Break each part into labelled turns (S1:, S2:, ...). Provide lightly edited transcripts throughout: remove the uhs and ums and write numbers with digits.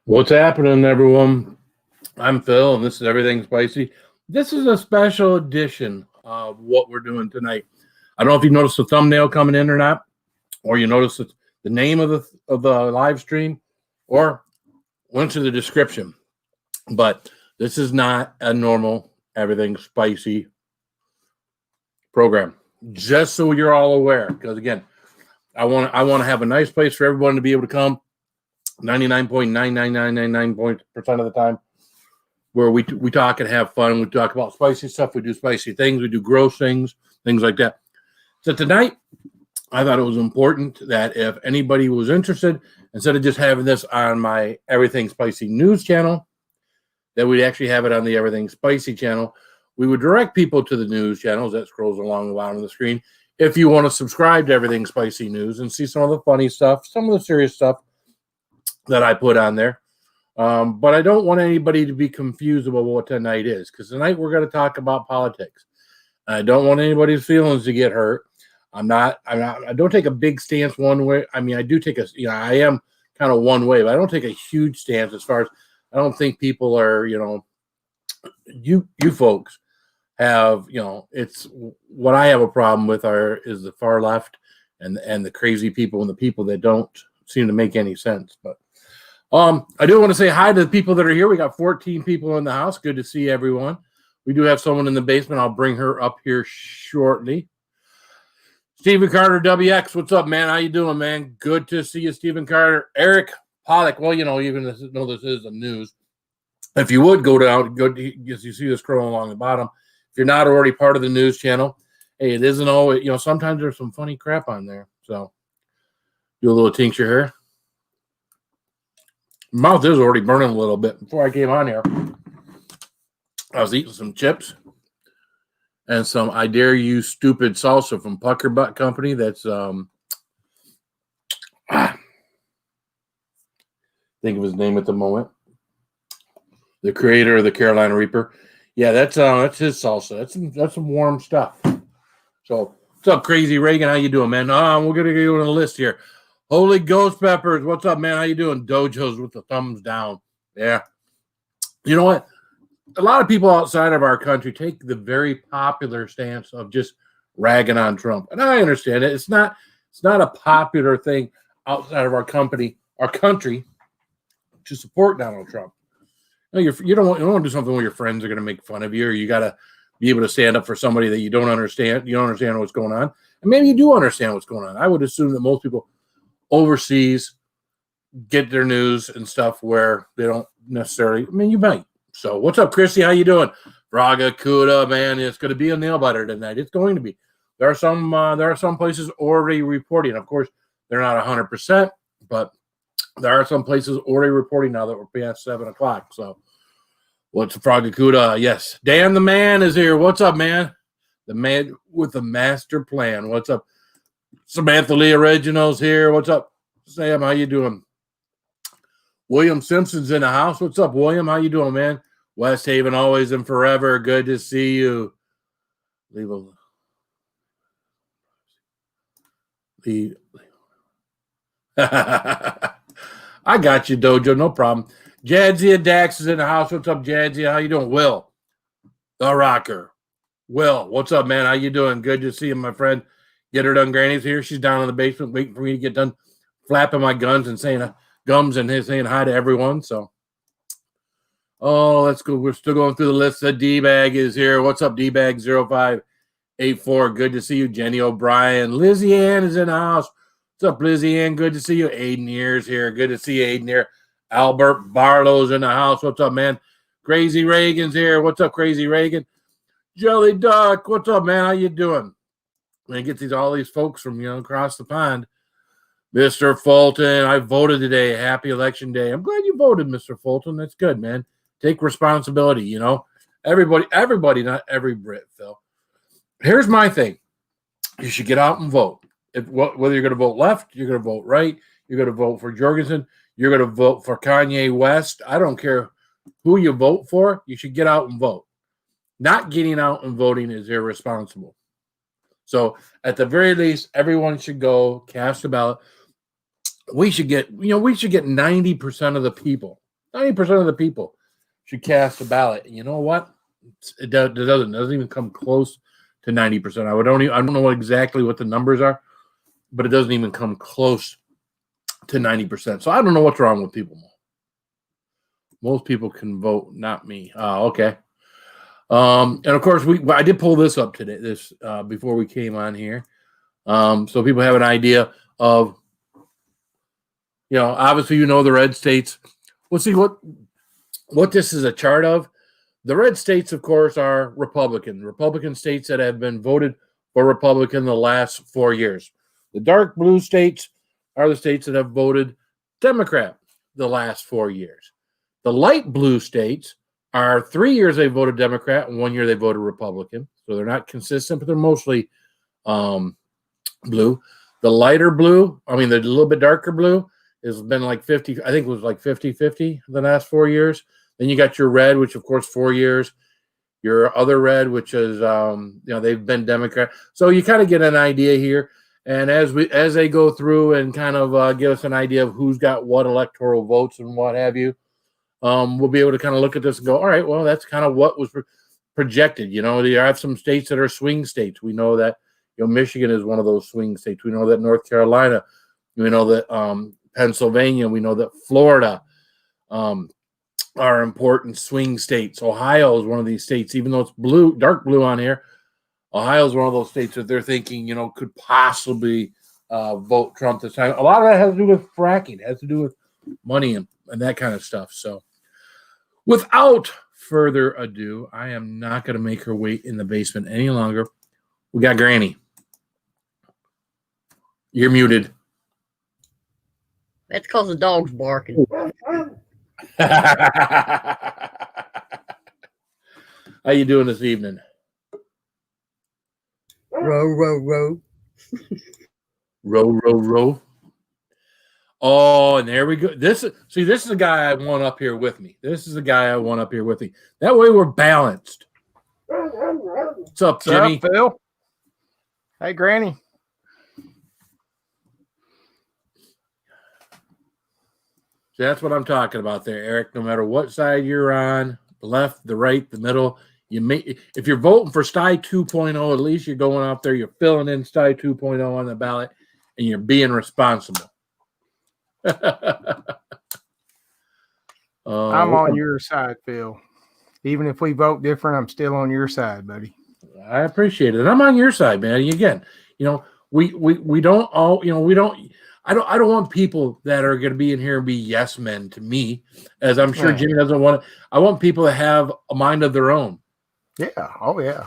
S1: What's happening, everyone? I'm Phil, and this is Everything Spicy. This is a special edition of what we're doing tonight. I don't know if you noticed the thumbnail coming in or not, or you noticed the name of the live stream, or went to the description. But this is not a normal Everything Spicy program. Just so you're all aware, because again, I want to have a nice place for everyone to be able to come. 99.99999% of the time, where we talk and have fun. We talk about spicy stuff. We do spicy things. We do gross things like that. So tonight, I thought it was important that if anybody was interested, instead of just having this on my Everything Spicy news channel, that we'd actually have it on the Everything Spicy channel. We would direct people to the news channels that scrolls along the bottom of the screen. If you want to subscribe to Everything Spicy News and see some of the funny stuff, some of the serious stuff that I put on there. But I don't want anybody to be confused about what tonight is, because tonight we're going to talk about politics. I don't want anybody's feelings to get hurt. I don't take a big stance one way. I mean, I do take I am kind of one way, but I don't take a huge stance as far as, I don't think people are, you folks have, it's what I have a problem with is the far left and the crazy people and the people that don't seem to make any sense. But I do want to say hi to the people that are here. We got 14 people in the house. Good to see everyone. We do have someone in the basement. I'll bring her up here shortly. Stephen Carter, WX, what's up, man? How you doing, man? Good to see you, Stephen Carter. Eric Pollock, well, even this is the news. If you would go you see this scrolling along the bottom. If you're not already part of the news channel, hey, it isn't always, sometimes there's some funny crap on there. So do a little tincture here. Mouth is already burning a little bit. Before I came on here, I was eating some chips and some I Dare You Stupid salsa from Pucker Butt Company. That's think of his name at the moment. the creator of the Carolina Reaper. Yeah, that's his salsa. That's some warm stuff. So what's up, Crazy Reagan? How you doing, man? We're gonna go on the list here. Holy Ghost Peppers, what's up, man? How you doing? Dojos with the thumbs down. Yeah. You know what? A lot of people outside of our country take the very popular stance of just ragging on Trump. And I understand it. It's not a popular thing outside of our country to support Donald Trump. No, you don't want to do something where your friends are going to make fun of you, or you got to be able to stand up for somebody that you don't understand. You don't understand what's going on. And maybe you do understand what's going on. I would assume that most people overseas get their news and stuff where they don't necessarily, I mean, you might. So what's up, Chrissy? How you doing? Braga Kuda, man, it's going to be a nail biter tonight. It's going to be. There are some places already reporting. Of course, they're not 100%, but there are some places already reporting now that we're past 7 o'clock. So what's Braga Kuda? Yes. Dan the man is here. What's up, man? The man with the master plan. What's up? Samantha Lee Originals here. What's up, Sam? How you doing? William Simpson's in the house. What's up, William? How you doing, man? West Haven, always and forever. Good to see you. I got you, Dojo. No problem. Jadzia Dax is in the house. What's up, Jadzia? How you doing? Will, the rocker. Will, what's up, man? How you doing? Good to see you, my friend. Get her done. Granny's here. She's down in the basement waiting for me to get done flapping my guns and saying saying hi to everyone. So, let's go. We're still going through the list. The D-Bag is here. What's up, D-Bag 0584? Good to see you. Jenny O'Brien. Lizzie Ann is in the house. What's up, Lizzie Ann? Good to see you. Aiden Ears here. Good to see you, Aiden here. Albert Barlow's in the house. What's up, man? Crazy Reagan's here. What's up, Crazy Reagan? Jelly Duck. What's up, man? How you doing? Man, get all these folks from across the pond. Mr. Fulton, I voted today. Happy election day. I'm glad you voted, Mr. Fulton. That's good, man. Take responsibility, Everybody, not every Brit, Phil. Here's my thing. You should get out and vote. Whether you're going to vote left, you're going to vote right, you're going to vote for Jorgensen, you're going to vote for Kanye West. I don't care who you vote for. You should get out and vote. Not getting out and voting is irresponsible. So at the very least, everyone should go cast a ballot. We should get 90% of the people. 90% of the people should cast a ballot. And you know what? It doesn't even come close to 90%. I don't know exactly what the numbers are, but it doesn't even come close to 90%. So I don't know what's wrong with people. Most people can vote, not me. Okay. And of course, I did pull this up today, before we came on here. So people have an idea of, obviously, the red states. We'll see what this is a chart of. The red states, of course, are Republican states that have been voted for Republican the last 4 years. The dark blue states are the states that have voted Democrat the last 4 years. The light blue states are 3 years they voted Democrat and 1 year they voted Republican. So they're not consistent, but they're mostly blue. The lighter blue, the little bit darker blue, has been like 50. I think it was like 50-50 the last 4 years. Then you got your red, which of course 4 years. Your other red, which is they've been Democrat. So you kind of get an idea here. And as they go through and kind of give us an idea of who's got what electoral votes and what have you, we'll be able to kind of look at this and go, all right, well, that's kind of what was projected. You have some states that are swing states. We know that Michigan is one of those swing states. We know that North Carolina. We know that Pennsylvania. We know that Florida are important swing states. Ohio is one of these states, even though it's blue, dark blue on here. Ohio is one of those states that they're thinking, could possibly vote Trump this time. A lot of that has to do with fracking. It has to do with money and that kind of stuff. So without further ado, I am not going to make her wait in the basement any longer. We got Granny. You're muted.
S2: That's because the dog's barking.
S1: How you doing this evening?
S2: Row, row, row.
S1: Row, row, row. Oh, and there we go. This is the guy I want up here with me. That way we're balanced. What's up, Jimmy?
S2: What's up, Phil? Hey, Granny.
S1: So that's what I'm talking about there, Eric. No matter what side you're on, the left, the right, the middle, if you're voting for Sty 2.0, at least you're going out there, you're filling in Sty 2.0 on the ballot, and you're being responsible.
S2: I'm on your side, Phil. Even if we vote different, I'm still on your side, buddy.
S1: I appreciate it. And I'm on your side, man. Again, we don't all, we don't. I don't want people that are going to be in here and be yes men to me, as I'm sure Jimmy doesn't want to. I want people to have a mind of their own.
S2: Yeah. Oh, yeah.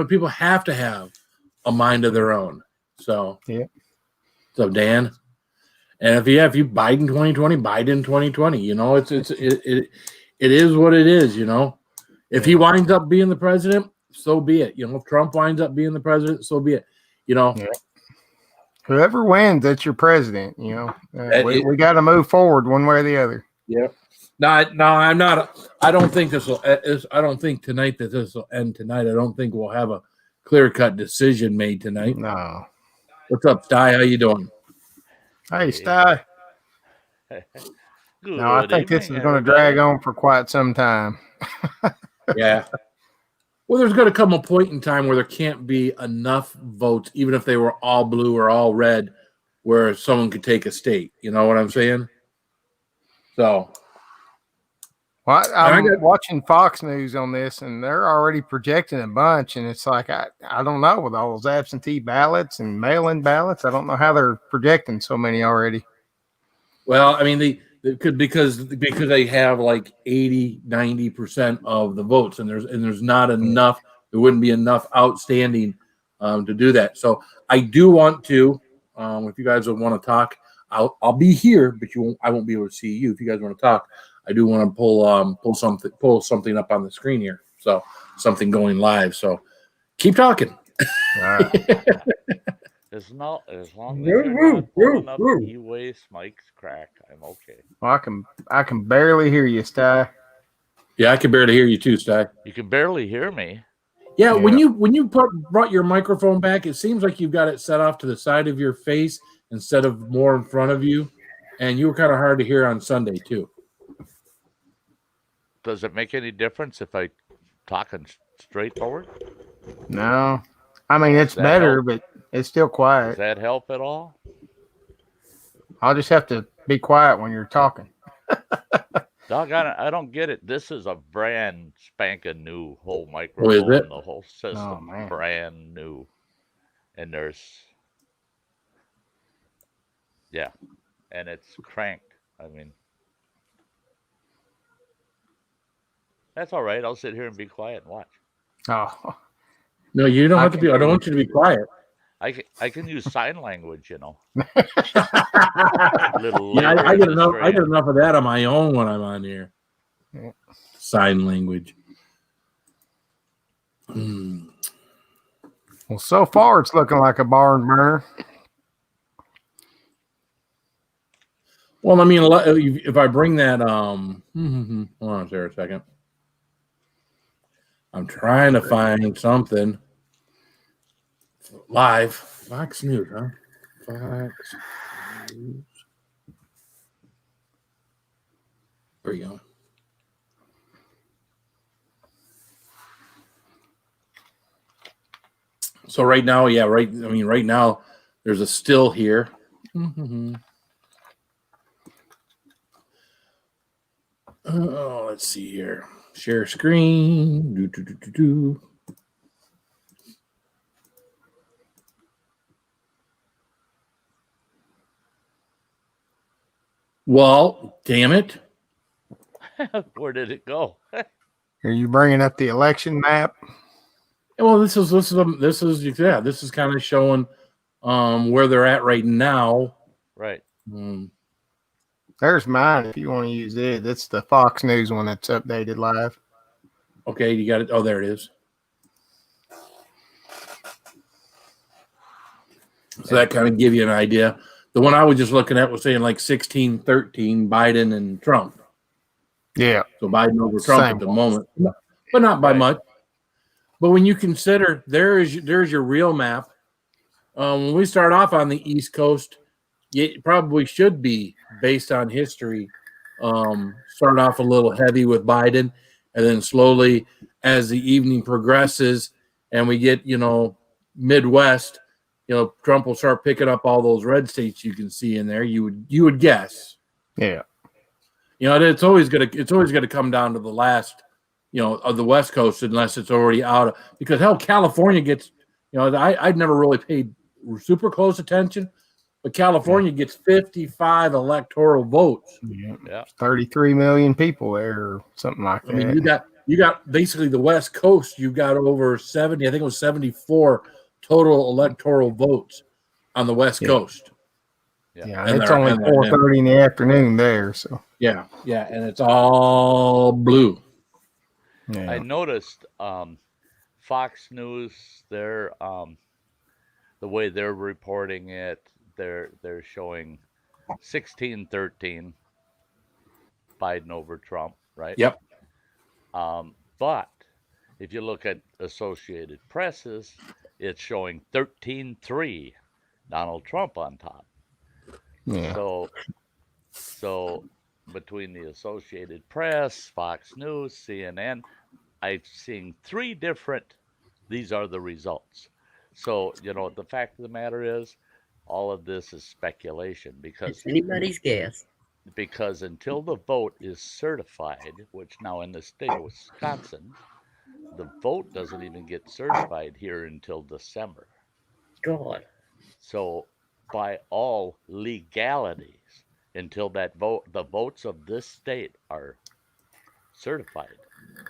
S1: People have to have a mind of their own. So,
S2: yeah.
S1: So, Dan, and if you Biden 2020, Biden 2020, it is what it is, If he winds up being the president, so be it. If Trump winds up being the president, so be it.
S2: Yeah. Whoever wins, that's your president. We got to move forward one way or the other.
S1: Yeah. No, I'm not. I don't think this will. I don't think tonight that this will end tonight. I don't think we'll have a clear-cut decision made tonight.
S2: No.
S1: What's up, Sty? How you doing?
S2: Hey, Sty. No, I think this is going to drag on for quite some time.
S1: Yeah. Well, there's going to come a point in time where there can't be enough votes, even if they were all blue or all red, where someone could take a state. You know what I'm saying? So.
S2: Well, I'm watching Fox News on this, and they're already projecting a bunch, and it's like, I don't know, with all those absentee ballots and mail-in ballots, I don't know how they're projecting so many already.
S1: Well, I mean, they could because they have like 80-90% of the votes, and there's not enough. There wouldn't be enough outstanding to do that. So I do want to, if you guys would want to talk, I'll be here, but I won't be able to see you. If you guys want to talk, I do want to pull something up on the screen here. So something going live. So keep talking.
S2: All right.
S3: As long as you're not pulling up e-waste Mike's crack, I'm okay.
S2: Well, I can barely hear you, Sty.
S1: Yeah, I can barely hear you too, Sty.
S3: You can barely hear me.
S1: Yeah, when you brought your microphone back, it seems like you've got it set off to the side of your face instead of more in front of you, and you were kind of hard to hear on Sunday too.
S3: Does it make any difference if I talking straightforward?
S2: No, I mean it's better, but it's still quiet.
S3: Does that help at all?
S2: I'll just have to be quiet when you're talking.
S3: Doggone it, I don't get it. This is a brand spanking new whole microphone and the whole system. Oh, brand new. And and it's cranked. I mean, that's all right. I'll sit here and be quiet and watch.
S2: Oh.
S1: No, you don't have to be. I don't want you to be quiet.
S3: I can use sign language,
S1: I get enough of that on my own when I'm on here. Yeah. Sign language.
S2: Well, so far it's looking like a barn burner.
S1: Well, I mean, if I bring that, hold on there a second. I'm trying to find something live. Fox News, huh? Fox News. There you go. So right now, right now, there's a still here. Oh, let's see here. Share screen. Well, damn it.
S3: Where did it go?
S2: Are you bringing up the election map?
S1: Well, this is kind of showing where they're at right now.
S3: Right.
S2: There's mine if you want to use it. That's the Fox News one that's updated live.
S1: Okay, you got it. Oh, there it is. So that kind of give you an idea. The one I was just looking at was saying like 16-13 Biden and Trump.
S2: Yeah.
S1: So Biden over Trump at the moment, but not by much. But when you consider there's your real map. When we start off on the East Coast, it probably should be based on history. Start off a little heavy with Biden, and then slowly, as the evening progresses, and we get Midwest, Trump will start picking up all those red states you can see in there. You would guess.
S2: Yeah.
S1: It's always gonna come down to the last, of the West Coast, unless it's already out. Because hell, California gets, I'd never really paid super close attention, but California gets 55 electoral votes.
S2: Yeah. 33 million people there, or something like that.
S1: I mean, you got basically the West Coast. You got over 70. I think it was 74 total electoral votes on the West Coast.
S2: Yeah, and it's only 4:30 in the afternoon there. So
S1: yeah, and it's all blue.
S3: Yeah. I noticed Fox News, they're the way they're reporting it, they're showing 16-13 Biden over Trump, right?
S1: Yep.
S3: But if you look at Associated Presses, it's showing 13-3 Donald Trump on top.
S2: Yeah.
S3: So between the Associated Press, Fox News, CNN, I'm seeing three different, these are the results. So, the fact of the matter is, all of this is speculation because
S4: it's anybody's guess.
S3: Because until the vote is certified, which now in the state of Wisconsin, the vote doesn't even get certified here until December.
S4: God.
S3: So by all legalities, until the votes of this state are certified,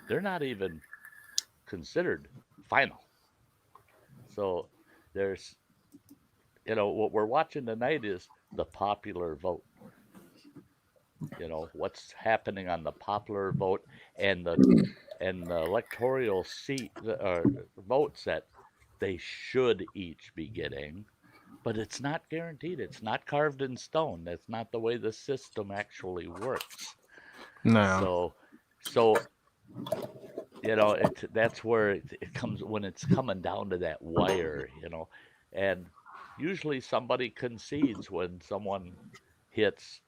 S3: they're not even considered final. So there's, what we're watching tonight is the popular vote. What's happening on the popular vote and the electoral seat votes that they should each be getting, but it's not guaranteed. It's not carved in stone. That's not the way the system actually works.
S2: No.
S3: So that's where it comes, when it's coming down to that wire, and usually somebody concedes when someone hits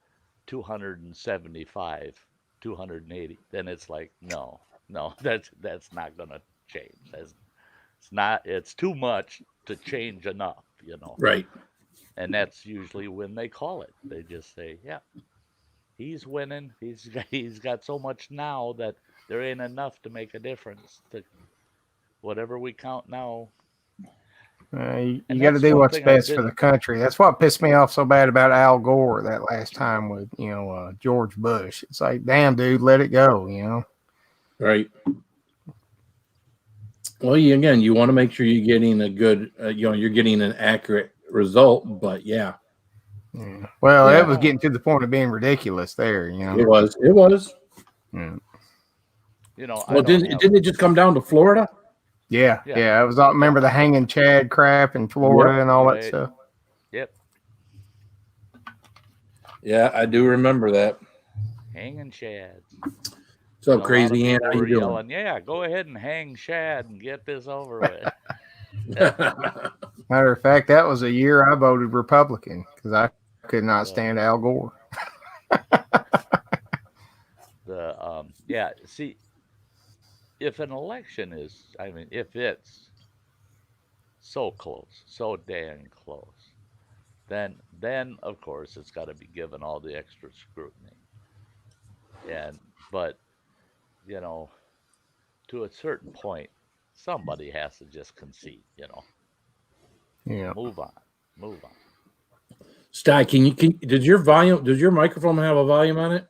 S3: 275, 280, then it's like, no, that's not gonna change. It's too much to change enough,
S1: Right.
S3: And that's usually when they call it. They just say, yeah, he's winning. He's got so much now that there ain't enough to make a difference. To whatever we count now.
S2: You got to do what's best for the country. That's what pissed me off so bad about Al Gore that last time with George Bush. It's like, damn, dude, let it go.
S1: Right. Well, you want to make sure you're getting a good, you're getting an accurate result. But yeah.
S2: Well, it was getting to the point of being ridiculous there.
S1: It was.
S2: Yeah.
S1: Well, didn't it just come down to Florida?
S2: Yeah. I was. I remember the hanging Chad crap in Florida and all that stuff.
S3: Yep.
S1: Yeah, I do remember that.
S3: Hanging Chad.
S1: So crazy, Ann. How you doing?
S3: Yelling, yeah, go ahead and hang Chad and get this over with.
S2: Matter of fact, that was a year I voted Republican because I could not stand Al Gore.
S3: See, if an election is, if it's so close, so dang close, then of course it's got to be given all the extra scrutiny. But to a certain point, somebody has to just concede.
S2: Yeah.
S3: Move on.
S1: Sty, does your microphone have a volume on it?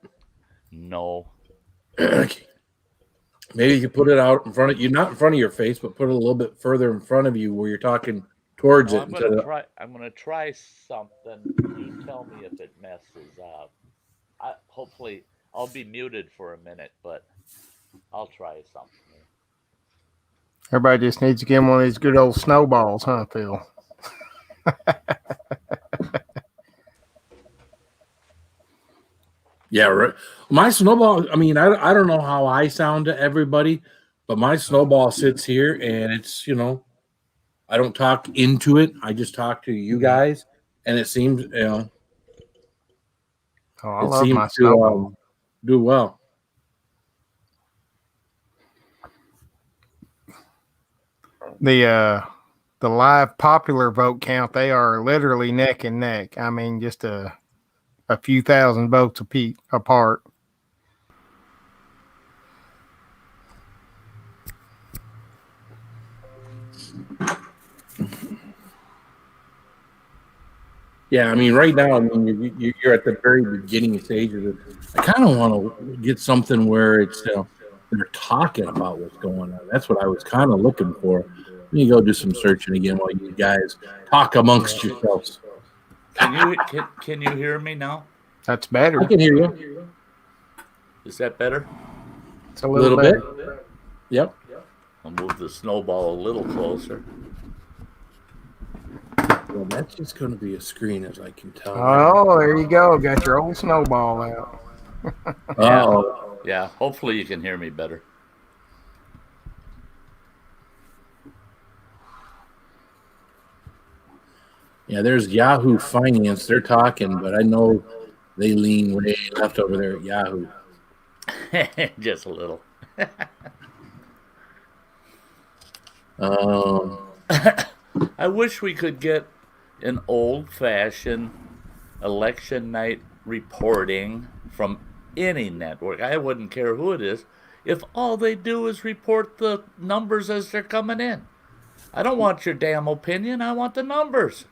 S3: No.
S1: Maybe you could put it out in front of you, not in front of your face, but put it a little bit further in front of you where you're talking towards it.
S3: I'm gonna try something. You tell me if it messes up. Hopefully, I'll be muted for a minute, but I'll try something.
S2: Everybody just needs to give him one of these good old snowballs, huh, Phil?
S1: Yeah, right. My snowball, I mean, I don't know how I sound to everybody, but my snowball sits here and it's, I don't talk into it. I just talk to you guys. And it seems,
S2: Oh, I
S1: it
S2: love
S1: seems
S2: my
S1: to
S2: snowball.
S1: do well.
S2: The live popular vote count, they are literally neck and neck. I mean, just a few thousand votes apart.
S1: Yeah, I mean, right now, I mean, you're at the very beginning stages of it. I kind of want to get something where it's, they're talking about what's going on. That's what I was kind of looking for. Let me go do some searching again while you guys talk amongst yourselves.
S3: Can you hear me now?
S2: That's better.
S1: I can hear you.
S3: Is that better?
S2: It's a little
S1: bit.
S2: better.
S1: Yep.
S3: I'll move the snowball a little closer.
S1: Well, that's just going to be a screen, as I can tell.
S2: Oh, there you go. Got your old snowball out.
S1: Oh.
S3: Yeah, hopefully you can hear me better.
S1: Yeah, there's Yahoo Finance. They're talking, but I know they lean way left over there at Yahoo.
S3: Just a little. I wish we could get an old-fashioned election night reporting from any network. I wouldn't care who it is if all they do is report the numbers as they're coming in. I don't want your damn opinion. I want the numbers.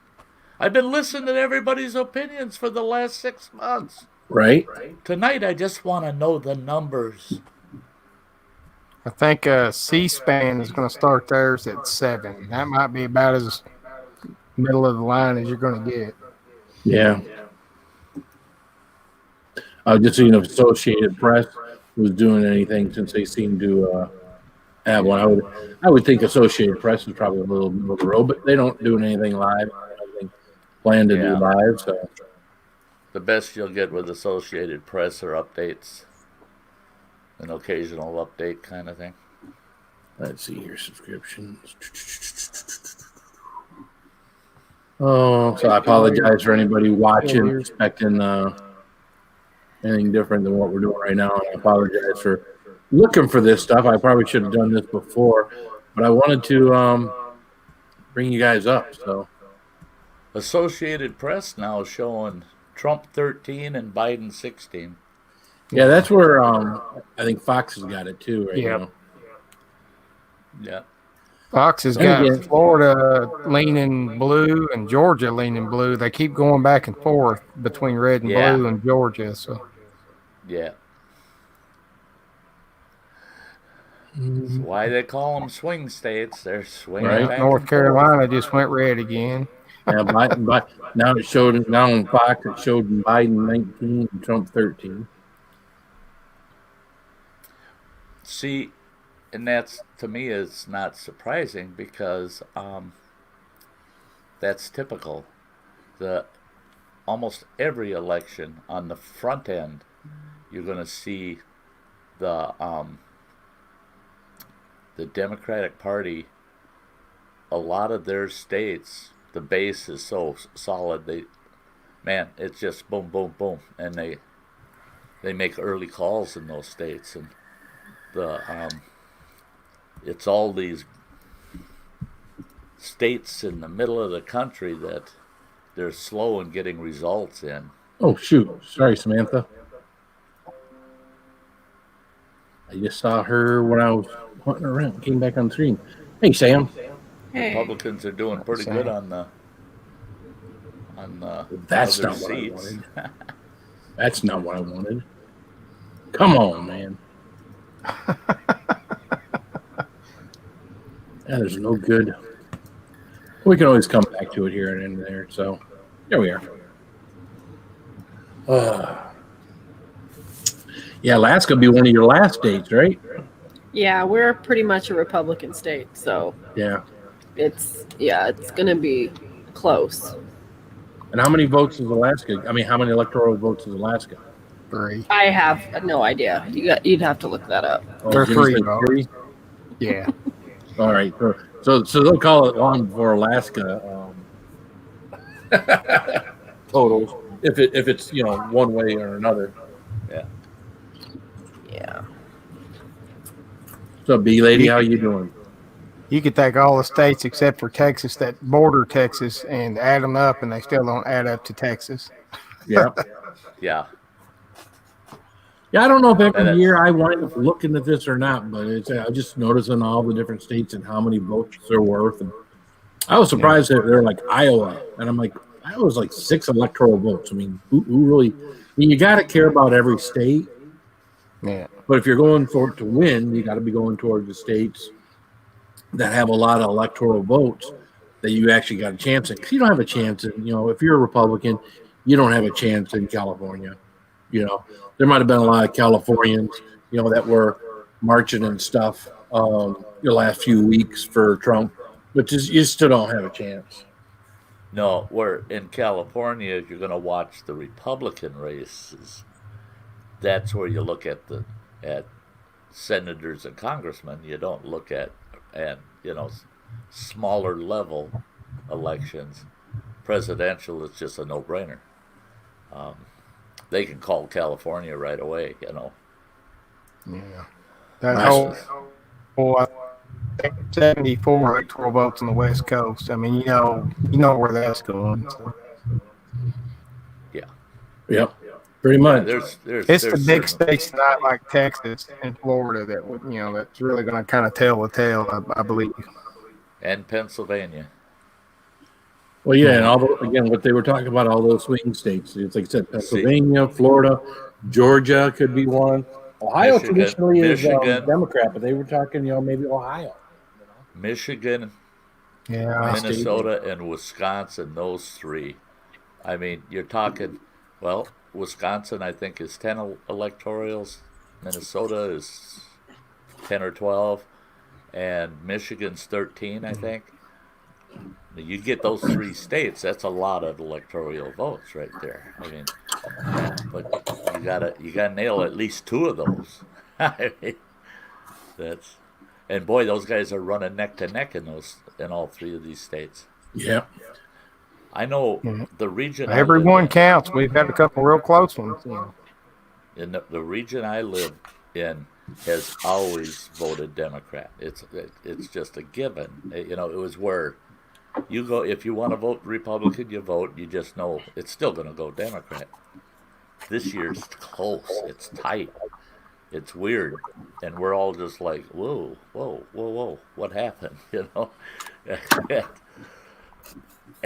S3: I've been listening to everybody's opinions for the last 6 months.
S1: Right.
S3: Tonight, I just want to know the numbers.
S2: I think C-SPAN is going to start theirs at 7. That might be about as middle of the line as you're going to get.
S1: Yeah. Just so you know, Associated Press was doing anything since they seem to have one. I would think Associated Press is probably a little middle of the road, but they don't do anything live. Nothing planned to do live. So
S3: the best you'll get with Associated Press are updates, an occasional update kind of thing.
S1: Let's see here, subscriptions. Oh, so I apologize for anybody watching, expecting anything different than what we're doing right now. I apologize for looking for this stuff. I probably should have done this before, but I wanted to bring you guys up. So,
S3: Associated Press now is showing Trump 13 and Biden 16.
S1: Yeah, that's where I think Fox has got it too right now.
S3: Yeah.
S2: Fox has got Florida leaning blue and Georgia leaning blue. They keep going back and forth between red and blue and Georgia. So,
S3: yeah. That's why they call them swing states. They're swinging back.
S2: North Carolina just went red again.
S1: Yeah, Biden, now it showed now on Fox. It showed Biden 19 and Trump 13.
S3: See, and that's, to me, is not surprising because that's typical. Almost every election on the front end, you're going to see the Democratic Party, a lot of their states, the base is so solid. It's just boom, boom, boom, and they make early calls in those states, and it's all these states in the middle of the country that they're slow in getting results in.
S1: Oh, shoot. Sorry, Samantha. I just saw her when I was hunting around. Came back on screen. Hey, Sam.
S4: Hey.
S3: Republicans are doing pretty good on the
S1: That's
S3: other
S1: not what I
S3: seats.
S1: wanted. That's not what I wanted. Come on, man. There's no good. We can always come back to it here and there. So, there we are. Yeah, Alaska will be one of your last states, right?
S5: Yeah, we're pretty much a Republican state, so
S1: yeah,
S5: it's going to be close.
S1: And how many votes is Alaska? I mean, how many electoral votes is Alaska?
S2: 3.
S5: I have no idea. You'd have to look that up.
S1: Oh,
S2: They're
S1: Jimmy
S2: 3
S1: said
S2: votes.
S1: 3?
S2: Yeah.
S1: All right. So they'll call it long before Alaska totals if it's one way or another.
S3: Yeah.
S5: Yeah.
S1: So B lady, how you doing?
S2: You could take all the states except for Texas that border Texas and add them up, and they still don't add up to Texas.
S1: Yeah.
S3: Yeah.
S1: Yeah, I don't know if every
S3: And
S1: year I wind up looking at this or not, but I just noticing all the different states and how many votes they're worth. And I was surprised that they're like Iowa, and I'm like, Iowa's like 6 electoral votes. I mean, who really? I mean, you got to care about every state,
S2: Yeah.
S1: but if you're going for it to win, you got to be going toward the states that have a lot of electoral votes that you actually got a chance in. Because you don't have a chance in, if you're a Republican, you don't have a chance in California. There might have been a lot of Californians, that were marching and stuff the last few weeks for Trump, but you still don't have a chance.
S3: No, where in California, if you're going to watch the Republican races, that's where you look at senators and congressmen. You don't look at smaller level elections. Presidential is just a no-brainer. They can call California right away.
S2: Yeah.
S1: Right.
S2: That whole 74 electoral votes on the West Coast. I mean, you know where that's going. So.
S1: Yep, pretty much.
S3: There's
S2: It's the big
S3: certain-
S2: states, not like Texas and Florida, that would that's really going to kind of tell the tale, I believe.
S3: and Pennsylvania.
S1: Well, yeah, and again, what they were talking about, all those swing states. It's like I said, Pennsylvania, Florida, Georgia could be one. Ohio
S3: Michigan,
S1: traditionally is
S3: Michigan.
S1: Democrat, but they were talking, maybe Ohio.
S3: Michigan,
S2: Yeah.
S3: Minnesota, and Wisconsin, those 3. I mean, you're talking, well, Wisconsin, I think, is 10 electorals. Minnesota is 10 or 12. And Michigan's 13, I think. You get those 3 states, that's a lot of electoral votes right there. I mean, but you gotta nail at least 2 of those. I mean, and boy, those guys are running neck to neck in all 3 of these states.
S1: Yeah.
S3: I know the region.
S2: Everyone counts. We've had a couple real close ones.
S3: In the region I live in has always voted Democrat. It's just a given. It was where you go if you want to vote Republican, you vote. You just know it's still going to go Democrat. This year it's close. It's tight. It's weird, and we're all just like, whoa, what happened? And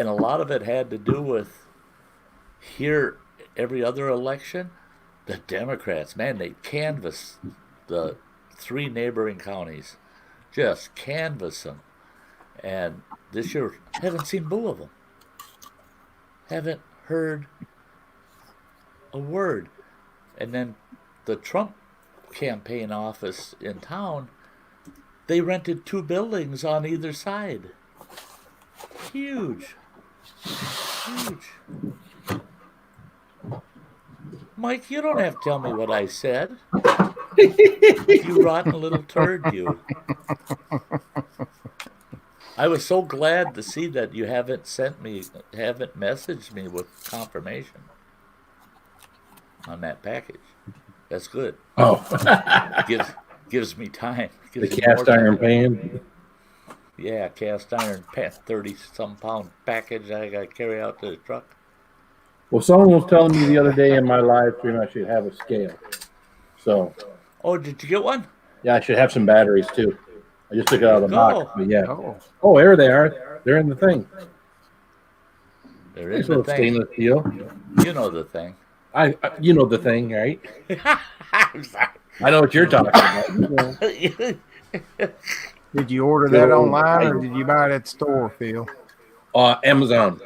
S3: a lot of it had to do with here every other election, the Democrats, man, they canvass the 3 neighboring counties, just canvass them. And this year, haven't seen boo of them. Haven't heard a word. And then the Trump campaign office in town, they rented 2 buildings on either side. Huge. Mike, you don't have to tell me what I said. You rotten little turd, you. I was so glad to see that you haven't messaged me with confirmation on that package. That's good.
S1: Oh.
S3: Gives me time.
S1: The cast iron pan.
S3: Yeah, cast iron pan, 30-some pound package I got to carry out to the truck.
S1: Well, someone was telling me the other day in my live stream I should have a scale. So.
S3: Oh, did you get one?
S1: Yeah, I should have some batteries too. I just took it out of the box, but yeah.
S2: Oh,
S1: there they are. They're in the thing.
S3: There is
S1: a
S3: the thing.
S1: Stainless steel.
S3: You know the thing.
S1: You know the thing, right?
S3: I'm sorry.
S1: I know what you're talking about.
S2: Did you order that online or did you buy it at the store, Phil?
S1: Amazon.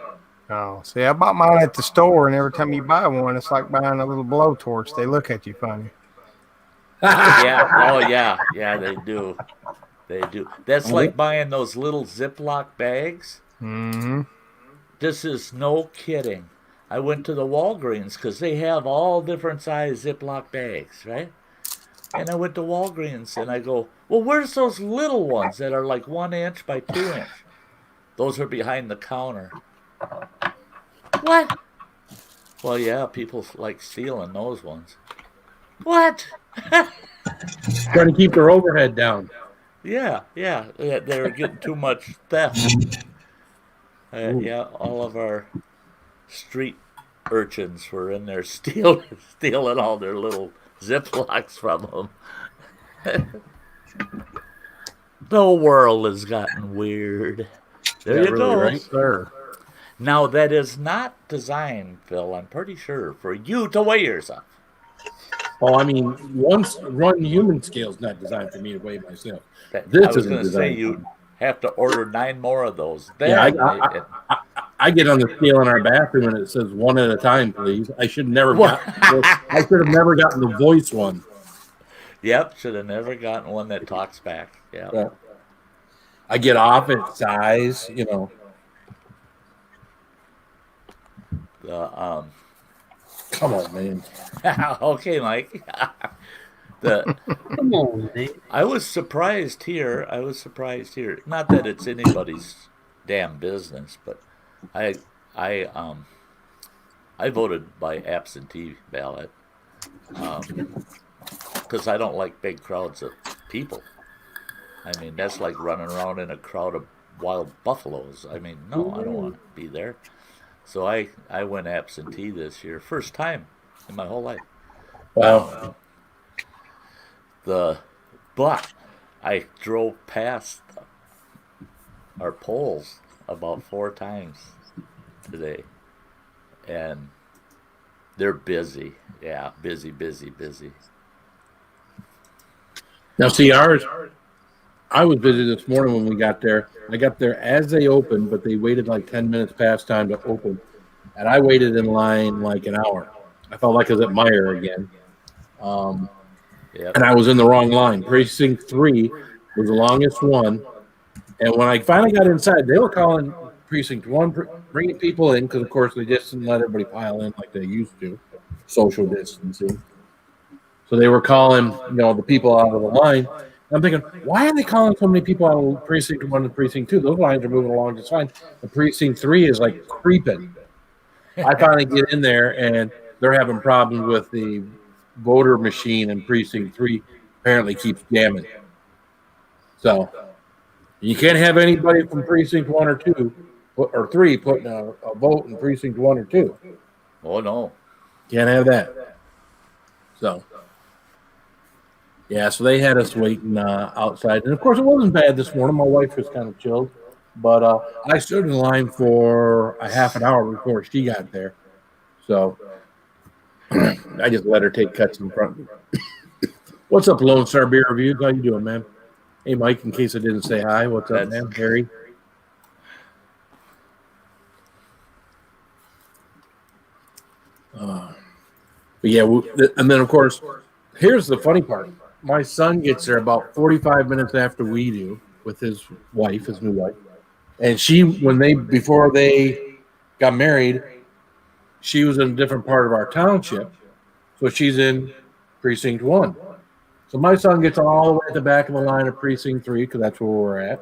S2: Oh, see, I bought mine at the store, and every time you buy one, it's like buying a little blowtorch. They look at you funny.
S3: Yeah. Oh, yeah. Yeah, they do. They do. That's like buying those little Ziploc bags.
S2: Mm-hmm.
S3: This is no kidding. I went to the Walgreens because they have all different size Ziploc bags, right? And I went to Walgreens and I go, well, where's those little ones that are like 1 inch by 2 inch? Those are behind the counter. What? Well, yeah, people like stealing those ones. What?
S1: Trying to keep their overhead down.
S3: Yeah, they were getting too much theft. Yeah, all of our street urchins were in there stealing all their little Ziplocs from them. The world has gotten weird. There
S1: Yeah,
S3: you
S1: really,
S3: go.
S1: right?
S2: Sir.
S3: Now, that is not designed, Phil, I'm pretty sure, for you to weigh yourself.
S1: Well, I mean, one human scale is not designed for me to weigh myself.
S3: I
S1: This
S3: was
S1: isn't
S3: going to say
S1: designed.
S3: you have to order 9 more of those.
S1: Yeah,
S3: Then
S1: I get on the scale in our bathroom and it says 1 at a time, please. I should never I should have never gotten the voice one.
S3: Yep, should have never gotten one that talks back. Yep.
S1: Yeah. I get off at size, you know.
S3: The
S1: Come on, man.
S3: okay, Mike. The
S4: Come on, man.
S3: I was surprised here. Not that it's anybody's damn business, but I voted by absentee ballot because I don't like big crowds of people. I mean, that's like running around in a crowd of wild buffaloes. I mean, no, I don't want to be there. So I went absentee this year, first time in my whole life.
S1: Wow.
S3: But I drove past our polls about 4 times today, and they're busy. Yeah, busy.
S1: Now, see, ours, I was busy this morning when we got there. I got there as they opened, but they waited like 10 minutes past time to open. And I waited in line like an hour. I felt like I was at Meyer again.
S3: Yep.
S1: And I was in the wrong line. Precinct 3 was the longest one. And when I finally got inside, they were calling Precinct 1, bringing people in, because, of course, they just didn't let everybody pile in like they used to, social distancing. So they were calling, the people out of the line. I'm thinking, why are they calling so many people out of Precinct 1 and Precinct 2? Those lines are moving along just fine. The Precinct 3 is like creeping. I finally get in there, and they're having problems with the voter machine in Precinct 3. Apparently keeps jamming. So you can't have anybody from Precinct 1 or 2 or 3 putting a vote in Precinct 1 or 2.
S3: Oh, no.
S1: Can't have that. So, yeah, so they had us waiting outside. And, of course, it wasn't bad this morning. My wife was kind of chilled. But I stood in line for a half an hour before she got there. So I just let her take cuts in front of me. What's up, Lone Star Beer Reviews? How you doing, man? Hey, Mike, in case I didn't say hi, what's up, man? Harry? But yeah, and then, of course, here's the funny part. My son gets there about 45 minutes after we do with his wife, his new wife. And before they got married, she was in a different part of our township. So she's in Precinct 1. So my son gets all the way at the back of the line of Precinct 3, because that's where we're at.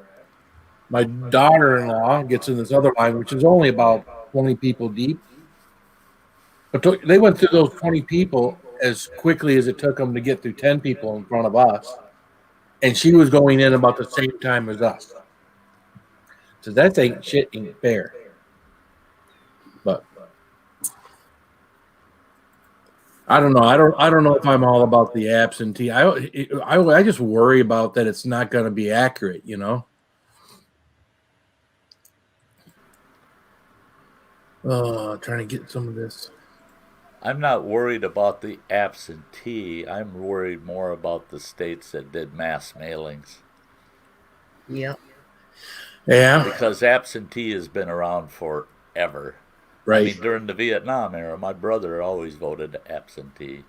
S1: My daughter-in-law gets in this other line, which is only about 20 people deep. But they went through those 20 people as quickly as it took them to get through 10 people in front of us. And she was going in about the same time as us. So that ain't fair. But I don't know. I don't know if I'm all about the absentee. I just worry about that it's not going to be accurate, Trying to get some of this.
S3: I'm not worried about the absentee. I'm worried more about the states that did mass mailings.
S4: Yep.
S1: Yeah.
S3: Because absentee has been around forever.
S1: Right.
S3: I mean, during the Vietnam era, my brother always voted absentee.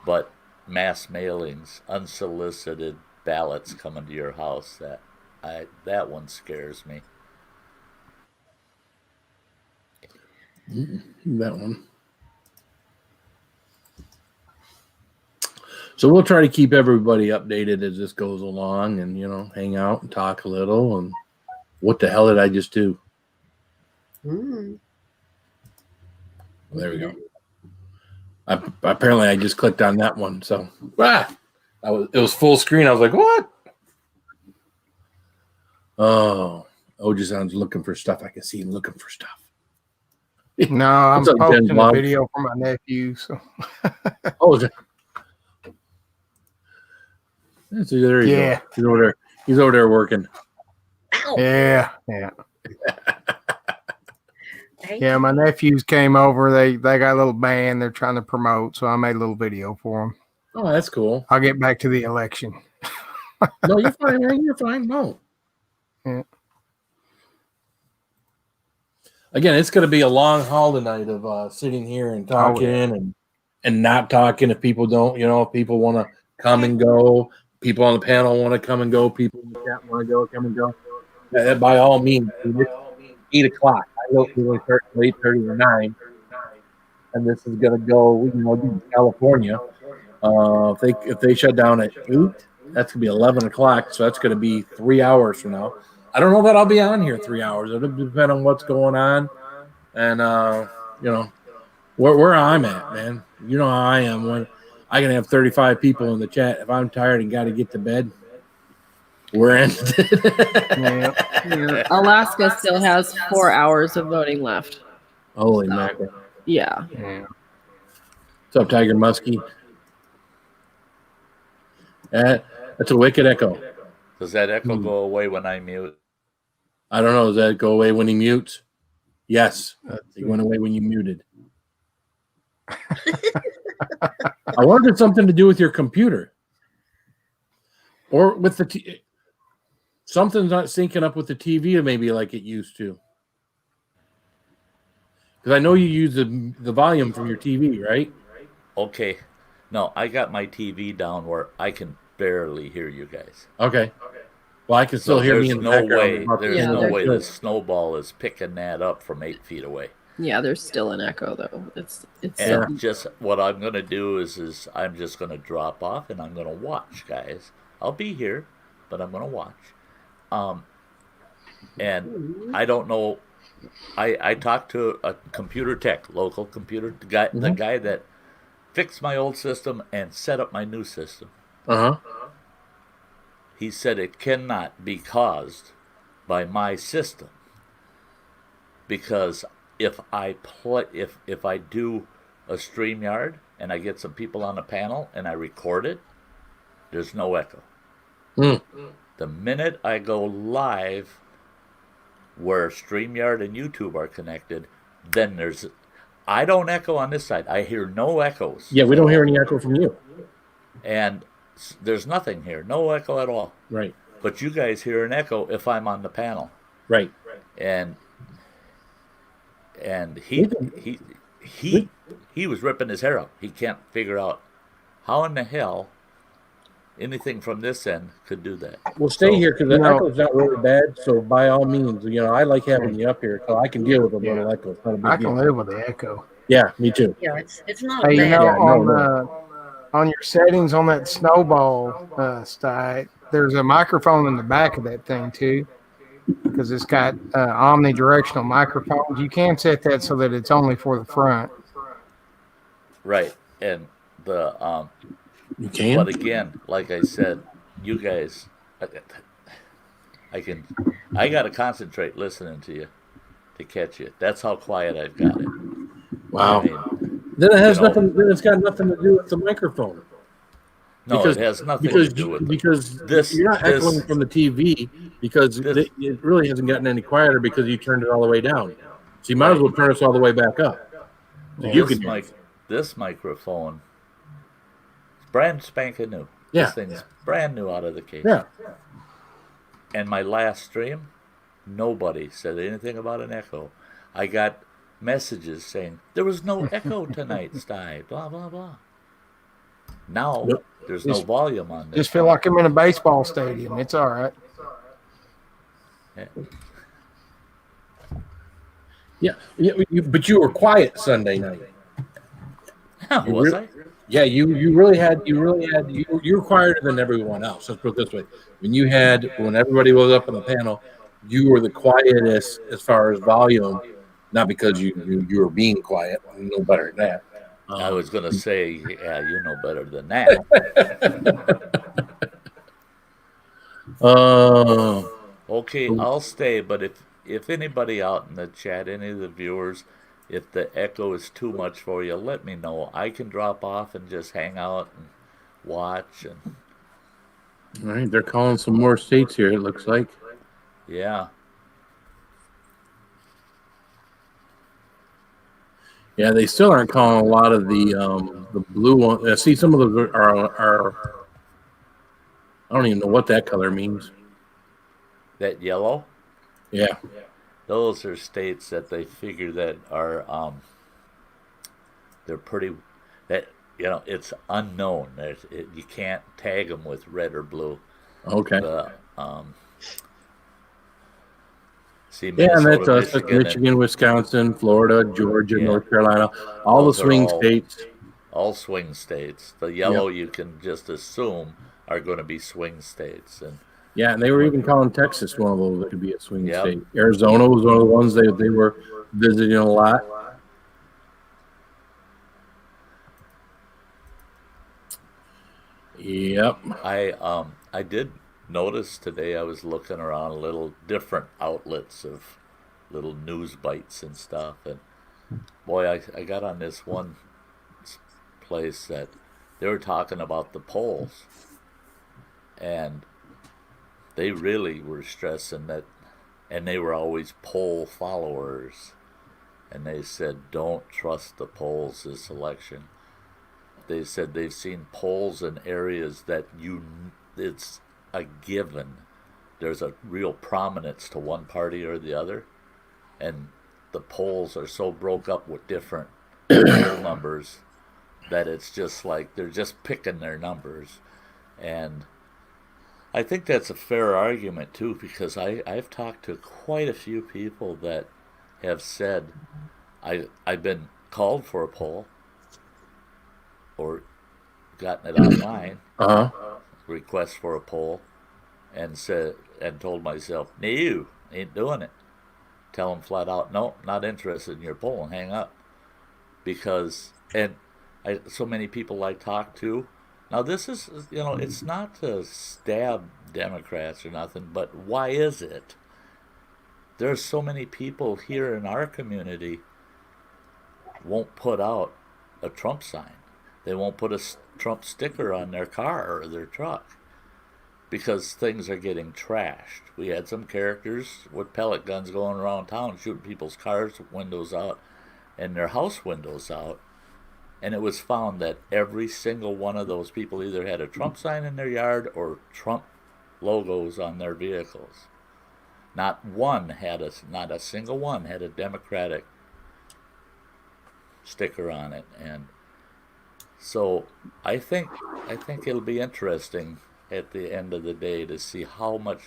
S3: But mass mailings, unsolicited ballots coming to your house, that one scares me.
S1: That one. So we'll try to keep everybody updated as this goes along, and hang out and talk a little. And what the hell did I just do?
S4: Mm.
S1: There we go. Apparently, I just clicked on that one. So it was full screen. I was like, what? Oh, Ojisan's looking for stuff. I can see him looking for stuff.
S2: No, I'm
S1: What's up,
S2: posting
S1: Jen
S2: a
S1: Vlogs?
S2: video for my nephew. So
S1: Oh, so there you
S2: Yeah.
S1: go. He's over there. He's over there working.
S4: Ow.
S2: yeah.
S4: Hey.
S2: Yeah, my nephews came over. They got a little band they're trying to promote, so I made a little video for them.
S1: Oh, that's cool.
S2: I'll get back to the election.
S1: No, you're fine, man. You're fine. No.
S2: Yeah.
S1: Again, it's going to be a long haul tonight of sitting here and talking and not talking. If people don't, if people want to come and go, people on the panel want to come and go, people in the chat want to go, come and go. By all means, it's 8 o'clock. I hope we start at 8:30 or 9, and this is going to go. To California. If they shut down at 8, that's going to be 11 o'clock. So that's going to be 3 hours from now. I don't know that I'll be on here 3 hours. It'll depend on what's going on, and where I'm at, man. You know how I am when I can have 35 people in the chat. If I'm tired and got to get to bed, we're in.
S5: Yeah. Alaska still has 4 hours of voting left.
S1: Holy mackerel!
S5: Yeah.
S1: What's up, Tiger Muskie? That's a wicked echo.
S3: Does that echo go away when I mute?
S1: I don't know. Does that go away when he mutes? Yes. It went away when you muted. I wonder if it's something to do with your computer. Or with the something's not syncing up with the TV maybe like it used to. Because I know you use the volume from your TV, right?
S3: Okay. No, I got my TV down where I can barely hear you guys.
S1: Okay. Well, I can still hear me in the background.
S3: There's no way the snowball is picking that up from 8 feet away.
S5: Yeah, there's still an echo though. It's
S3: And just what I'm gonna do is I'm just gonna drop off and I'm gonna watch, guys. I'll be here, but I'm gonna watch. And I don't know. I talked to a computer tech, local computer guy, the guy that fixed my old system and set up my new system. He said it cannot be caused by my system because if I do a StreamYard and I get some people on the panel and I record it, there's no echo. The minute I go live where StreamYard and YouTube are connected, then I don't echo on this side. I hear no echoes.
S1: Yeah, we don't hear any echo from you.
S3: And there's nothing here, no echo at all.
S1: Right.
S3: But you guys hear an echo if I'm on the panel.
S1: Right.
S3: And he was ripping his hair out. He can't figure out how in the hell anything from this end could do that.
S1: Well, stay here because the echo's not really bad. So by all means, I like having you up here so I can deal with a little echo. It's not a big
S2: I
S1: deal.
S2: can live with the echo.
S1: Yeah, me too.
S4: Yeah, it's not
S2: Hey,
S4: bad.
S2: On your settings on that snowball site, there's a microphone in the back of that thing too, because it's got omnidirectional microphones. You can set that so that it's only for the front.
S3: Right. And
S1: you can.
S3: But again, like I said, you guys, I got to concentrate listening to you to catch you. That's how quiet I've got it.
S1: Wow.
S3: I mean,
S1: Then it has nothing. Then it's got nothing to do with the microphone.
S3: No, it has nothing to do with
S1: because you're not echoing from the TV because it really hasn't gotten any quieter because you turned it all the way down. So you might as well turn us all the way back up. So you can.
S3: This microphone is brand spanking new.
S1: Yeah.
S3: This thing's brand new out of the case.
S1: Yeah.
S3: And my last stream, nobody said anything about an echo. I got messages saying there was no echo tonight, Sty, blah blah blah. Now there's no volume on this.
S2: Just feel like I'm in a baseball stadium. It's all right.
S1: Yeah, but you were quiet Sunday night. You
S3: Was
S1: re-
S3: I?
S1: Yeah, you really had you were quieter than everyone else. Let's put it this way: when everybody was up on the panel, you were the quietest as far as volume, not because you were being quiet. You know better than that.
S3: I was going to say, yeah, you know better than that.
S1: Uh,
S3: Okay, I'll stay, but if anybody out in the chat, any of the viewers, if the echo is too much for you, let me know. I can drop off and just hang out and watch and
S1: all right, they're calling some more states here. It looks like.
S3: yeah.
S1: Yeah, they still aren't calling a lot of the blue one. See, some of those are I don't even know what that color means.
S3: That yellow,
S1: Yeah.
S3: those are states that they figure that are they're pretty that it's unknown. You can't tag them with red or blue.
S1: Okay.
S3: The see
S1: Yeah, and
S3: Minnesota,
S1: that's us. That's
S3: Michigan,
S1: Michigan, Wisconsin, Florida, Georgia,
S3: yeah,
S1: North Carolina, all the
S3: those are
S1: swing states.
S3: all swing states. The yellow you can just assume are going to be swing states, and
S1: Yeah, and they were even calling Texas one of those that could be a swing
S3: Yep.
S1: state. Arizona was one of the ones they were visiting a lot. Yep.
S3: I did notice today I was looking around little different outlets of little news bites and stuff, and boy, I got on this one place that they were talking about the polls, and they really were stressing that, and they were always poll followers, and they said don't trust the polls this election. They said they've seen polls in areas that it's a given. There's a real prominence to one party or the other, and the polls are so broke up with different poll numbers that it's just like they're just picking their numbers. And I think that's a fair argument too, because I've talked to quite a few people that have said I've been called for a poll or gotten it online, request for a poll, and told myself, no, ain't doing it. Tell them flat out, no, not interested in your poll, and hang up. Because so many people I talk to. Now this is it's not to stab Democrats or nothing, but why is it? There's so many people here in our community won't put out a Trump sign. They won't put a Trump sticker on their car or their truck because things are getting trashed. We had some characters with pellet guns going around town shooting people's cars windows out and their house windows out. And it was found that every single one of those people either had a Trump sign in their yard or Trump logos on their vehicles. Not a single one had a Democratic sticker on it. And so I think it'll be interesting at the end of the day to see how much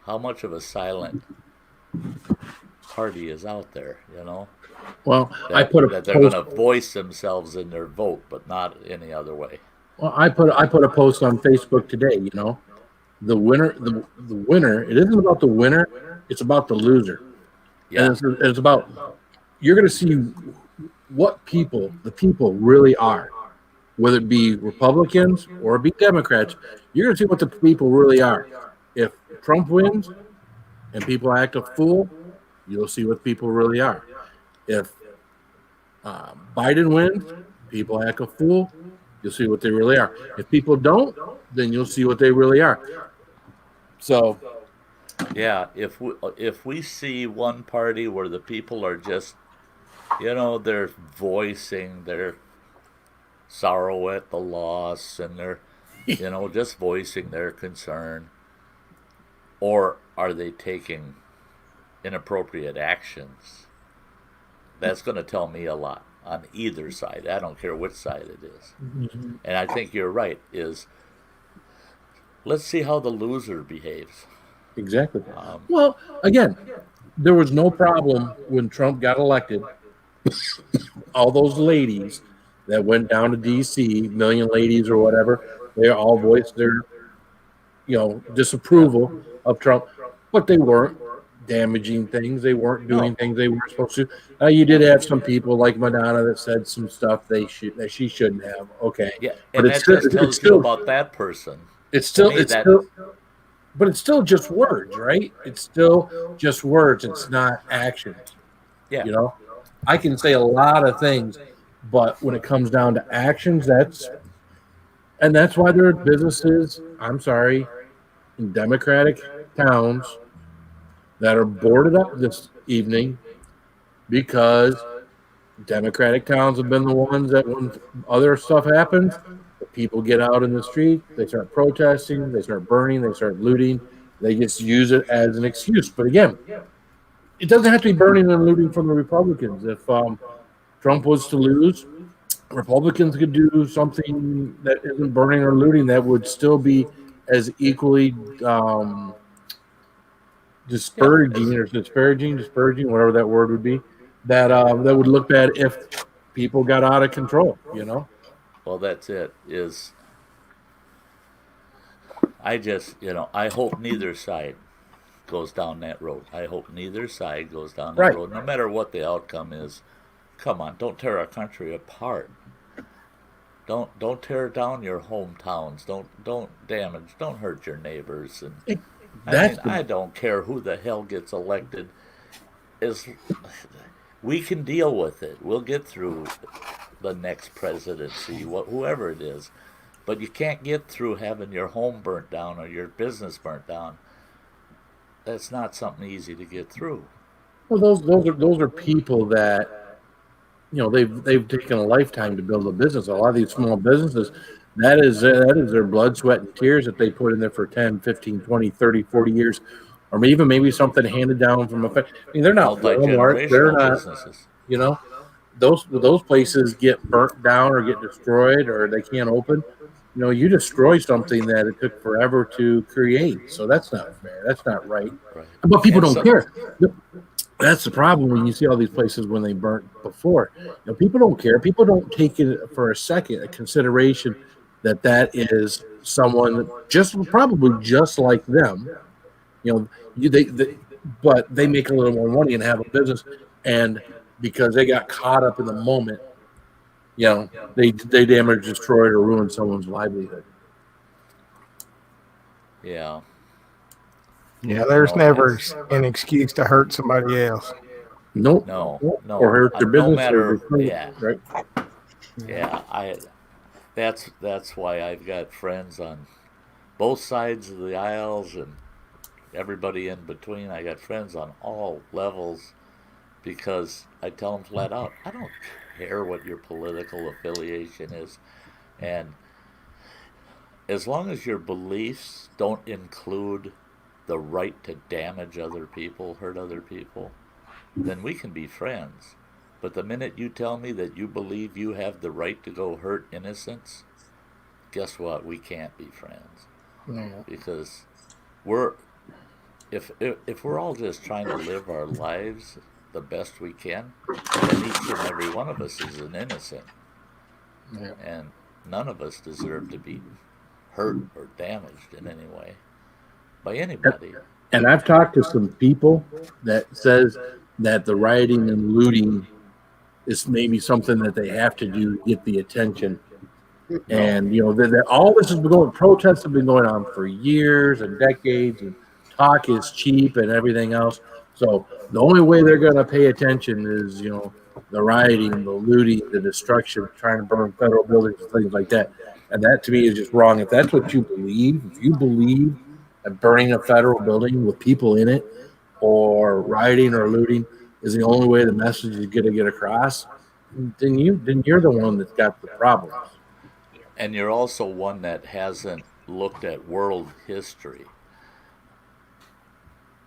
S3: of a silent party is out there,
S1: Well,
S3: that they're going to voice themselves in their vote, but not any other way.
S1: Well, I put a post on Facebook today. The winner. The winner. It isn't about the winner. It's about the loser.
S3: Yeah.
S1: And it's about you're going to see what the people really are, whether it be Republicans or it be Democrats. You're going to see what the people really are. If Trump wins and people act a fool, you'll see what people really are. If Biden wins, people act a fool, you'll see what they really are. If people don't, then you'll see what they really are. So,
S3: yeah, if we see one party where the people are just, they're voicing their sorrow at the loss and they're, just voicing their concern, or are they taking inappropriate actions? That's going to tell me a lot on either side. I don't care which side it is. Mm-hmm. And I think you're right, let's see how the loser behaves.
S1: Exactly. Well, again, there was no problem when Trump got elected. All those ladies that went down to D.C., million ladies or whatever, they all voiced their,
S3: Yeah.
S1: disapproval of Trump, but they weren't damaging things. They weren't doing
S3: No.
S1: things they weren't supposed to. You did have some people like Madonna that said some stuff that she shouldn't have. Okay,
S3: Yeah,
S1: but
S3: and that just tells you about that person.
S1: it's
S3: To
S1: still
S3: me,
S1: it's
S3: that
S1: still but it's still just words, right? It's still just words. It's not actions.
S3: yeah,
S1: You know, I can say a lot of things, but when it comes down to actions, that's why there are businesses. I'm sorry, in Democratic towns that are boarded up this evening because Democratic towns have been the ones that when other stuff happens, the people get out in the street, they start protesting, they start burning, they start looting. They just use it as an excuse. But again, it doesn't have to be burning and looting from the Republicans. If Trump was to lose, Republicans could do something that isn't burning or looting that would still be as equally
S3: yeah.
S1: disparaging, whatever that word would be. That would look bad if people got out of control.
S3: Well, that's it. I hope neither side goes down that road. I hope neither side goes down that
S1: Right.
S3: road, no matter what the outcome is. Come on, don't tear our country apart. Don't tear down your hometowns. Don't damage. Don't hurt your neighbors. And
S1: That's
S3: I don't care who the hell gets elected. Is we can deal with it. We'll get through the next presidency, whoever it is. But you can't get through having your home burnt down or your business burnt down. That's not something easy to get through.
S1: well, those are people that they've taken a lifetime to build a business. A lot of these small businesses, that is their blood, sweat, and tears that they put in there for 10, 15, 20, 30, 40 years, or even maybe something handed down from a family. They're not Walmart. They're
S3: Multi-generational
S1: not,
S3: businesses.
S1: you know, those places get burnt down or get destroyed or they can't open. You destroy something that it took forever to create. So that's not fair. That's not right.
S3: Right.
S1: But people
S3: And
S1: don't
S3: so,
S1: care. That's the problem when you see all these places when they burnt before. People don't care. People don't take it for a second a consideration that is someone probably just like them. You know, but they make a little more money and have a business, and because they got caught up in the moment, they damage, destroyed, or ruined someone's livelihood.
S3: yeah.
S2: Yeah, there's
S3: No,
S2: never
S3: it's
S2: an excuse to hurt somebody else.
S1: Nope.
S3: no, no.
S1: Or hurt their
S3: No
S1: business or
S3: matter.
S1: their
S3: Yeah,
S1: right.
S3: yeah. That's why I've got friends on both sides of the aisles and everybody in between. I got friends on all levels because I tell them flat out, I don't care what your political affiliation is, and as long as your beliefs don't include the right to damage other people, hurt other people, then we can be friends. But the minute you tell me that you believe you have the right to go hurt innocents, guess what? We can't be friends.
S2: Yeah.
S3: Because we're if we're all just trying to live our lives the best we can, then each and every one of us is an innocent.
S2: Yeah.
S3: And none of us deserve to be hurt or damaged in any way by anybody.
S1: And I've talked to some people that says that the rioting and looting is maybe something that they have to do to get the attention. And that all this has been going. Protests have been going on for years and decades, and talk is cheap and everything else. So the only way they're going to pay attention is the rioting, the looting, the destruction, trying to burn federal buildings and things like that. And that to me is just wrong. If that's what you believe, if you believe that burning a federal building with people in it or rioting or looting is the only way the message is going to get across, then you're the one that's got the problems.
S3: And you're also one that hasn't looked at world history.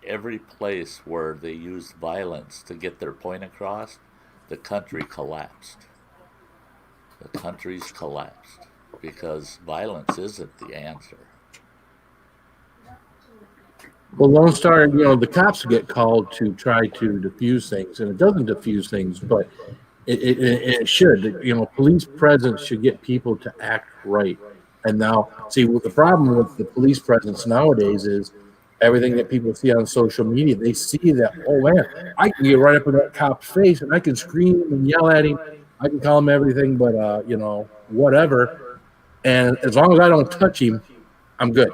S3: Every place where they used violence to get their point across, the country collapsed. The country's collapsed because violence isn't the answer.
S1: Well, Lone Star, the cops get called to try to diffuse things, and it doesn't diffuse things, but it should. Police presence should get people to act right. And now, see, what the problem with the police presence nowadays is everything that people see on social media. They see that, oh man, I can get right up in that cop's face and I can scream and yell at him. I can call him everything, but whatever. And as long as I don't touch him, I'm good.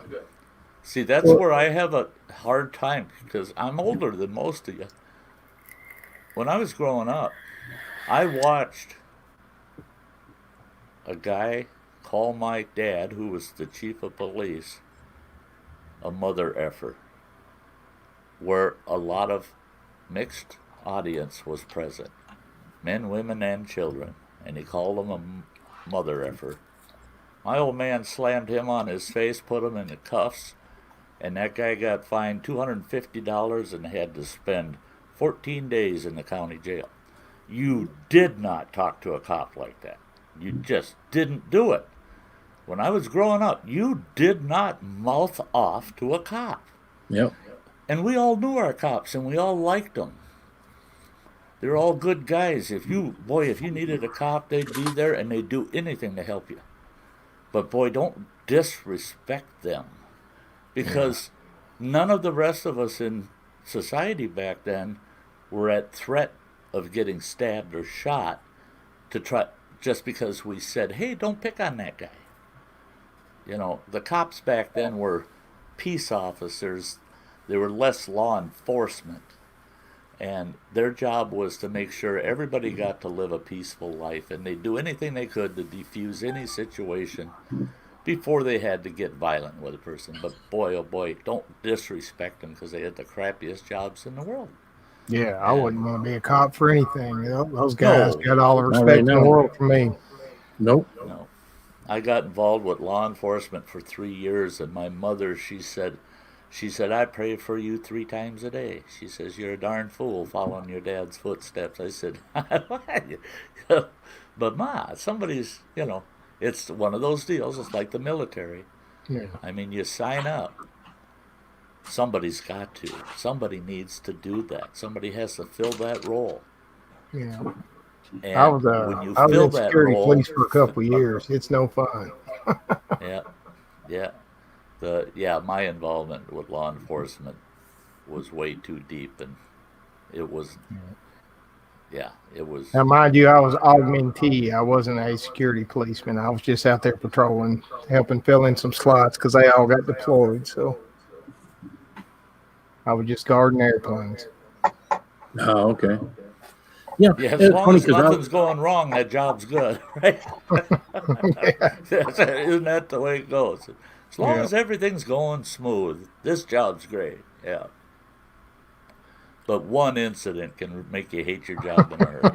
S3: See, that's where I have a hard time because I'm older than most of you. When I was growing up, I watched a guy call my dad, who was the chief of police, a mother effer, where a lot of mixed audience was present, men, women, and children, and he called them a mother effer. My old man slammed him on his face, put him in the cuffs, and that guy got fined $250 and had to spend 14 days in the county jail. You did not talk to a cop like that. You just didn't do it. When I was growing up, you did not mouth off to a cop.
S1: Yep.
S3: And we all knew our cops, and we all liked them. They're all good guys. If you needed a cop, they'd be there, and they'd do anything to help you. But boy, don't disrespect them. Because none of the rest of us in society back then were at threat of getting stabbed or shot just because we said, hey, don't pick on that guy. The cops back then were peace officers. They were less law enforcement. And their job was to make sure everybody got to live a peaceful life. And they'd do anything they could to defuse any situation before they had to get violent with a person. But boy, oh boy, don't disrespect them because they had the crappiest jobs in the world.
S2: Yeah, I wouldn't want to be a cop for anything. Those guys got all the
S1: Not
S2: respect
S1: right
S2: in the
S1: now.
S2: world for me.
S1: Nope.
S3: No. I got involved with law enforcement for 3 years, and my mother, she said, I pray for you 3 times a day. She says, you're a darn fool following your dad's footsteps. I said, but Ma, somebody's, it's one of those deals. It's like the military.
S2: Yeah.
S3: I mean, you sign up. Somebody's got to. Somebody needs to do that. Somebody has to fill that role.
S2: Yeah.
S3: And
S2: I was
S3: when you
S2: in
S3: fill that
S2: security
S3: role,
S2: police for a couple of years. It's no fun.
S3: yeah. My involvement with law enforcement was way too deep, and it was.
S2: Now, mind you, I was augmentee. I wasn't a security policeman. I was just out there patrolling, helping fill in some slots because they all got deployed. So I was just guarding airplanes.
S1: Oh, okay. Yeah,
S3: as long as nothing's going wrong, that job's good, right? Isn't that the way it goes? As long as everything's going smooth, this job's great. Yeah. But one incident can make you hate your job in a hurry.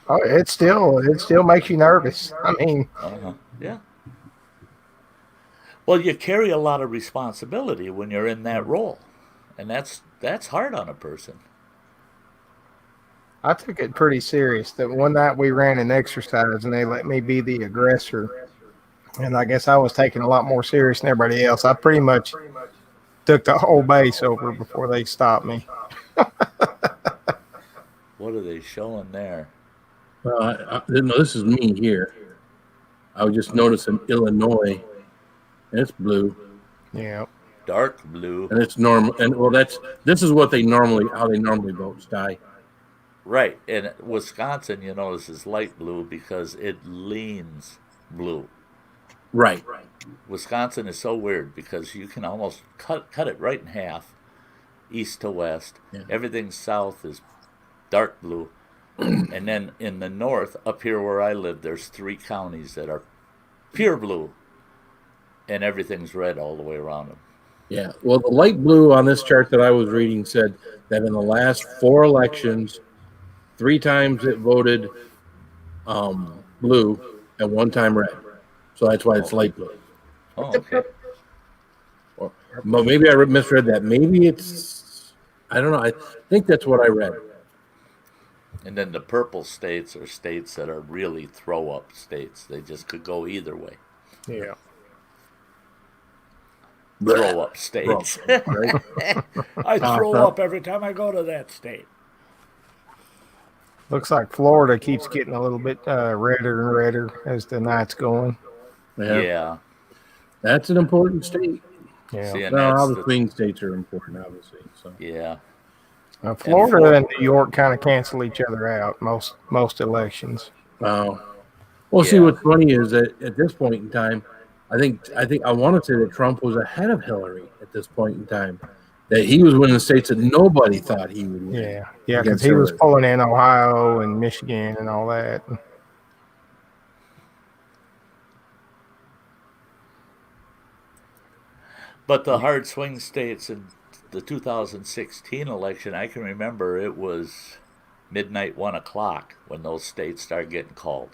S2: Oh, it still makes you nervous. I mean,
S3: yeah. Well, you carry a lot of responsibility when you're in that role, and that's hard on a person.
S2: I took it pretty serious. That one night we ran an exercise, and they let me be the aggressor, and I guess I was taking a lot more serious than everybody else. I pretty much took the whole base over before they stopped me.
S3: What are they showing there?
S1: No, this is me here. I was just noticing Illinois, and it's blue.
S2: Yeah.
S3: Dark blue.
S1: And it's normal. And this is how they normally vote, Sty.
S3: Right. And Wisconsin, you notice, is light blue because it leans blue.
S1: Right.
S3: Wisconsin is so weird because you can almost cut it right in half, east to west. Yeah. Everything south is dark blue. And then in the north, up here where I live, there's 3 counties that are pure blue. And everything's red all the way around them.
S1: Yeah. Well, the light blue on this chart that I was reading said that in the last 4 elections, 3 times it voted blue and 1 time red. So that's why it's light blue.
S3: Oh, okay.
S1: But maybe I misread that. Maybe it's, I don't know. I think that's what I read.
S3: And then the purple states are states that are really throw-up states. They just could go either way.
S2: Yeah.
S3: throw up states.
S1: Right?
S3: I throw
S1: Trump.
S3: up every time I go to that state.
S2: Looks like Florida keeps getting a little bit redder and redder as the night's going.
S3: Yeah.
S1: That's an important state.
S2: Yeah.
S3: See, and
S1: No, all
S3: that's
S1: the swing states are important, obviously. So
S3: yeah.
S2: Florida and New York kind of cancel each other out most elections.
S1: well, see,
S3: Yeah.
S1: what's funny is that at this point in time, I think I want to say that Trump was ahead of Hillary at this point in time. That he was winning the states that nobody thought he would win.
S2: Yeah, because
S1: against
S2: he was
S1: Hillary.
S2: pulling in Ohio and Michigan and all that.
S3: But the hard swing states in the 2016 election, I can remember it was midnight, 1 o'clock when those states started getting called.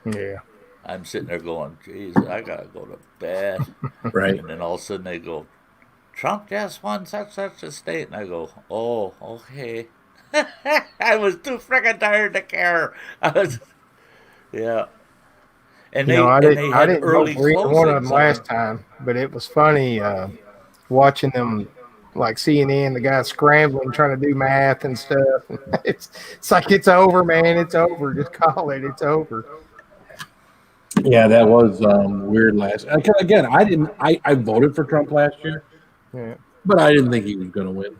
S2: Yeah.
S3: I'm sitting there going, geez, I got to go to bed.
S1: Right.
S3: And then all of a sudden they go, Trump just won such a state. And I go, oh, okay. I was too freaking tired to care. Yeah. And
S2: I
S3: they
S2: didn't
S3: had
S2: vote
S3: early
S2: for either one of them
S3: closings
S2: last time, but it was funny watching them, like CNN, the guy scrambling, trying to do math and stuff. It's like, it's over, man. It's over. Just call it. It's over.
S1: Yeah, that was weird last. Again, I voted for Trump last year,
S2: Yeah.
S1: but I didn't think he was going to win.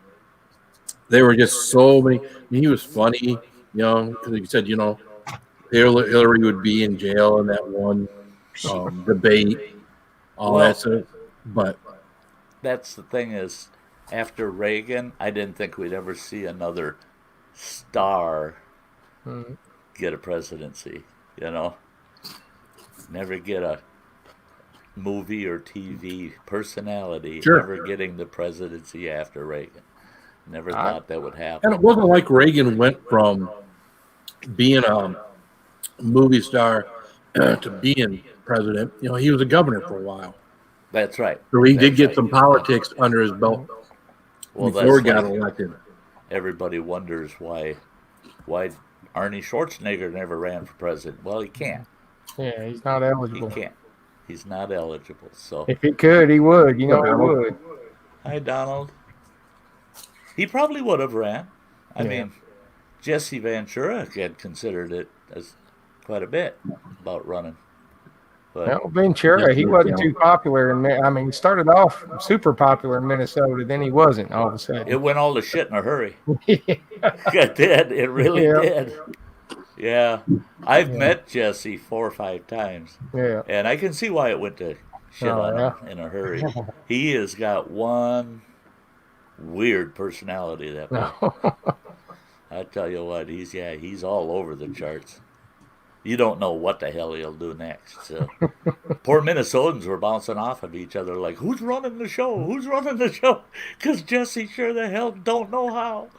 S1: There were just so many. He was funny, because he said, Hillary would be in jail in that one debate, all that stuff. But
S3: that's the thing is, after Reagan, I didn't think we'd ever see another star get a presidency, Never get a movie or TV personality ever getting the presidency after Reagan. Never thought that would happen.
S1: And it wasn't like Reagan went from being a movie star to being president. He was a governor for a while.
S3: That's right.
S1: So he did get some politics under his belt before he got elected.
S3: Everybody wonders why Arnie Schwarzenegger never ran for president. Well, he can't.
S2: Yeah, he's not eligible.
S3: He can't. He's not eligible. So
S2: if he could, he would. He would.
S3: Hi, Donald. He probably would have ran. I mean, Jesse Ventura had considered it as quite a bit about running. But
S2: Ventura, he wasn't too popular. He started off super popular in Minnesota, then he wasn't all of a sudden.
S3: It went all to shit in a hurry. It did. It really did. Yeah. I've met Jesse 4 or 5 times. Yeah. And I can see why it went to shit on him in a hurry. He has got one weird personality, that boy. I tell you what, he's all over the charts. You don't know what the hell he'll do next. So. Poor Minnesotans were bouncing off of each other like, who's running the show? Who's running the show? Because Jesse sure the hell don't know how.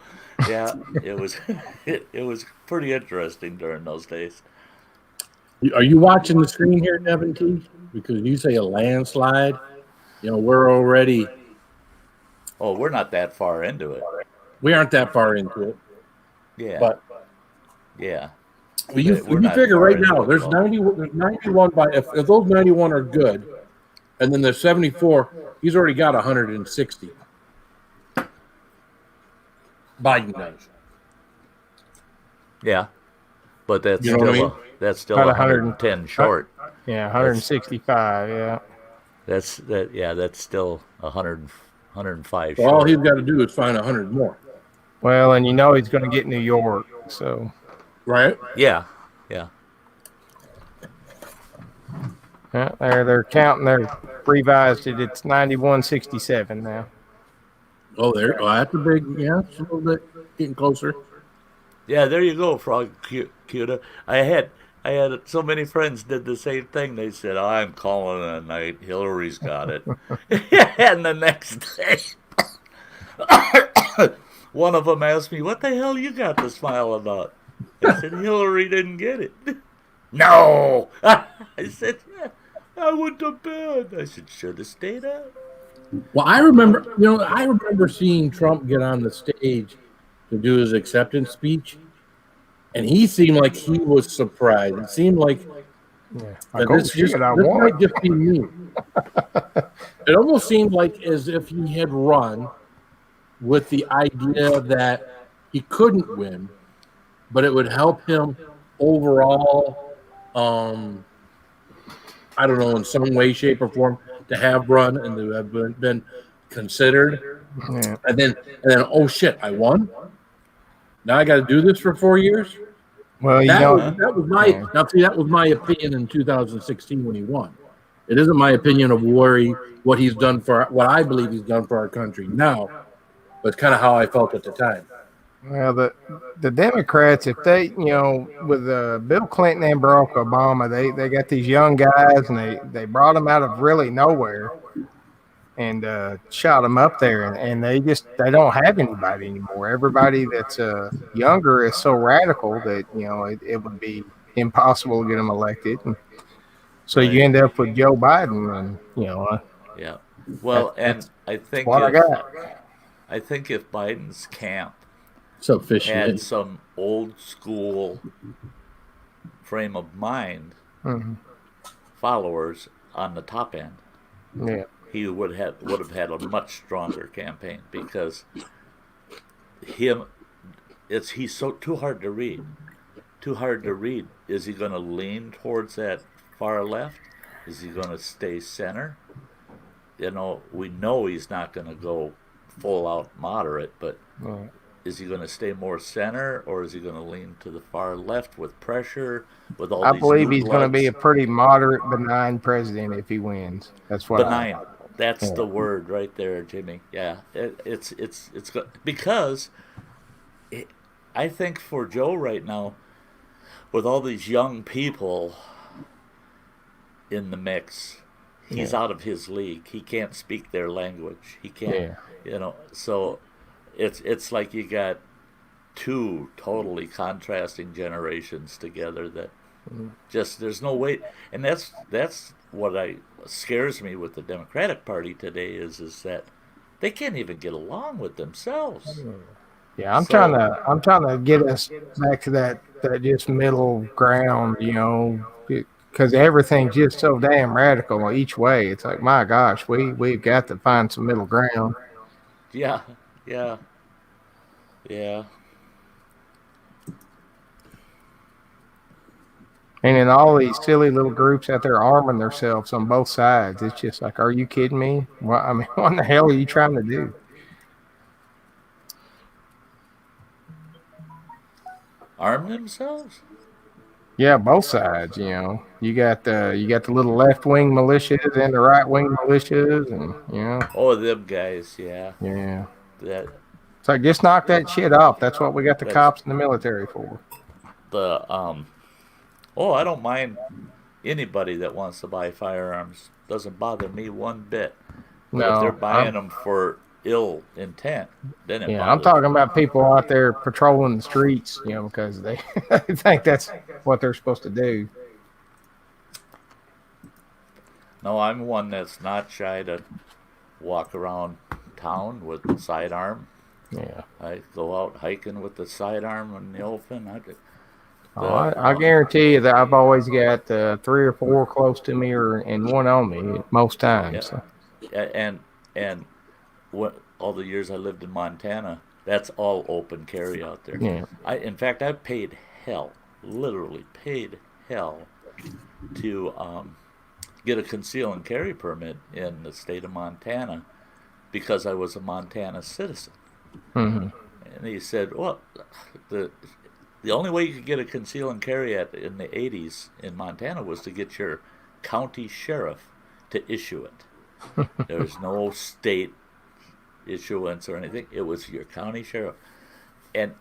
S3: Yeah, it was it was pretty interesting during those days.
S1: Are you watching the screen here, Devin T? Because you say a landslide. We're already.
S3: Oh, we're not that far into it.
S1: We aren't that far into it.
S3: Yeah.
S1: But
S3: yeah.
S1: Well, you figure right now, there's 91 by if those 91 are good, and then there's 74. He's already got 160. Biden does.
S3: Yeah, but that's that's still
S2: about
S3: 110 short.
S2: Yeah, 165. Yeah.
S3: That's still 105
S1: well,
S3: short.
S1: All he's got to do is find 100 more.
S2: Well, and he's going to get New York, so.
S1: Right?
S3: Yeah.
S2: Yeah, they're counting. They're revised it. It's 91-67 now.
S1: Oh, that's a big. Yeah, it's a little bit getting closer.
S3: Yeah, there you go, Frog Cuda. I had so many friends did the same thing. They said, I'm calling it a night. Hillary's got it. And the next day, one of them asked me, what the hell you got to smile about? I said, Hillary didn't get it. No! I said, yeah, I went to bed. I said, should have stayed up.
S1: Well, I remember seeing Trump get on the stage to do his acceptance speech, and he seemed like he was surprised. It seemed like
S2: Yeah.
S1: And
S2: Oh,
S1: this
S2: shit, I
S1: this
S2: won.
S1: might just be me. It almost seemed like as if he had run with the idea that he couldn't win, but it would help him overall. I don't know, in some way, shape, or form, to have run and to have been considered.
S2: Yeah.
S1: And then, oh shit, I won. Now I got to do this for 4 years.
S2: Well,
S1: That was my
S2: yeah.
S1: now. See, that was my opinion in 2016 when he won. It isn't my opinion of what he's done for what I believe he's done for our country now, but it's kind of how I felt at the time.
S2: Well, the Democrats, if they, with Bill Clinton and Barack Obama, they got these young guys and they brought them out of really nowhere and shot them up there, and they don't have anybody anymore. Everybody that's younger is so radical that it would be impossible to get them elected. And so you end up with Joe Biden, and
S3: Yeah. Well, and I think
S2: what I got.
S3: I think if Biden's camp
S1: So fishy.
S3: had some old school frame of mind followers on the top end,
S2: Yeah.
S3: he would have had a much stronger campaign, because he's so too hard to read. Too hard to read. Is he going to lean towards that far left? Is he going to stay center? We know he's not going to go full out moderate, but is he going to stay more center, or is he going to lean to the far left with pressure? With all
S2: I
S3: these
S2: believe
S3: new
S2: he's going to be a
S3: bloods?
S2: pretty moderate, benign president if he wins. That's what
S3: Benign. That's the word right there, Jimmy. Yeah, it's good, because I think for Joe right now, with all these young people in the mix, he's out of his league. He can't speak their language. He can't, So it's like you got two totally contrasting generations together that just there's no way. And that's what scares me with the Democratic Party today is that they can't even get along with themselves.
S2: Yeah, I'm trying to get us back to that just middle ground, because everything's just so damn radical each way. It's like, my gosh, we've got to find some middle ground.
S3: Yeah.
S2: And in all these silly little groups out there arming themselves on both sides, it's just like, are you kidding me? What in the hell are you trying to do?
S3: Arm themselves?
S2: Yeah, both sides. You got the little left wing militias and the right wing militias, and
S3: Oh, them guys, yeah.
S2: Yeah.
S3: That
S2: It's like, just knock that shit off. That's what we got the cops and the military for.
S3: I don't mind anybody that wants to buy firearms. Doesn't bother me one bit. But if they're buying them for ill intent, then it bothers
S2: I'm talking about people out there patrolling the streets, because they think that's what they're supposed to do.
S3: No, I'm one that's not shy to walk around town with the sidearm.
S2: Yeah.
S3: I go out hiking with the sidearm in the open.
S2: I guarantee you that I've always got 3 or 4 close to me and one on me most times.
S3: Yeah. So. And what all the years I lived in Montana, that's all open carry out there.
S2: Yeah.
S3: In fact, I paid hell, literally paid hell, to get a conceal and carry permit in the state of Montana because I was a Montana citizen.
S2: Mm-hmm.
S3: And he said, well, the only way you could get a conceal and carry in the 80s in Montana was to get your county sheriff to issue it. There was no state issuance or anything. It was your county sheriff. And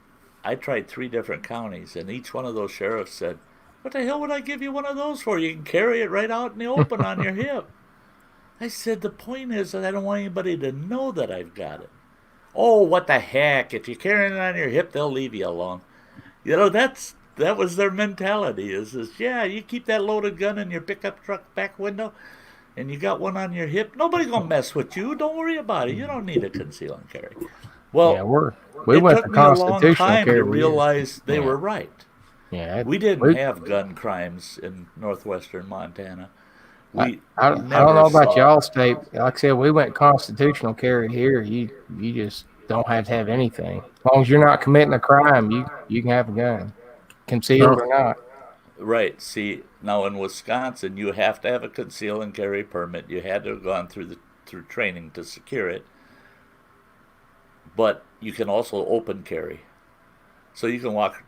S3: I tried 3 different counties, and each one of those sheriffs said, what the hell would I give you one of those for? You can carry it right out in the open on your hip. I said, the point is that I don't want anybody to know that I've got it. Oh, what the heck? If you're carrying it on your hip, they'll leave you alone. That was their mentality. Is yeah, you keep that loaded gun in your pickup truck back window, and you got one on your hip. Nobody's gonna mess with you. Don't worry about it. You don't need a conceal and carry. Well,
S2: we went
S3: took
S2: to
S3: me a long
S2: constitutional
S3: time
S2: carry
S3: to realize they were right.
S2: Yeah,
S3: We didn't
S2: we-
S3: have gun crimes in northwestern Montana.
S2: I,
S3: We
S2: I don't
S3: never
S2: know about
S3: saw
S2: y'all state. Like I said, we went constitutional carry here. You just don't have to have anything. As long as you're not committing a crime, you can have a gun, concealed or not.
S3: Right. See, now in Wisconsin, you have to have a conceal and carry permit. You had to have gone through training to secure it. But you can also open carry. So you can walk.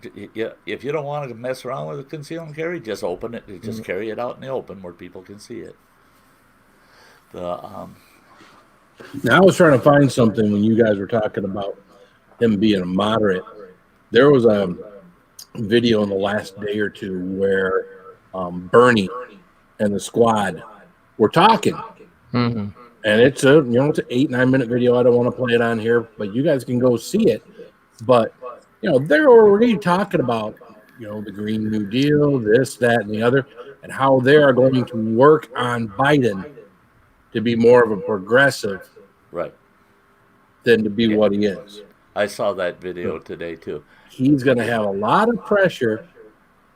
S3: If you don't want to mess around with a conceal and carry, just open it. Just carry it out in the open where people can see it.
S1: Now I was trying to find something when you guys were talking about him being a moderate. There was a video in the last day or two where Bernie and the squad were talking,
S2: Mm-hmm.
S1: and it's a it's an 8-9 minute video. I don't want to play it on here, but you guys can go see it. But they're already talking about the Green New Deal, this, that, and the other, and how they are going to work on Biden to be more of a progressive,
S3: right.
S1: than to be what he is.
S3: I saw that video today too.
S1: He's going to have a lot of pressure.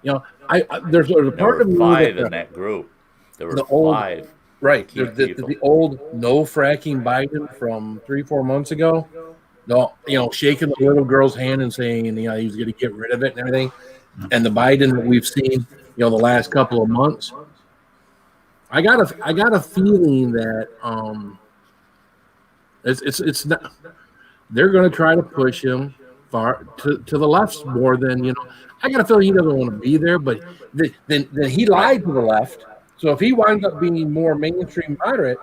S1: There's a
S3: There
S1: part
S3: were
S1: of me
S3: five in that group. There were
S1: the old-
S3: five.
S1: right.
S3: key
S1: The
S3: people.
S1: old no fracking Biden from 3-4 months ago. No, shaking the little girl's hand and saying, he's going to get rid of it and everything. And the Biden that we've seen, the last couple of months. I got a feeling that it's not. They're going to try to push him far to the left more than I got a feeling he doesn't want to be there, but then he lied to the left. So if he winds up being more mainstream moderate,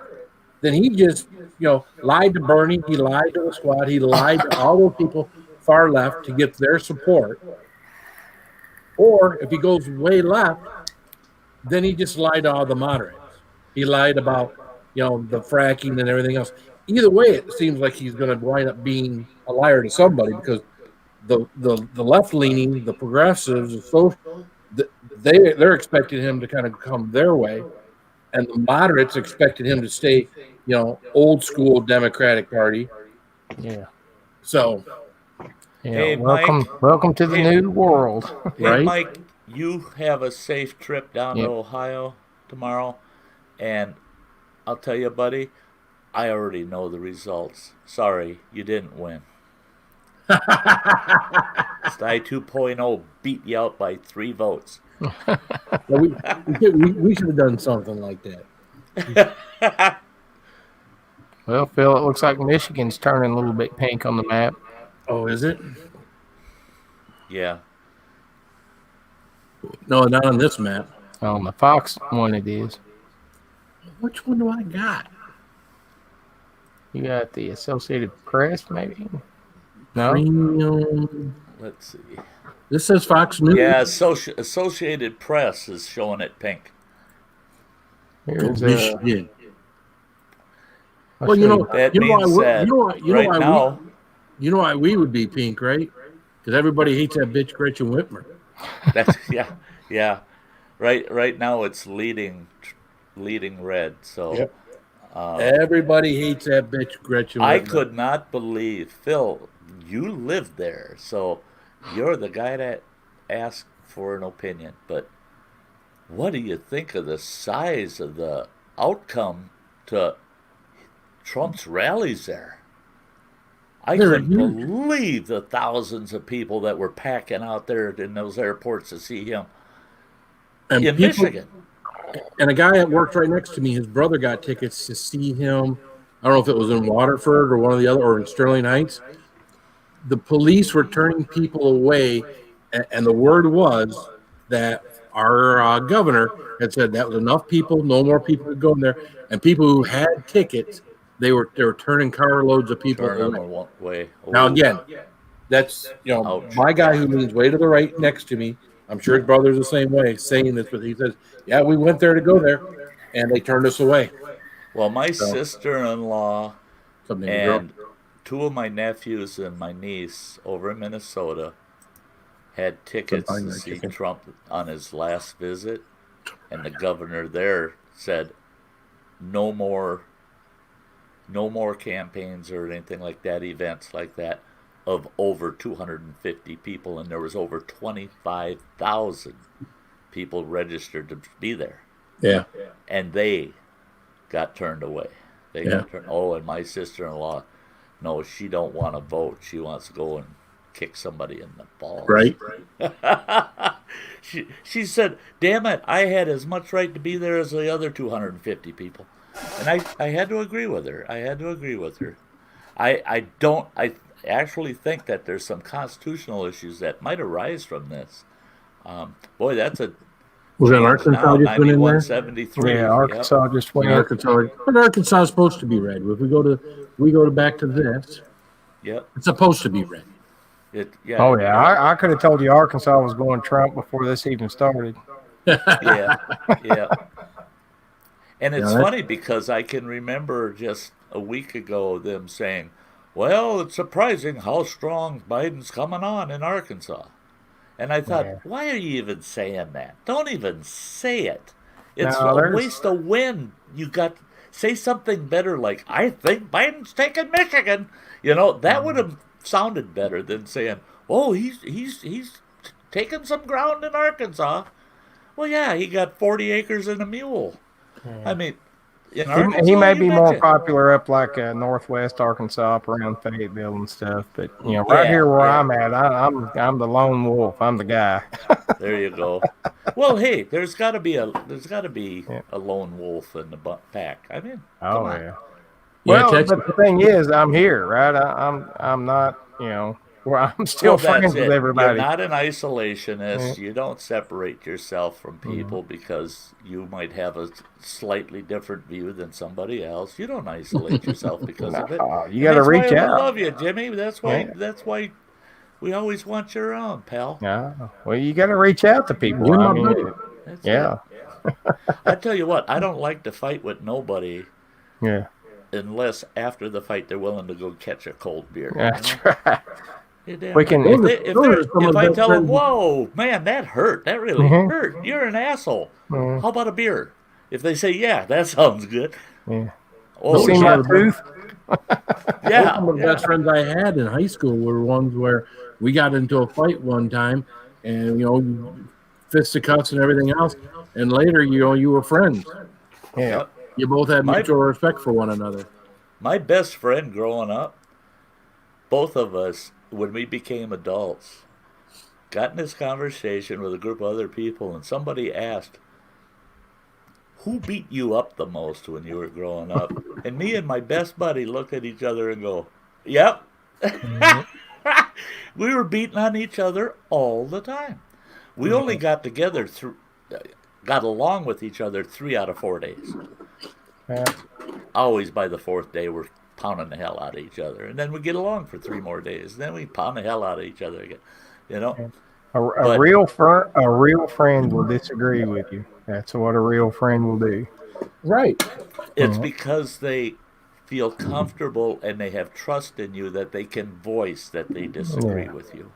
S1: then he just lied to Bernie, he lied to the squad, he lied to all those people far left to get their support. Or if he goes way left, then he just lied to all the moderates. He lied about the fracking and everything else. Either way, it seems like he's going to wind up being a liar to somebody, because the left leaning, the progressives, the social, they're expecting him to kind of come their way, and the moderates expected him to stay old school Democratic Party.
S2: Yeah.
S1: So
S3: Hey,
S2: welcome to the new world.
S3: Hey,
S1: Right?
S3: Mike, you have a safe trip down
S2: Yep.
S3: to Ohio tomorrow, and I'll tell you, buddy, I already know the results. Sorry, you didn't win. Sty 2.0 beat you out by 3 votes.
S1: we should have done something like that.
S2: Well, Phil, it looks like Michigan's turning a little bit pink on the map.
S1: Oh, is it?
S3: Yeah.
S1: No, not on this map.
S2: On the Fox one, it is.
S1: Which one do I got?
S2: You got the Associated Press, maybe? No.
S1: Premium.
S3: Let's see.
S1: This says Fox News.
S3: Yeah, Associated Press is showing it pink.
S2: Here's
S1: Michigan.
S2: I'll
S1: Well,
S2: show
S3: That
S1: you know
S3: being
S1: why
S3: said, right now,
S1: why we would be pink, right? Because everybody hates that bitch Gretchen Whitmer.
S3: that's yeah. Right now it's leading red. So
S1: Yep. Everybody hates that bitch Gretchen Whitmer.
S3: I could not believe, Phil, you lived there, so you're the guy that asked for an opinion. But what do you think of the size of the outcome to Trump's rallies there? I
S1: They're
S3: couldn't
S1: huge.
S3: believe the thousands of people that were packing out there in those airports to see him
S1: And
S3: in
S1: people-
S3: Michigan.
S1: And a guy that worked right next to me, his brother got tickets to see him. I don't know if it was in Waterford or one of the other, or in Sterling Heights. The police were turning people away, and the word was that our governor had said that was enough people, no more people could go in there. And people who had tickets, they were turning carloads of people
S3: Turn them
S1: away.
S3: away.
S1: Now again, that's
S3: Ouch.
S1: my guy who leans way to the right next to me. I'm sure his brother's the same way, saying this, but he says, "Yeah, we went there to go there, and they turned us away."
S3: Well, my
S1: So-
S3: sister-in-law
S1: Something
S3: and 2 of my nephews and my niece over in Minnesota had tickets
S1: Some
S3: to
S1: fine
S3: see
S1: chicken.
S3: Trump on his last visit, and the governor there said no more campaigns or anything like that, events like that. of over 250 people, and there was over 25,000 people registered to be there.
S1: Yeah.
S3: And they got turned away. They got turned. Oh, and my sister-in-law, no, she don't want to vote. She wants to go and kick somebody in the balls.
S1: Right.
S3: She said, "Damn it, I had as much right to be there as the other 250 people," and I had to agree with her. I actually think that there's some constitutional issues that might arise from this. Boy, that's a
S1: Was that Arkansas just went in there?
S3: 9173.
S2: Yeah, Arkansas just went.
S1: But Arkansas is supposed to be red. If we go to back to this,
S3: Yep.
S1: it's supposed to be red.
S2: Oh yeah, I could have told you Arkansas was going Trump before this even started.
S3: Yeah. And it's funny because I can remember just a week ago them saying, "Well, it's surprising how strong Biden's coming on in Arkansas." And I thought, why are you even saying that? Don't even say it. It's a waste of wind. You got say something better like, "I think Biden's taking Michigan." That would have sounded better than saying, "Oh, he's taking some ground in Arkansas." Well, yeah, he got 40 acres and a mule. I mean, in Arkansas,
S2: he may be more popular up like northwest Arkansas, up around Fayetteville and stuff. But right here where I'm at, I'm the lone wolf. I'm the guy.
S3: There you go. Well, hey, there's got to be a lone wolf in the pack. I mean, come on.
S2: Yeah. Well, but the thing is, I'm here, right? I'm not, I'm still friends with everybody.
S3: You're not an isolationist. You don't separate yourself from people because you might have a slightly different view than somebody else. You don't isolate yourself because of it.
S2: You got to reach out.
S3: I love you, Jimmy. That's why we always want you around, pal.
S2: Yeah. Well, you got to reach out to people.
S3: I tell you what, I don't like to fight with nobody.
S2: Yeah.
S3: Unless after the fight they're willing to go catch a cold beer.
S2: That's right.
S3: We can. If I tell them, "Whoa, man, that hurt. That really hurt. You're an asshole. How about a beer?" If they say, "Yeah, that sounds good."
S2: Yeah.
S3: Oh,
S2: see my tooth?
S1: Yeah. Some of the best friends I had in high school were ones where we got into a fight one time, and fisticuffs and everything else, and later you were friends.
S2: Yeah.
S1: You both had mutual respect for one another.
S3: My best friend growing up, both of us, when we became adults, got in this conversation with a group of other people, and somebody asked, "Who beat you up the most when you were growing up?" And me and my best buddy looked at each other and go, "Yep." We were beating on each other all the time. We only got along with each other 3 out of 4 days.
S2: Yeah.
S3: Always by the 4th day, we're pounding the hell out of each other, and then we get along for 3 more days. Then we pound the hell out of each other again.
S2: A real friend will disagree with you. That's what a real friend will do.
S1: Right.
S3: It's because they feel comfortable and they have trust in you that they can voice that they disagree with you.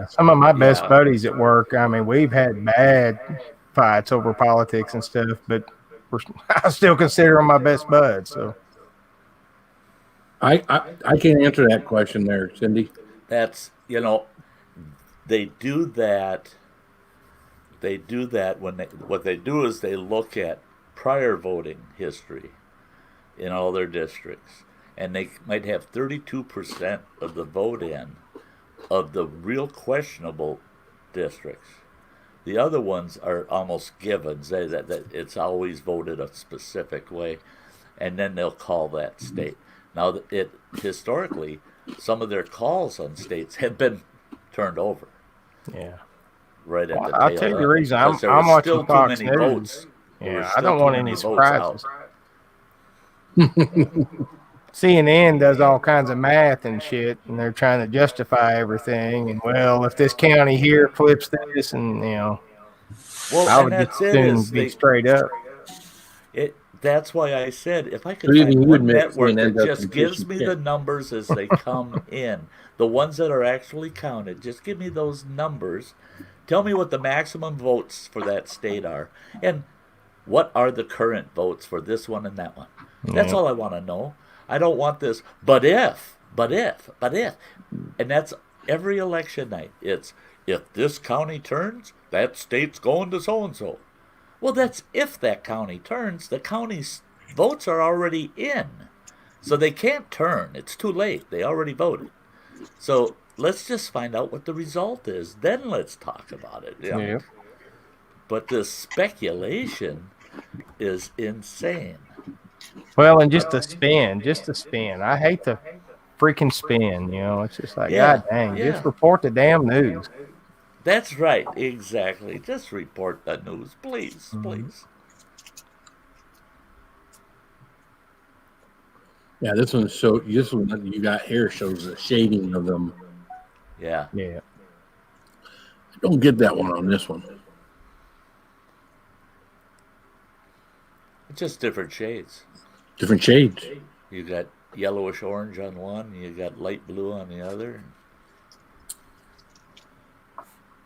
S2: Some of my best buddies at work, I mean, we've had bad fights over politics and stuff, but I still consider them my best buds. So
S1: I can't answer that question there, Cindy.
S3: That's they do that. They do that when what they do is they look at prior voting history in all their districts, and they might have 32% of the vote in of the real questionable districts. The other ones are almost givens. That it's always voted a specific way, and then they'll call that state. Now, historically, some of their calls on states have been turned over.
S2: Yeah.
S3: Right at the tail
S2: I'll tell you the reason. I'm watching Fox News. Yeah, I don't want any surprises. CNN does all kinds of math and shit, and they're trying to justify everything. And if this county here flips this, and I would just be straight up.
S3: That's why I said if I could find one network that just gives me the numbers as they come in, the ones that are actually counted, just give me those numbers. Tell me what the maximum votes for that state are, and what are the current votes for this one and that one. That's all I want to know. I don't want this, but if But if, and that's every election night. It's if this county turns, that state's going to so and so. Well, that's if that county turns. The county's votes are already in, so they can't turn. It's too late. They already voted. So let's just find out what the result is. Then let's talk about it. You know?
S2: Yep.
S3: But this speculation is insane.
S2: Well, and just the spin. I hate the freaking spin. It's just like, God dang, just report the damn news.
S3: That's right, exactly. Just report the news, please, please.
S1: Yeah, this one that you got here shows the shading of them.
S3: Yeah.
S2: Yeah.
S1: I don't get that one on this one.
S3: It's just different shades.
S1: Different shades.
S3: You got yellowish orange on one, you got light blue on the other.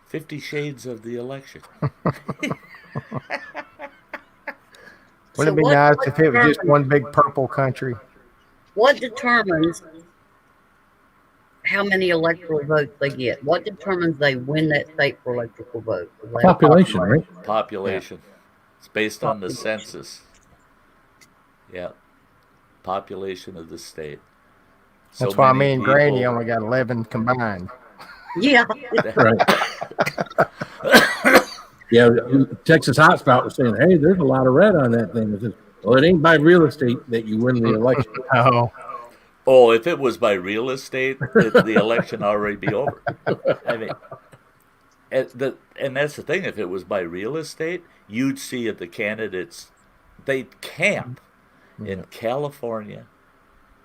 S3: 50 Shades of the election.
S2: Wouldn't it be nice if it was just one big purple country?
S4: What determines how many electoral votes they get? What determines they win that state for electoral vote?
S1: Population, right?
S3: Population. It's based on the census. Yeah. Population of the state.
S2: That's why me and Granny only got 11 combined.
S4: Yeah.
S1: Right. Yeah, Texas Hotspot was saying, hey, there's a lot of red on that thing. It says, well, it ain't by real estate that you win the election.
S3: Oh, if it was by real estate, the election already be over. I mean, and that's the thing. If it was by real estate, you'd see the candidates, they'd camp in California,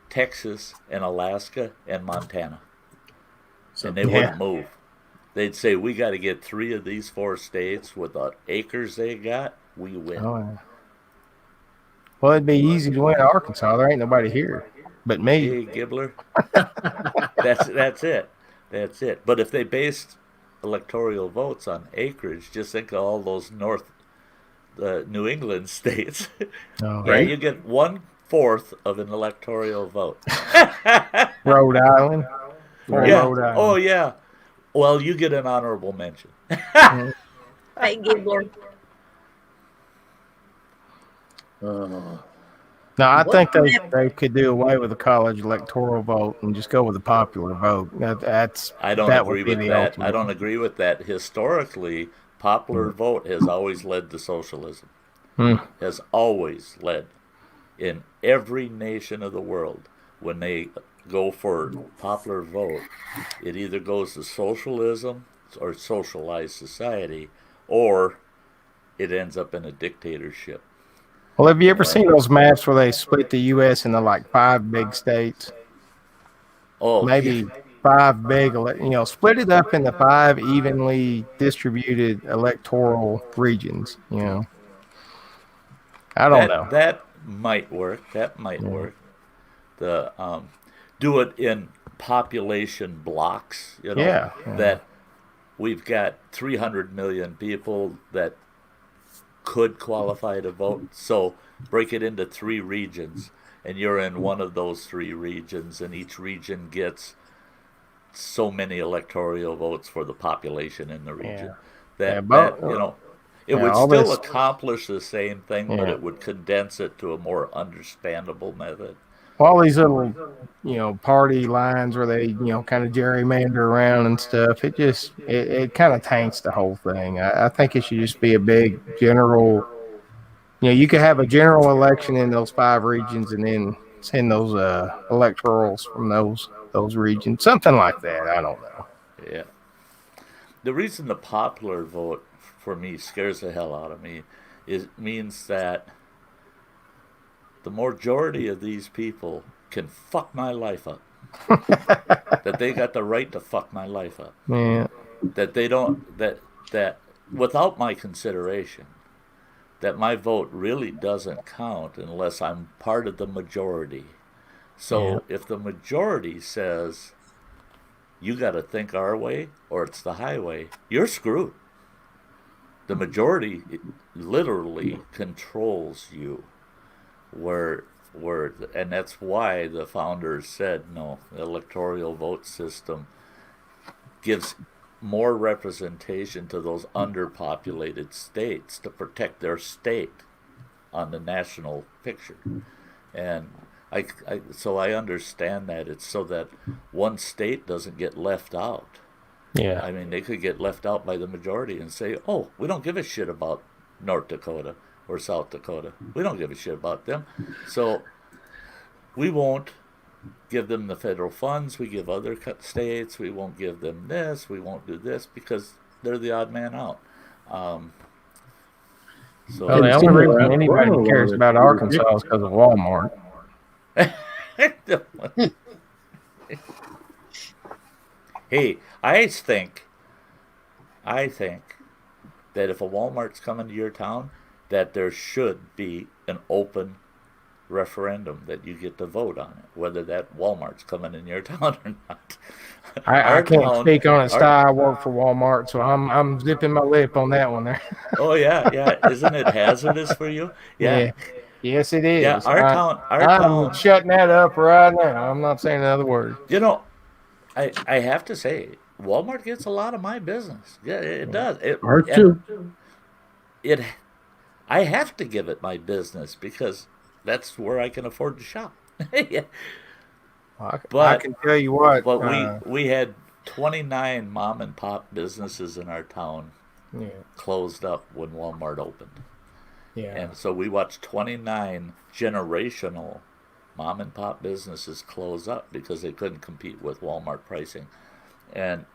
S3: Texas, and Alaska, and Montana. And they wouldn't move. They'd say, we got to get 3 of these 4 states with the acres they got. We win.
S2: Oh, yeah. Well, it'd be easy to win Arkansas. There ain't nobody here but me.
S3: Hey, Gibbler. That's it. That's it. But if they based electoral votes on acreage, just think of all those New England states.
S2: Oh,
S3: yeah,
S2: right.
S3: you get 1/4 of an electoral vote.
S2: Rhode Island.
S3: Yeah.
S2: Rhode Island.
S3: Oh, yeah. Well, you get an honorable mention.
S4: Hey, Gibbler.
S2: No, I think they could do away with the college electoral vote and just go with the popular vote.
S3: I don't agree with that. I don't agree with that. Historically, popular vote has always led to socialism. Has always led in every nation of the world. When they go for popular vote, it either goes to socialism or socialized society, or it ends up in a dictatorship.
S2: Well, have you ever seen those maps where they split the U.S. into like 5 big states?
S3: Oh,
S2: maybe 5 big, split it up into 5 evenly distributed electoral regions. I don't know.
S3: That might work. That might work. The do it in population blocks. That we've got 300 million people that could qualify to vote. So break it into 3 regions, and you're in one of those 3 regions, and each region gets so many electoral votes for the population in the region. It would still accomplish the same thing, but it would condense it to a more understandable method.
S2: All these little, party lines where they, kind of gerrymander around and stuff, it kind of taints the whole thing. I think it should just be a big general, you could have a general election in those 5 regions and then send those electorals from those regions, something like that. I don't know.
S3: Yeah. The reason the popular vote for me scares the hell out of me means that the majority of these people can fuck my life up. That they got the right to fuck my life up.
S2: Yeah.
S3: That they don't, that without my consideration, that my vote really doesn't count unless I'm part of the majority. So if the majority says, you got to think our way or it's the highway, you're screwed. The majority literally controls you. Where and that's why the founders said no. The electoral vote system gives more representation to those underpopulated states to protect their state on the national picture. And so I understand that it's so that one state doesn't get left out.
S2: Yeah.
S3: I mean, they could get left out by the majority and say, oh, we don't give a shit about North Dakota or South Dakota. We don't give a shit about them. So we won't give them the federal funds. We give other states. We won't give them this. We won't do this because they're the odd man out. So
S2: Well, the only reason anybody cares about Arkansas is because of Walmart.
S3: Hey, I think that if a Walmart's coming to your town, that there should be an open referendum that you get to vote on it, whether that Walmart's coming in your town or not.
S2: I can't speak on it. I work for Walmart, so I'm zipping my lip on that one there.
S3: Oh yeah. Isn't it hazardous for you? Yeah.
S2: Yes, it is.
S3: Yeah, our
S2: I'm
S3: town.
S2: shutting that up right now. I'm not saying another word.
S3: You know, I have to say, Walmart gets a lot of my business. Yeah, it does.
S1: Ours too.
S3: I have to give it my business because that's where I can afford to shop. Yeah.
S2: I can tell you what.
S3: But we had 29 mom and pop businesses in our town closed up when Walmart opened.
S2: Yeah.
S3: And so we watched 29 generational mom and pop businesses close up because they couldn't compete with Walmart pricing. And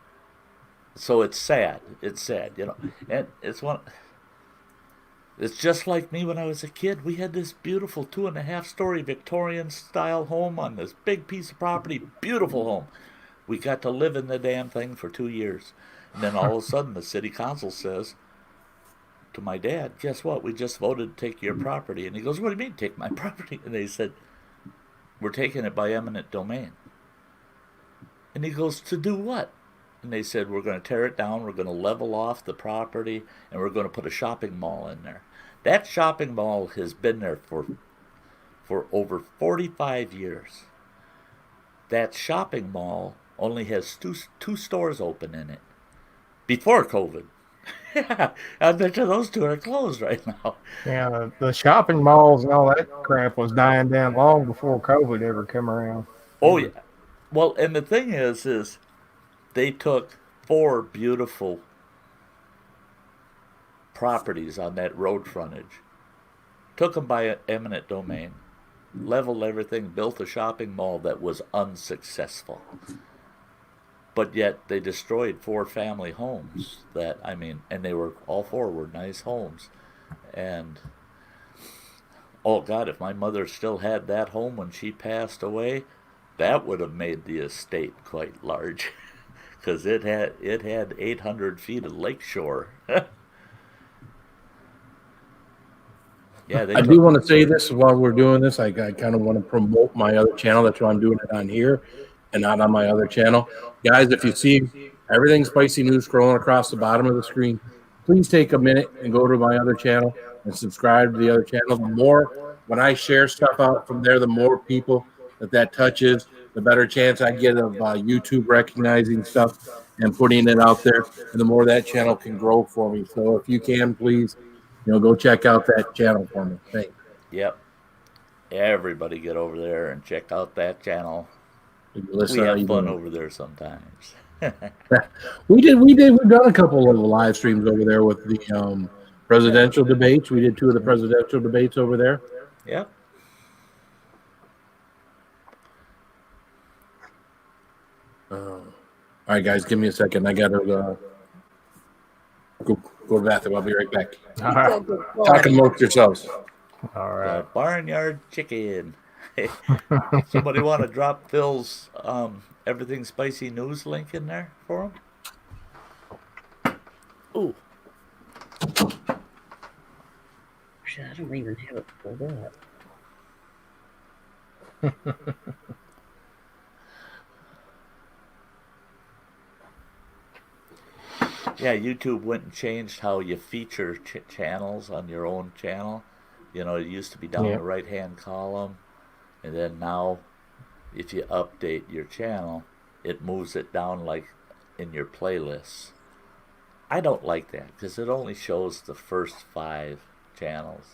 S3: so it's sad. It's sad, you know. And it's just like me when I was a kid. We had this beautiful 2.5-story Victorian style home on this big piece of property. Beautiful home. We got to live in the damn thing for 2 years. And then all of a sudden the city council says to my dad, guess what? We just voted to take your property. And he goes, what do you mean take my property? And they said, we're taking it by eminent domain. And he goes, to do what? And they said, we're going to tear it down, we're going to level off the property, and we're going to put a shopping mall in there. That shopping mall has been there for over 45 years. That shopping mall only has two stores open in it before COVID. Yeah, I bet you those two are closed right now.
S2: Yeah, the shopping malls and all that crap was dying down long before COVID ever came around.
S3: Oh, yeah. Well, and the thing is they took 4 beautiful properties on that road frontage, took them by eminent domain, leveled everything, built a shopping mall that was unsuccessful. But yet they destroyed 4 family homes and they were, all 4 were nice homes. And, oh God, if my mother still had that home when she passed away, that would have made the estate quite large. Because it had 800 feet of lakeshore. Yeah,
S1: I do want to say this while we're doing this. I kind of want to promote my other channel. That's why I'm doing it on here and not on my other channel. Guys, if you see everything Spicy News scrolling across the bottom of the screen, please take a minute and go to my other channel and subscribe to the other channel. The more, when I share stuff out from there, the more people that touches, the better chance I get of YouTube recognizing stuff and putting it out there, and the more that channel can grow for me. So if you can, please, go check out that channel for me. Thanks.
S3: Yep. Everybody get over there and check out that channel.
S1: Listen,
S3: we have fun over there sometimes.
S1: We've done a couple of live streams over there with the presidential debates. We did 2 of the presidential debates over there.
S3: Yep.
S1: All right, guys, give me a second. I gotta go to the bathroom. I'll be right back.
S2: All right.
S1: Talk amongst yourselves.
S2: All right.
S3: The barnyard chicken. Somebody want to drop Phil's Everything Spicy News link in there for him? Ooh.
S4: Shit, I don't even have it pulled up.
S3: Yeah, YouTube went and changed how you feature channels on your own channel. It used to be down the right-hand column. And then now, if you update your channel, it moves it down like in your playlists. I don't like that because it only shows the first 5 channels.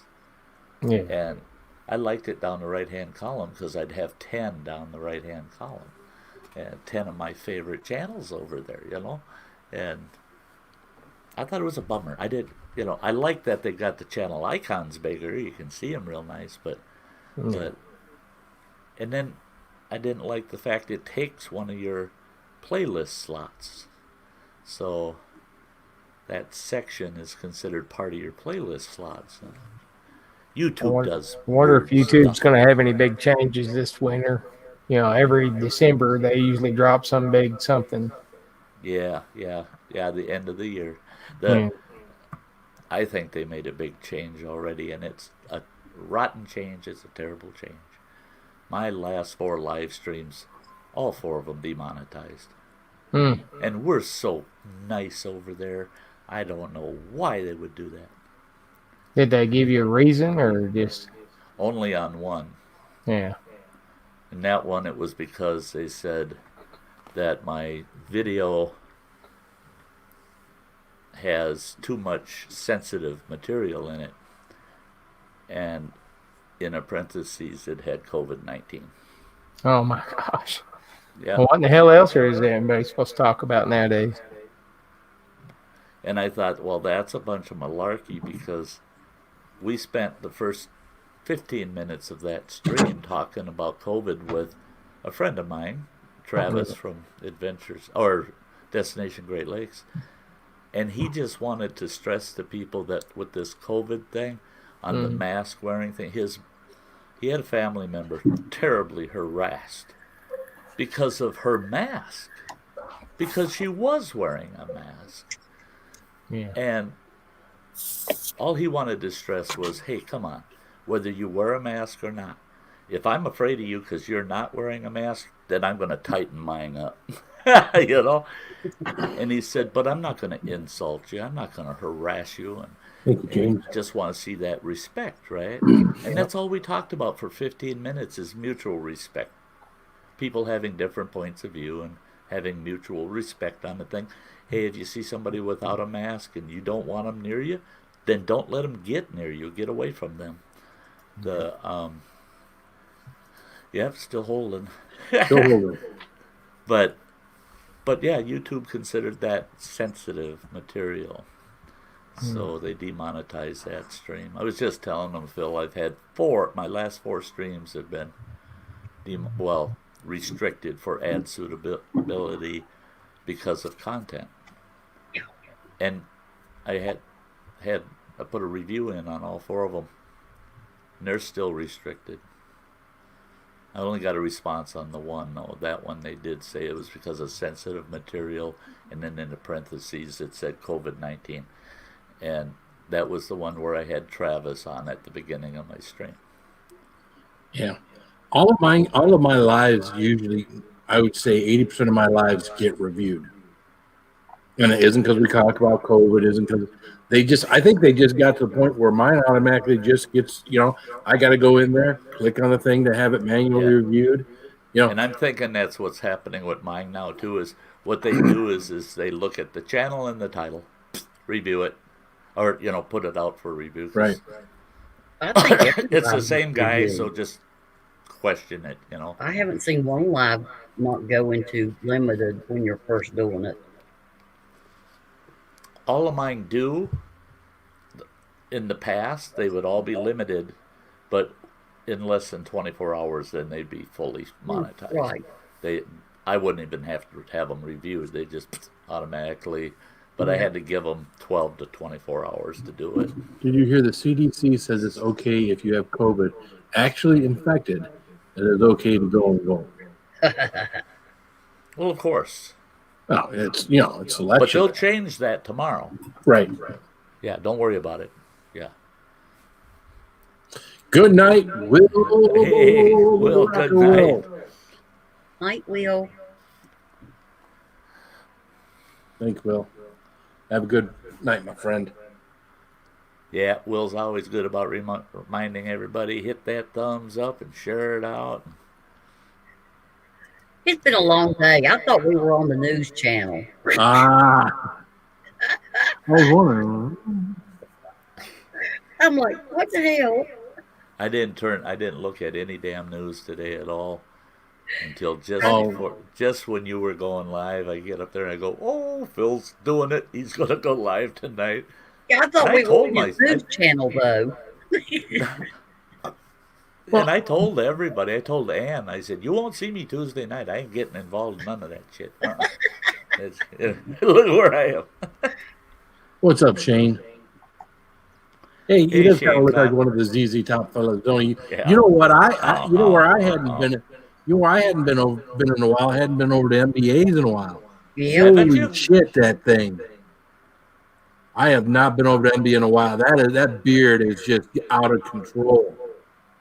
S2: Yeah.
S3: And I liked it down the right-hand column because I'd have 10 down the right-hand column. And 10 of my favorite channels over there, you know? And I thought it was a bummer. I like that they got the channel icons bigger. You can see them real nice, but and then I didn't like the fact it takes one of your playlist slots. So that section is considered part of your playlist slots. YouTube does.
S2: I wonder if
S3: weird
S2: YouTube's
S3: stuff.
S2: going to have any big changes this winter. Every December they usually drop some big something.
S3: Yeah, the end of the year.
S2: Yeah.
S3: I think they made a big change already, and it's a rotten change. It's a terrible change. My last 4 live streams, all 4 of them demonetized. And we're so nice over there. I don't know why they would do that.
S2: Did they give you a reason or just?
S3: Only on one.
S2: Yeah.
S3: And that one, it was because they said that my video has too much sensitive material in it. And in a parentheses, it had COVID-19.
S2: Oh my gosh.
S3: Yeah.
S2: Well, what in the hell else is everybody supposed to talk about nowadays?
S3: And I thought, well, that's a bunch of malarkey because we spent the first 15 minutes of that stream talking about COVID with a friend of mine, Travis from Adventures or Destination Great Lakes. And he just wanted to stress to people that with this COVID thing, on the mask wearing thing, he had a family member terribly harassed because of her mask, because she was wearing a mask.
S2: Yeah.
S3: And all he wanted to stress was, hey, come on, whether you wear a mask or not, if I'm afraid of you because you're not wearing a mask, then I'm going to tighten mine up. You know? And he said, but I'm not going to insult you. I'm not going to harass you. And we just want to see that respect, right? And that's all we talked about for 15 minutes is mutual respect. People having different points of view and having mutual respect on the thing. Hey, if you see somebody without a mask and you don't want them near you, then don't let them get near you. Get away from them. Still holding.
S1: Still holding.
S3: But yeah, YouTube considered that sensitive material. So they demonetized that stream. I was just telling them, Phil, I've had my last 4 streams have been, restricted for ad suitability because of content. And I put a review in on all 4 of them, and they're still restricted. I only got a response on the one, though. That one they did say it was because of sensitive material, and then in the parentheses it said COVID-19. And that was the one where I had Travis on at the beginning of my stream.
S1: Yeah. All of my lives usually, I would say 80% of my lives get reviewed. And it isn't because we talk about COVID, it isn't because I think they just got to the point where mine automatically just gets, I got to go in there, click on the thing to have it manually reviewed.
S3: And I'm thinking that's what's happening with mine now too, is what they do is they look at the channel and the title, review it, or, put it out for review.
S1: Right.
S4: I think
S3: It's the same guy, so just question it,
S4: I haven't seen one live not go into limited when you're first doing it.
S3: All of mine do. In the past, they would all be limited, but in less than 24 hours, then they'd be fully monetized.
S4: Right.
S3: I wouldn't even have to have them reviewed. They just automatically, but I had to give them 12 to 24 hours to do it.
S1: Did you hear the CDC says it's okay if you have COVID, actually infected, that it's okay to go and go?
S3: Well, of course.
S1: No, it's selection.
S3: But they'll change that tomorrow.
S1: Right.
S3: Yeah, don't worry about it. Yeah.
S1: Good night, Will.
S3: Hey, Will, good night.
S4: Night, Will.
S1: Thank you, Will. Have a good night, my friend.
S3: Yeah, Will's always good about reminding everybody, hit that thumbs up and share it out.
S4: It's been a long day. I thought we were on the news channel.
S1: I was wondering.
S4: I'm like, what the hell?
S3: I didn't look at any damn news today at all until
S1: Oh.
S3: just when you were going live. I get up there and I go, oh, Phil's doing it. He's going to go live tonight.
S4: Yeah, I thought
S3: And
S4: we were on his news channel, though.
S3: And I told everybody, I told Ann, I said, you won't see me Tuesday night. I ain't getting involved in none of that shit. Look where I am.
S1: What's up, Shane? Hey,
S3: Hey,
S1: he does kind
S3: Shane,
S1: of look like
S3: Tom.
S1: one of the ZZ Top fellas, don't he?
S3: Yeah.
S1: You know what? You know where I hadn't
S3: Uh-huh.
S1: been. You know where I hadn't been in a while. I hadn't been over to MBA's in a while.
S4: Yeah.
S3: I bet you.
S1: Holy shit, that thing! I have not been over to MBA in a while. That beard is just out of control.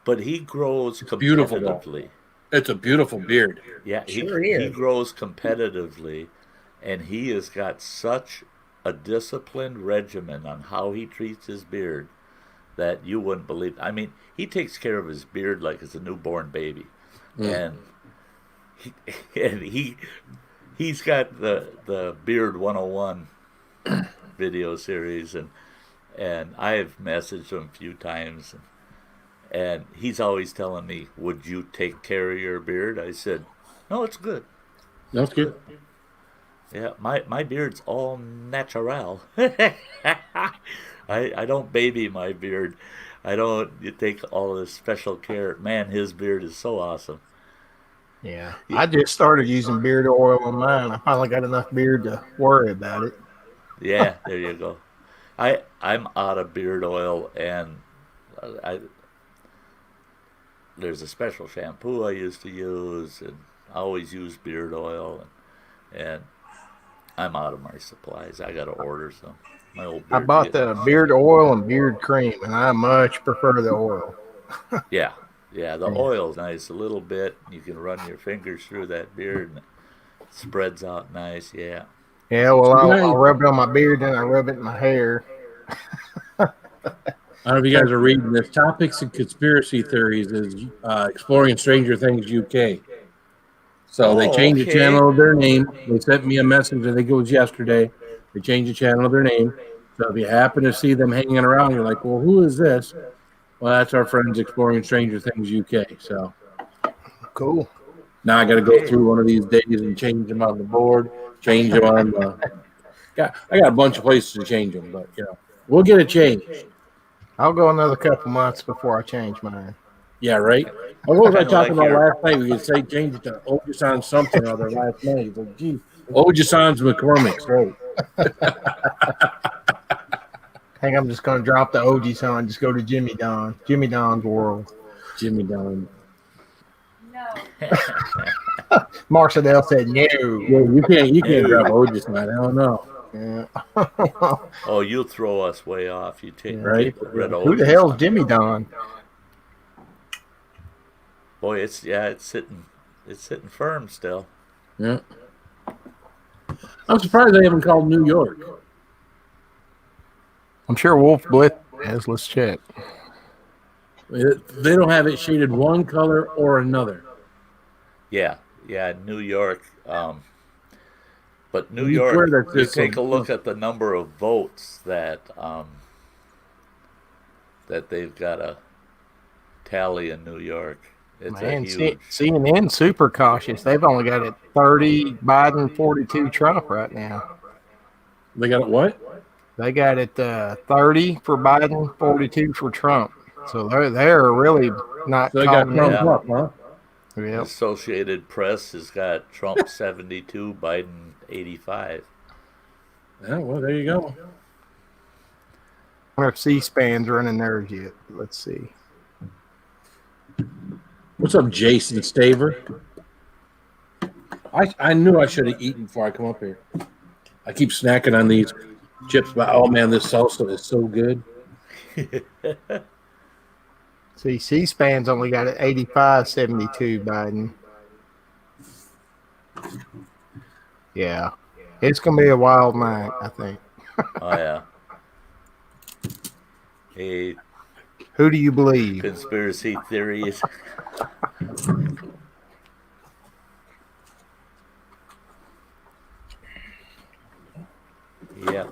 S3: But he grows
S1: Beautiful, though.
S3: competitively.
S1: It's a beautiful beard.
S3: Yeah,
S4: Sure
S3: he
S4: is.
S3: grows competitively, and he has got such a disciplined regimen on how he treats his beard that you wouldn't believe. I mean, he takes care of his beard like it's a newborn baby, and he's got the Beard 101 video series, and I've messaged him a few times, and he's always telling me, "Would you take care of your beard?" I said, "No, it's good."
S1: That's good.
S3: Yeah, my beard's all natural. I don't baby my beard. I don't take all this special care. Man, his beard is so awesome.
S2: Yeah. I just started using beard oil on mine. I finally got enough beard to worry about it.
S3: Yeah, there you go. I'm out of beard oil, and there's a special shampoo I used to use, and I always use beard oil, and I'm out of my supplies. I got to order some. My old
S2: I
S3: beard's
S2: bought
S3: getting-
S2: the beard oil and beard cream, and I much prefer the oil.
S3: Yeah, the oil's nice. A little bit, you can run your fingers through that beard, and it spreads out nice. Yeah.
S2: Yeah, well, I'll rub it on my beard, then I rub it in my hair.
S1: I don't know if you guys are reading this. Topics and conspiracy theories is exploring Stranger Things UK. So they changed the channel of their name. They sent me a message. I think it was yesterday. They changed the channel of their name. So if you happen to see them hanging around, you're like, well, who is this? Well, that's our friends exploring Stranger Things UK. So
S2: Cool.
S1: now I got to go through one of these days and change them on the board, change them on the. I got a bunch of places to change them, but we'll get it changed.
S2: I'll go another couple months before I change mine.
S1: Yeah, right. What was I talking
S3: like
S1: about last night? We could say change it to Ojisan something or other last night. Like, gee, Ojisan's McCormick's, right?
S2: I think I'm just going to drop the OG sign, just go to Jimmy Don. Jimmy Don's World.
S1: Jimmy Don.
S2: Mark Sedell said no.
S1: Yeah, you can't grab Ojisan. I don't know.
S2: Yeah.
S3: Oh, you throw us way off. You take
S1: Right.
S3: red
S2: Who the hell's Jimmy Don?
S3: Boy, it's sitting firm still.
S1: Yeah. I'm surprised they haven't called New York.
S2: I'm sure Wolf Blitz has. Let's check.
S1: They don't have it shaded one color or another.
S3: Yeah, New York. But New
S1: You
S3: York,
S1: swear that
S3: you
S1: there's
S3: take a
S1: some-
S3: look at the number of votes that they've got to tally in New York. It's
S2: Man,
S3: a huge.
S2: CNN super cautious. They've only got it 30 Biden, 42 Trump right now.
S1: They got it what?
S2: They got it 30 for Biden, 42 for Trump. So they're really not.
S1: So they got
S2: calling
S1: Trump
S2: it.
S1: up, huh?
S2: Yep.
S3: Associated Press has got Trump 72, Biden 85.
S1: Yeah, well, there you go.
S2: I wonder if C-SPAN's running theirs yet. Let's see.
S1: What's up, Jason Staver? I knew I should have eaten before I come up here. I keep snacking on these chips, but oh man, this salsa is so good.
S2: See, C-SPAN's only got it 85, 72 Biden. Yeah. It's going to be a wild night, I think.
S3: Oh yeah. Hey,
S2: Who do you believe?
S3: conspiracy theories. Yeah.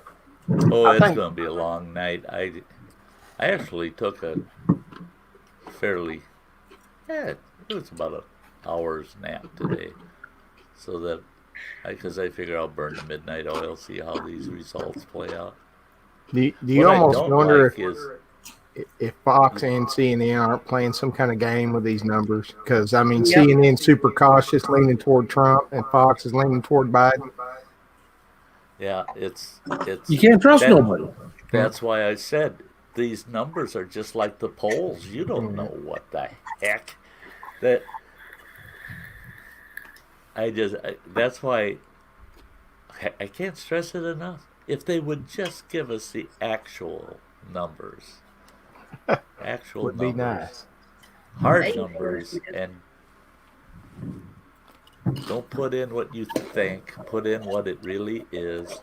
S3: Oh,
S2: I
S3: it's
S2: think
S3: going to be a long night. I actually took a fairly, it was about an hour's nap today, so that because I figure I'll burn the midnight oil, see how these results play out.
S2: do you
S3: What I
S2: almost
S3: don't
S2: wonder
S3: like is
S2: if Fox and CNN aren't playing some kind of game with these numbers? Because I mean,
S4: Yep.
S2: CNN's super cautious, leaning toward Trump, and Fox is leaning toward Biden.
S3: yeah, it's
S1: You can't trust
S3: that-
S1: nobody.
S3: That's why I said these numbers are just like the polls. You don't know what the heck that. That's why I can't stress it enough. If they would just give us the actual numbers, actual
S2: Would be
S3: numbers,
S2: nice.
S3: hard
S4: Hey,
S3: numbers, and don't put in what you think, put in what it really is.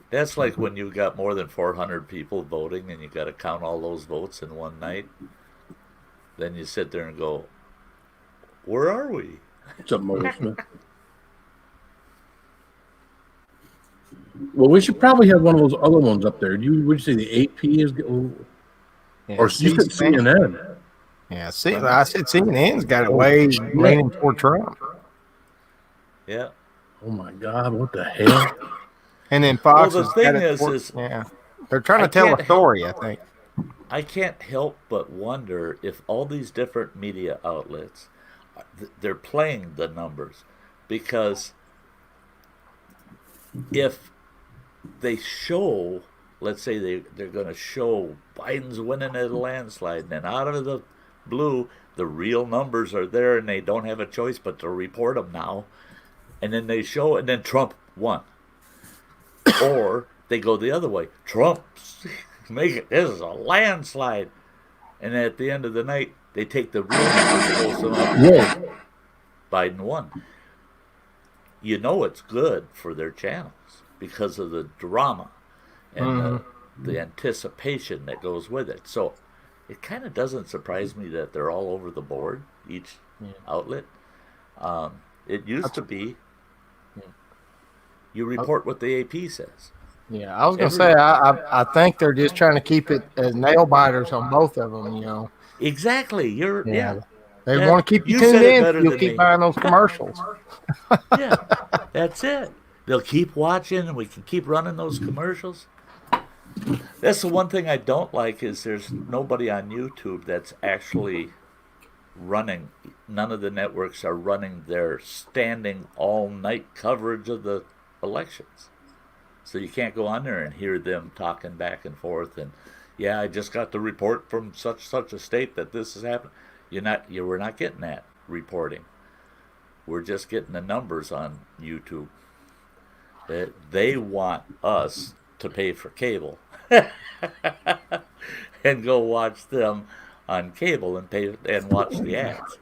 S3: That's like when you got more than 400 people voting and you got to count all those votes in one night. Then you sit there and go, where are we?
S1: What's up, Moses Smith? Well, we should probably have one of those other ones up there. Would you say the AP is,
S2: Yeah,
S1: or you said CNN?
S2: Yeah, see, I said CNN's got it way leaning toward Trump,
S3: Yeah.
S1: Oh my God, what the hell?
S2: and then Fox.
S3: Well, the
S2: has
S3: thing
S2: got it
S3: is,
S2: toward- yeah, they're trying to
S3: I
S2: tell
S3: can't
S2: a story. I think.
S3: I can't help but wonder if all these different media outlets, they're playing the numbers, because if they show, let's say they're going to show Biden's winning at a landslide, and then out of the blue, the real numbers are there, and they don't have a choice but to report them now, and then they show, and then Trump won, or they go the other way, Trump's make it, this is a landslide, and at the end of the night, they take the real numbers, close them up,
S1: Yeah.
S3: Biden won. You know it's good for their channels because of the drama and the anticipation that goes with it. So it kind of doesn't surprise me that they're all over the board, each outlet. It used to be you report what the AP says.
S2: Yeah, I was gonna say I think they're just trying to keep it as nail biters on both of them. You know.
S3: Exactly.
S2: They
S3: Yeah,
S2: want to keep you
S3: you
S2: tuned
S3: said it
S2: in.
S3: better
S2: You'll
S3: than
S2: keep
S3: me.
S2: buying those commercials.
S3: Yeah, that's it. They'll keep watching, and we can keep running those commercials. That's the one thing I don't like is there's nobody on YouTube that's actually running. None of the networks are running their standing all-night coverage of the elections. So you can't go on there and hear them talking back and forth. And yeah, I just got the report from such a state that this has happened. We're not getting that reporting. We're just getting the numbers on YouTube. They want us to pay for cable and go watch them on cable and pay and watch the ads.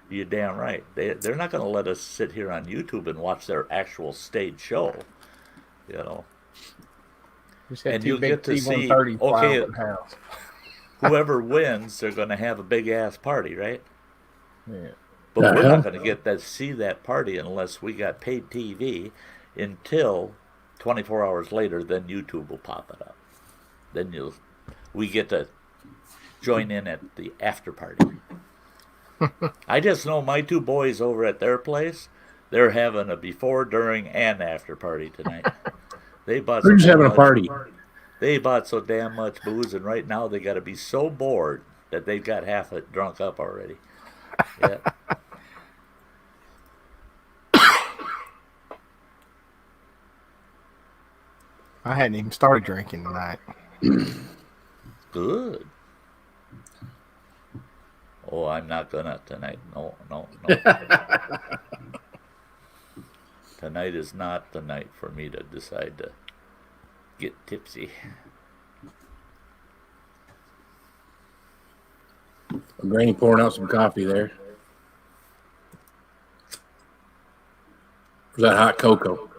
S3: You're damn right. They're not going to let us sit here on YouTube and watch their actual stage show. You know. And you get to see, okay, whoever wins, they're going to have a big ass party, right?
S2: Yeah.
S3: But we're not going to get to see that party unless we got paid TV until 24 hours later. Then YouTube will pop it up. Then we get to join in at the after party. I just know my two boys over at their place, they're having a before, during, and after party tonight. They're
S1: just having a party.
S3: They bought so damn much booze, and right now they got to be so bored that they've got half it drunk up already. Yeah.
S2: I hadn't even started drinking tonight.
S3: Good. Oh, I'm not gonna tonight. No. Tonight is not the night for me to decide to get tipsy.
S1: Granny pouring out some coffee there. Was that hot cocoa?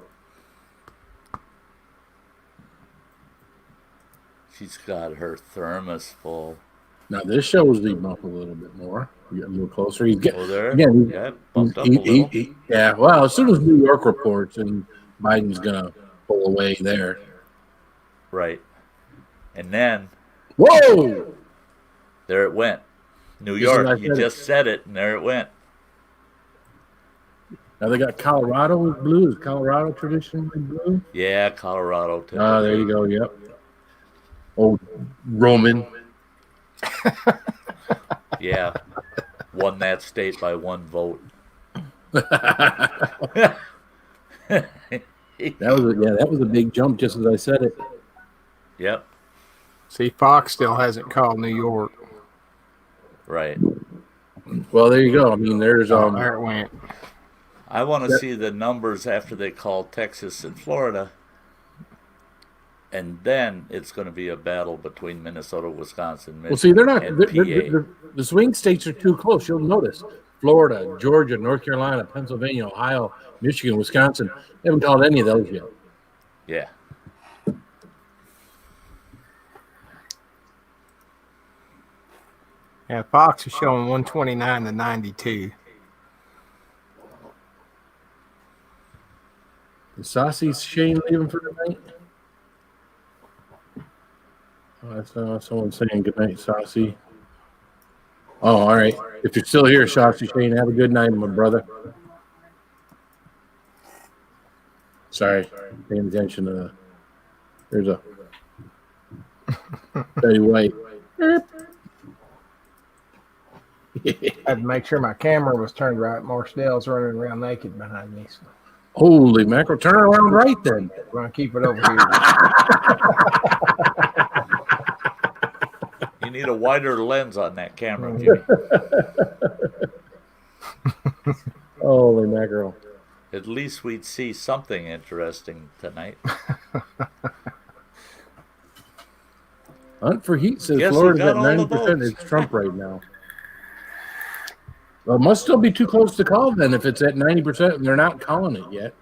S3: She's got her thermos full.
S1: Now this shows him up a little bit more. You get a little closer. He's getting
S3: Oh, there.
S1: again.
S3: Yeah, bumped up a little.
S1: Yeah. Well, as soon as New York reports, and Biden's gonna pull away there.
S3: Right. And then
S1: Whoa!
S3: there it went. New
S1: Just as I
S3: York. You
S1: said it.
S3: just said it, and there it went.
S1: Now they got Colorado with blue. Is Colorado traditionally blue?
S3: Yeah, Colorado.
S1: Ah, there you go. Yep. Old Roman.
S3: Yeah. Won that state by 1 vote.
S1: That was a big jump, just as I said it.
S3: Yep.
S2: See, Fox still hasn't called New York.
S3: Right.
S1: Well, there you go. I mean, there's
S2: There it went.
S3: I want to see the numbers after they call Texas and Florida. And then it's going to be a battle between Minnesota, Wisconsin,
S1: well. See, they're not.
S3: and
S1: The swing states are too close. You'll notice Florida, Georgia, North Carolina, Pennsylvania, Ohio, Michigan, Wisconsin. They haven't called any of those yet.
S3: Yeah.
S2: Yeah, Fox is showing 129 to 92.
S1: Is Saucy Shane leaving for the night? Oh, that's someone saying good night, Saucy. Oh, all right. If you're still here, Saucy Shane, have a good night, my brother. Sorry, paying attention to the. There's a. Betty White.
S2: I had to make sure my camera was turned right. Marcel's running around naked behind me. So
S1: Holy mackerel! Turn around right then.
S2: we're going to keep it over here.
S3: You need a wider lens on that camera, Jimmy.
S1: Holy mackerel!
S3: At least we'd see something interesting tonight.
S1: Hunt for Heat says
S3: Guess who
S1: Florida's
S3: got
S1: at
S3: all the
S1: 90%.
S3: votes?
S1: It's Trump right now. Well, it must still be too close to call then if it's at 90% and they're not calling it yet.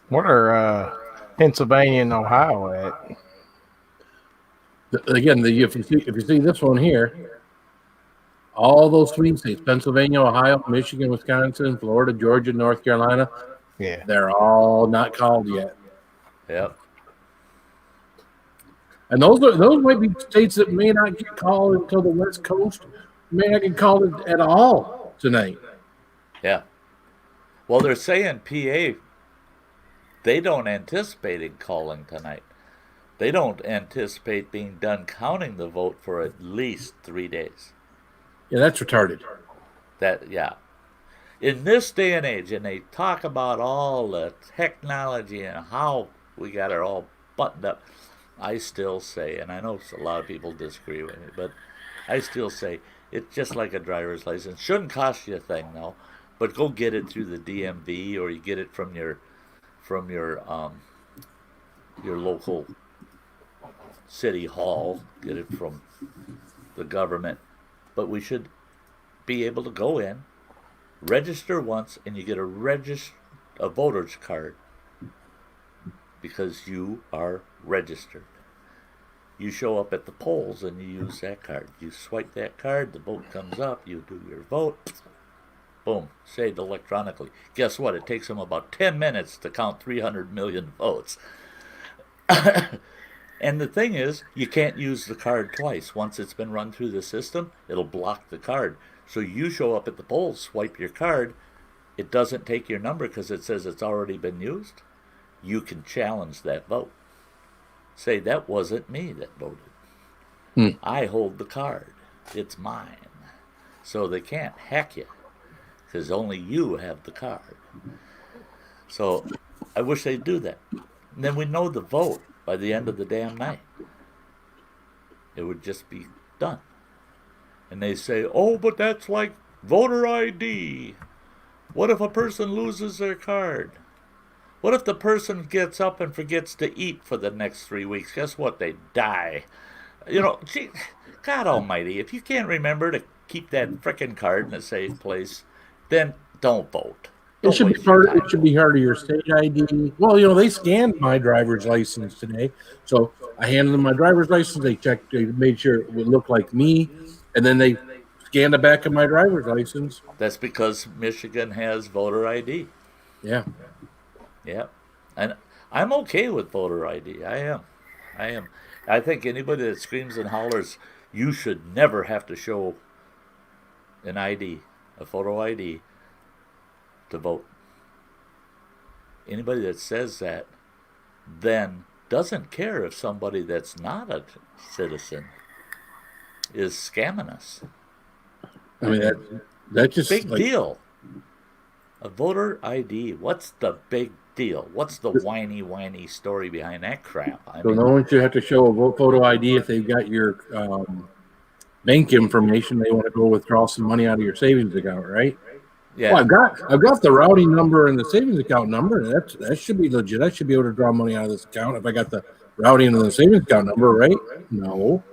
S2: What are Pennsylvania and Ohio at?
S1: Again, if you see this one here, all those swing states, Pennsylvania, Ohio, Michigan, Wisconsin, Florida, Georgia, North Carolina,
S2: Yeah.
S1: they're all not called yet.
S3: Yep.
S1: And those might be states that may not get called until the West Coast, may not get called at all tonight.
S3: Yeah. Well, they're saying PA, they don't anticipate it calling tonight. They don't anticipate being done counting the vote for at least 3 days.
S1: Yeah, that's retarded.
S3: Yeah. In this day and age, and they talk about all the technology and how we got it all buttoned up, I still say, and I know a lot of people disagree with me, but I still say it's just like a driver's license. Shouldn't cost you a thing, though, but go get it through the DMV or you get it from your local city hall, get it from the government. But we should be able to go in, register once, and you get a voter's card because you are registered. You show up at the polls and you use that card. You swipe that card, the vote comes up, you do your vote, boom, saved electronically. Guess what? It takes them about 10 minutes to count 300 million votes. And the thing is, you can't use the card twice. Once it's been run through the system, it'll block the card. So you show up at the polls, swipe your card, it doesn't take your number because it says it's already been used. You can challenge that vote. Say, that wasn't me that voted. I hold the card. It's mine. So they can't hack you because only you have the card. So I wish they'd do that. And then we know the vote by the end of the damn night. It would just be done. And they say, oh, but that's like voter ID. What if a person loses their card? What if the person gets up and forgets to eat for the next 3 weeks? Guess what? They die. You know, gee, God almighty, if you can't remember to keep that frickin' card in a safe place, then don't vote.
S1: It should be part. It should be part of your state ID. Well, they scanned my driver's license today, so I handed them my driver's license. They checked, they made sure it would look like me, and then they scanned the back of my driver's license.
S3: That's because Michigan has voter ID.
S1: Yeah.
S3: Yeah, and I'm okay with voter ID. I am. I think anybody that screams and hollers, you should never have to show an ID, a photo ID, to vote. Anybody that says that then doesn't care if somebody that's not a citizen is scamming us.
S1: I mean, that's just
S3: Big deal. A voter ID. What's the big deal? What's the whiny story behind that crap?
S1: So no one should have to show a photo ID if they've got your bank information. They want to go withdraw some money out of your savings account, right?
S3: Yeah.
S1: Well, I've got the routing number and the savings account number. That should be legit. I should be able to draw money out of this account if I got the routing and the savings account number, right? No.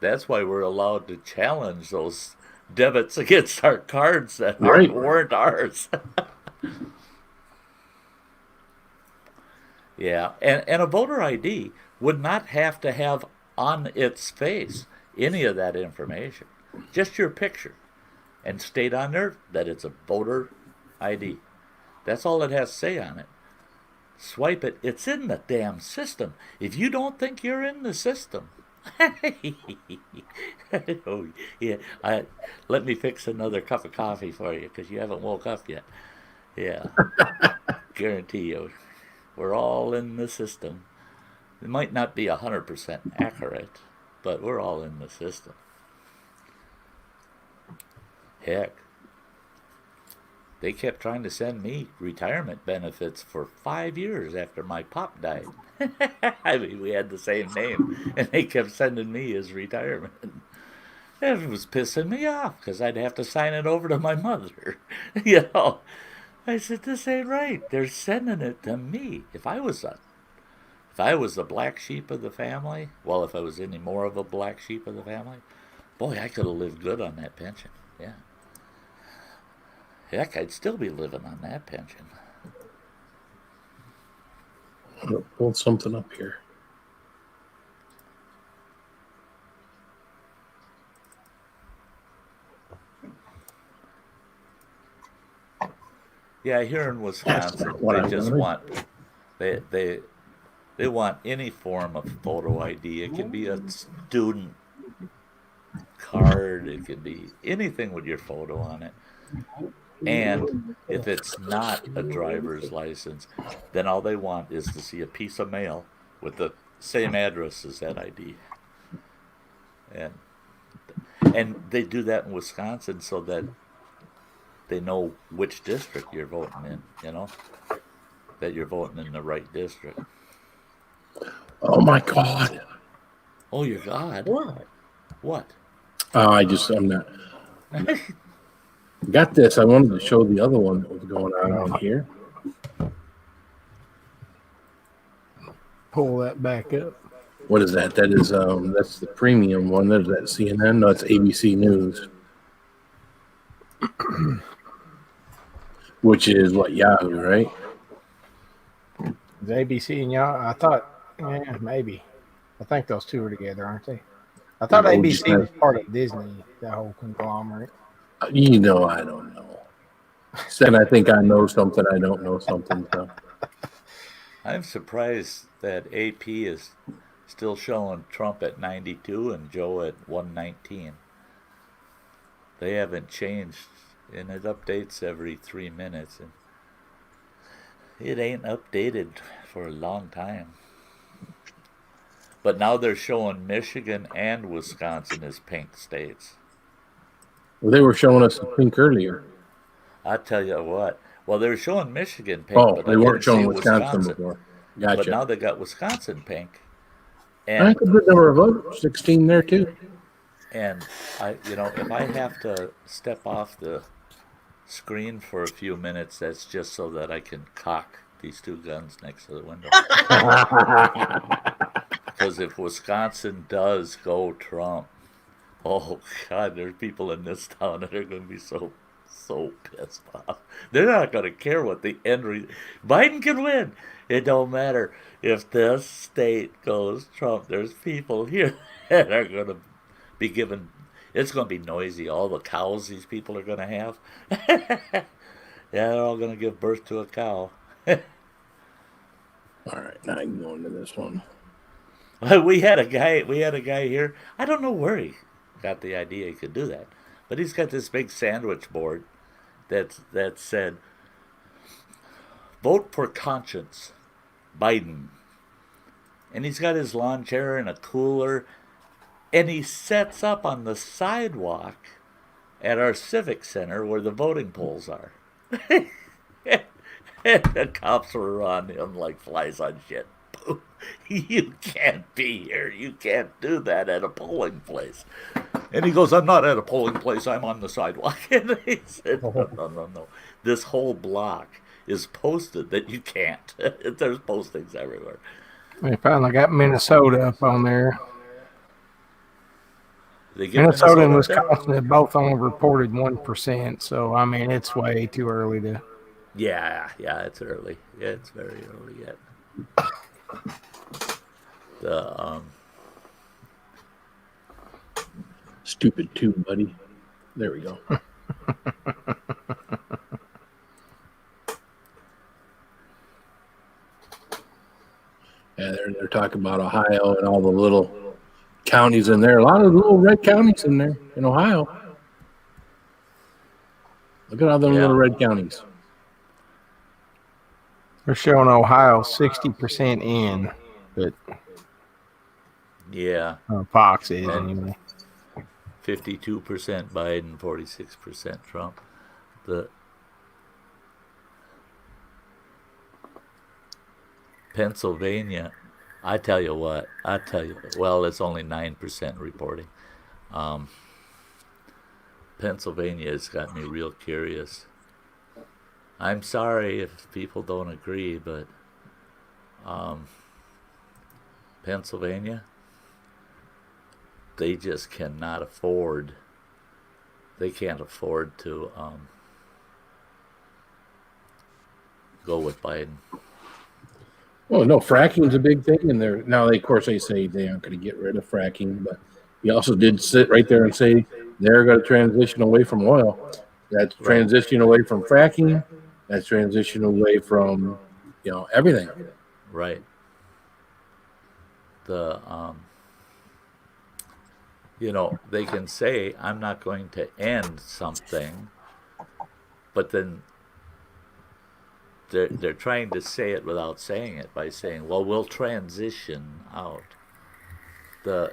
S3: That's why we're allowed to challenge those debits against our cards that weren't ours. Yeah, and a voter ID would not have to have on its face any of that information. Just your picture. And state on there that it's a voter ID. That's all it has to say on it. Swipe it. It's in the damn system. If you don't think you're in the system, oh, yeah. Let me fix another cup of coffee for you because you haven't woke up yet. Yeah. Guarantee you. We're all in the system. It might not be 100% accurate, but we're all in the system. Heck, they kept trying to send me retirement benefits for 5 years after my pop died. I mean, we had the same name, and they kept sending me his retirement. And it was pissing me off because I'd have to sign it over to my mother. I said, this ain't right. They're sending it to me. If I was the black sheep of the family, well, if I was any more of a black sheep of the family, boy, I could have lived good on that pension. Yeah. Heck, I'd still be living on that pension.
S1: I'm going to pull something up here.
S3: Yeah, here in Wisconsin, they want any form of photo ID. It can be a student card. It can be anything with your photo on it. And if it's not a driver's license, then all they want is to see a piece of mail with the same address as that ID. And they do that in Wisconsin so that they know which district you're voting in, that you're voting in the right district.
S1: Oh my God.
S3: Oh, your God. What?
S1: I'm not. Got this. I wanted to show the other one that was going on here.
S2: Pull that back up.
S1: What is that? That is that's the premium one. That is that CNN. No, it's ABC News. Which is what, Yahoo, right?
S2: Is ABC and y'all? I thought, yeah, maybe. I think those two are together, aren't they? I thought ABC was part of Disney, that whole conglomerate.
S1: I don't know. Then I think I know something. I don't know something. So.
S3: I'm surprised that AP is still showing Trump at 92 and Joe at 119. They haven't changed, and it updates every 3 minutes. And it ain't updated for a long time. But now they're showing Michigan and Wisconsin as pink states.
S1: Well, they were showing us the pink earlier.
S3: I tell you what. Well, they were showing Michigan pink,
S1: but
S3: they
S1: weren't showing Wisconsin before. Gotcha.
S3: But now they got Wisconsin pink.
S1: And that's a good number of votes. 16 there too.
S3: And if I have to step off the screen for a few minutes, that's just so that I can cock these two guns next to the window. Because if Wisconsin does go Trump, oh God, there's people in this town that are going to be so So pissed off. They're not going to care what the Biden can win. It don't matter if this state goes Trump. There's people here that are going to be given. It's going to be noisy. All the cows these people are going to have. Yeah, they're all going to give birth to a cow.
S1: All right, now I can go into this one.
S3: We had a guy here. I don't know where he got the idea he could do that, but he's got this big sandwich board that said, "Vote for conscience, Biden." And he's got his lawn chair and a cooler, and he sets up on the sidewalk at our civic center where the voting polls are. And the cops were on him like flies on shit. You can't be here. You can't do that at a polling place. And he goes, "I'm not at a polling place. I'm on the sidewalk." And he said, no. This whole block is posted that you can't. There's postings everywhere.
S2: They finally got Minnesota up on there.
S3: Minnesota
S2: and Wisconsin have both only reported 1%. So, I mean, it's way too early to.
S3: Yeah, it's early. Yeah, it's very early yet. The
S1: Stupid tube, buddy. There we go. Yeah, they're talking about Ohio and all the little counties in there. A lot of little red counties in there in Ohio. Look at all them little red counties.
S2: They're showing Ohio 60% in, but
S3: yeah,
S2: Fox is anyway.
S3: 52% Biden, 46% Trump. The Pennsylvania, I tell you, well, it's only 9% reporting. Pennsylvania has got me real curious. I'm sorry if people don't agree, but Pennsylvania, they just cannot afford. They can't afford to go with Biden.
S1: Well, no, fracking is a big thing in there. Now, of course, they say they aren't going to get rid of fracking, but he also did sit right there and say they're going to transition away from oil. That's transition away from fracking. That's transition away from, everything.
S3: Right. The they can say, "I'm not going to end something," but then they're trying to say it without saying it by saying, "Well, we'll transition out." There's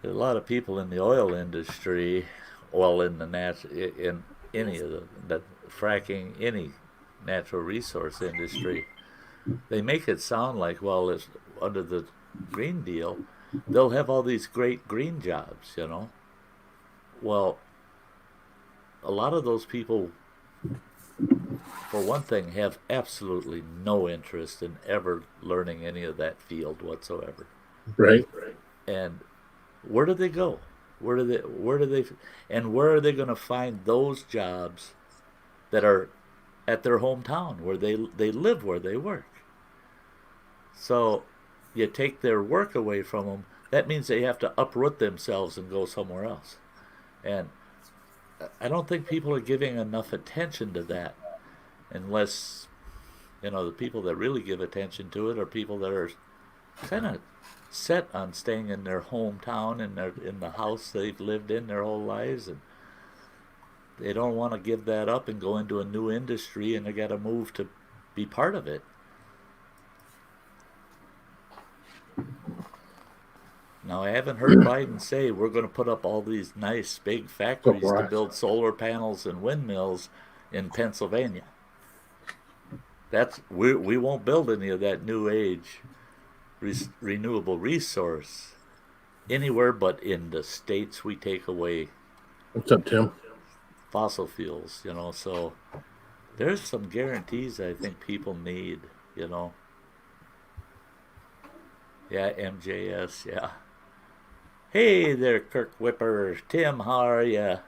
S3: a lot of people in the oil industry, in any of the fracking, any natural resource industry, they make it sound like, well, it's under the Green Deal, they'll have all these great green jobs, Well, a lot of those people, for one thing, have absolutely no interest in ever learning any of that field whatsoever.
S1: Right.
S3: And where do they go? Where are they going to find those jobs that are at their hometown, where they live, where they work? So you take their work away from them, that means they have to uproot themselves and go somewhere else. And I don't think people are giving enough attention to that, unless, the people that really give attention to it are people that are kind of set on staying in their hometown and in the house they've lived in their whole lives, and they don't want to give that up and go into a new industry, and they got to move to be part of it. Now, I haven't heard Biden say we're going to put up all these nice big factories to build solar panels and windmills in Pennsylvania. We won't build any of that new age renewable resource anywhere but in the states we take away.
S1: What's up, Tim?
S3: Fossil fuels, so there's some guarantees I think people need, Yeah, MJS, yeah. Hey there, Kirk Whipper. Tim, how are ya?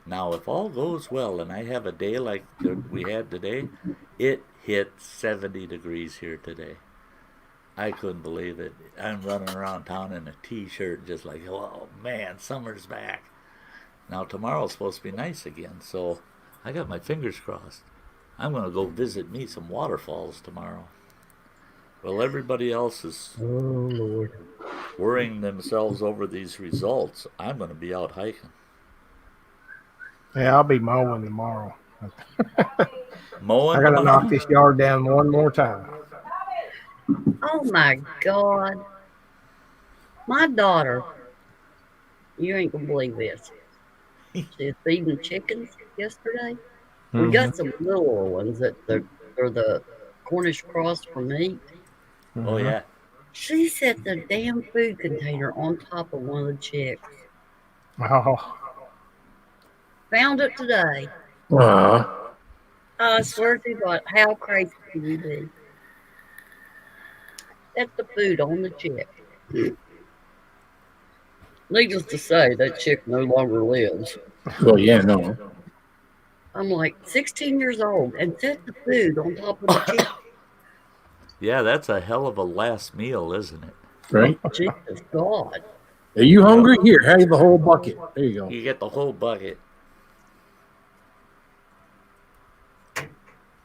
S3: Now, if all goes well and I have a day like we had today, it hit 70 degrees here today. I couldn't believe it. I'm running around town in a t-shirt just like, oh man, summer's back. Now, tomorrow's supposed to be nice again, so I got my fingers crossed. I'm going to go visit me some waterfalls tomorrow. Well, everybody else is
S4: Oh, Lord.
S3: worrying themselves over these results. I'm going to be out hiking.
S2: Yeah, I'll be mowing tomorrow.
S3: Mowing
S2: I gotta
S3: tomorrow?
S2: knock this yard down one more time.
S4: Oh my God. My daughter, you ain't gonna believe this. She was feeding chickens yesterday. We got some little ones that they're the Cornish cross for meat.
S3: Oh, yeah.
S4: She set the damn food container on top of one of the chicks.
S2: Oh,
S4: Found it today. I swear to God, how crazy can you be? Set the food on the chick. Needless to say, that chick no longer lives.
S1: Well, yeah, no.
S4: I'm like 16 years old and set the food on top of the chick.
S3: Yeah, that's a hell of a last meal, isn't it?
S1: Right?
S4: Jesus God.
S1: Are you hungry? Here, have the whole bucket. There you go.
S3: You get the whole bucket.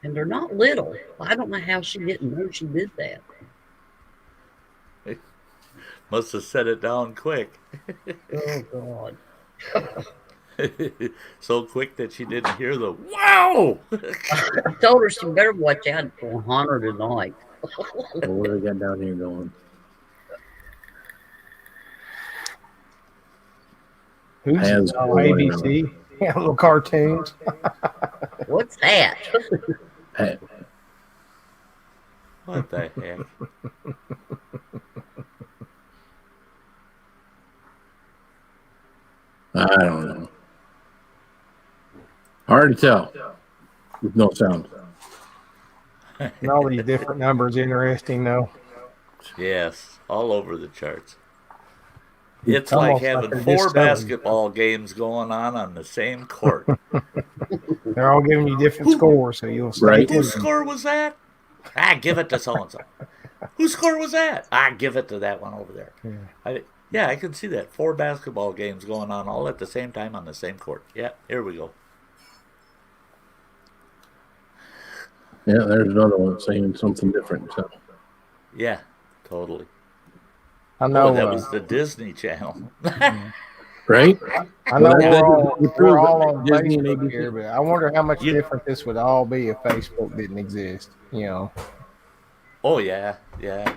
S4: And they're not little. I don't know how she didn't know she did that.
S3: Must have set it down quick.
S4: Oh God.
S3: So quick that she didn't hear the wow!
S4: I told her she better watch out for Hunter tonight.
S1: Well, what do we got down here going?
S2: who's
S1: Has
S2: ABC? Yeah, little cartoons.
S4: What's that?
S1: Hey,
S3: What the heck?
S1: I don't know. Hard to tell with no sound.
S2: And all these different numbers interesting though.
S3: Yes, all over the charts. It's
S2: almost
S3: like
S2: like
S3: having
S2: they're
S3: 4
S2: just telling you.
S3: basketball games going on the same court.
S2: They're all giving you different scores, so you'll stay
S1: Right.
S3: Whose
S2: tuned.
S3: score was that? I give it to so and so. Whose score was that? I give it to that one over there.
S2: Yeah.
S3: I can see that. 4 basketball games going on all at the same time on the same court. Yeah, here we go.
S1: Yeah, there's another one saying something different. So.
S3: Yeah, totally.
S2: I know.
S3: Oh, that was the Disney Channel.
S1: Right?
S2: I know
S1: Well,
S2: we're all on
S1: Disney and
S2: Facebook
S1: ABC.
S2: here, but I wonder how much
S3: You-
S2: different this would all be if Facebook didn't exist. You know,
S3: Oh, yeah, yeah.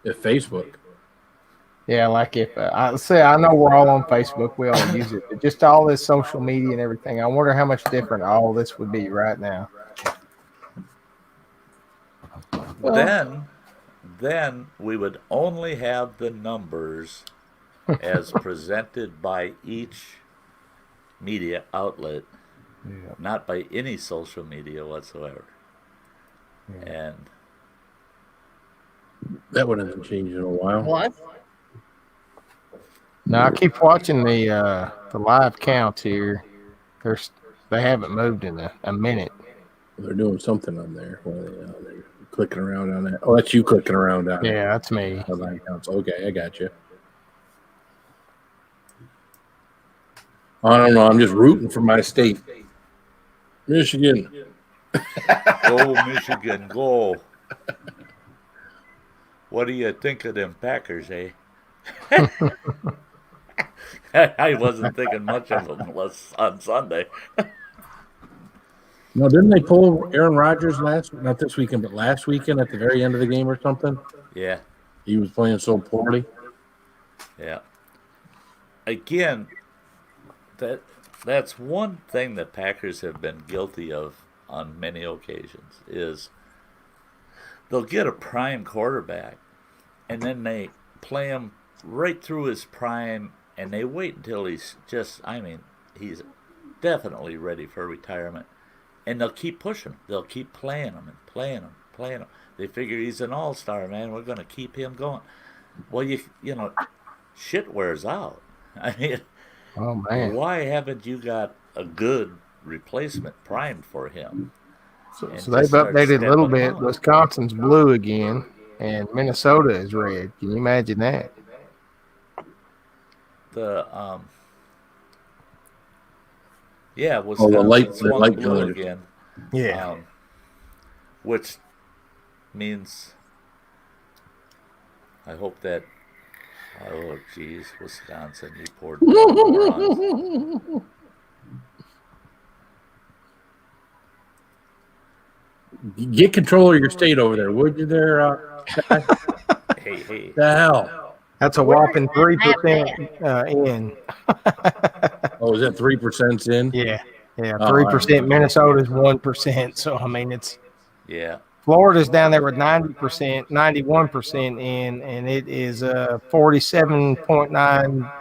S1: If Facebook.
S2: yeah, like if I know we're all on Facebook, we all use it, but just all this social media and everything. I wonder how much different all this would be right now.
S3: Then we would only have the numbers as presented by each media outlet,
S2: Yeah.
S3: not by any social media whatsoever.
S2: Yeah.
S3: And
S1: That one hasn't changed in a while.
S4: What?
S2: Now I keep watching the live counts here. They haven't moved in a minute.
S1: They're doing something on there. They're clicking around on that. Oh, that's you clicking around on it.
S2: Yeah, that's me.
S1: Oh, line counts. Okay, I got you. I don't know. I'm just rooting for my state. Michigan.
S3: go, Michigan, go. What do you think of them Packers, eh? I wasn't thinking much of them on Sunday.
S1: No, didn't they pull Aaron Rodgers not this weekend, but last weekend at the very end of the game or something?
S3: Yeah,
S1: He was playing so poorly.
S3: yeah. Again, that's one thing that Packers have been guilty of on many occasions is they'll get a prime quarterback and then they play him right through his prime and they wait until he's he's definitely ready for retirement and they'll keep pushing him. They'll keep playing him and playing him, playing him. They figure he's an all-star, man. We're going to keep him going. Well, you know, shit wears out. I mean,
S2: Oh man.
S3: why haven't you got a good replacement primed for him?
S2: So
S3: And
S2: they've
S3: just start
S2: updated a little
S3: stepping
S2: bit.
S3: up?
S2: Wisconsin's blue again, and Minnesota is red. Can you imagine that?
S3: The yeah,
S1: Oh, the light,
S3: Wisconsin
S1: the
S3: swung
S1: light
S3: blue
S1: colors.
S3: again,
S2: Yeah.
S3: which means I hope that. Oh, geez, Wisconsin, you poor morons.
S1: Get control of your state over there, would you? There,
S3: Hey,
S1: the hell.
S2: That's a
S4: Where
S2: whopping
S4: is that
S2: 3% in.
S1: Oh, is that 3% in?
S2: Yeah. Yeah.
S1: Oh,
S2: 3%. Minnesota's 1%. So I mean, it's
S3: yeah,
S2: Florida's down there with 90%, 91% in, and it is 47.9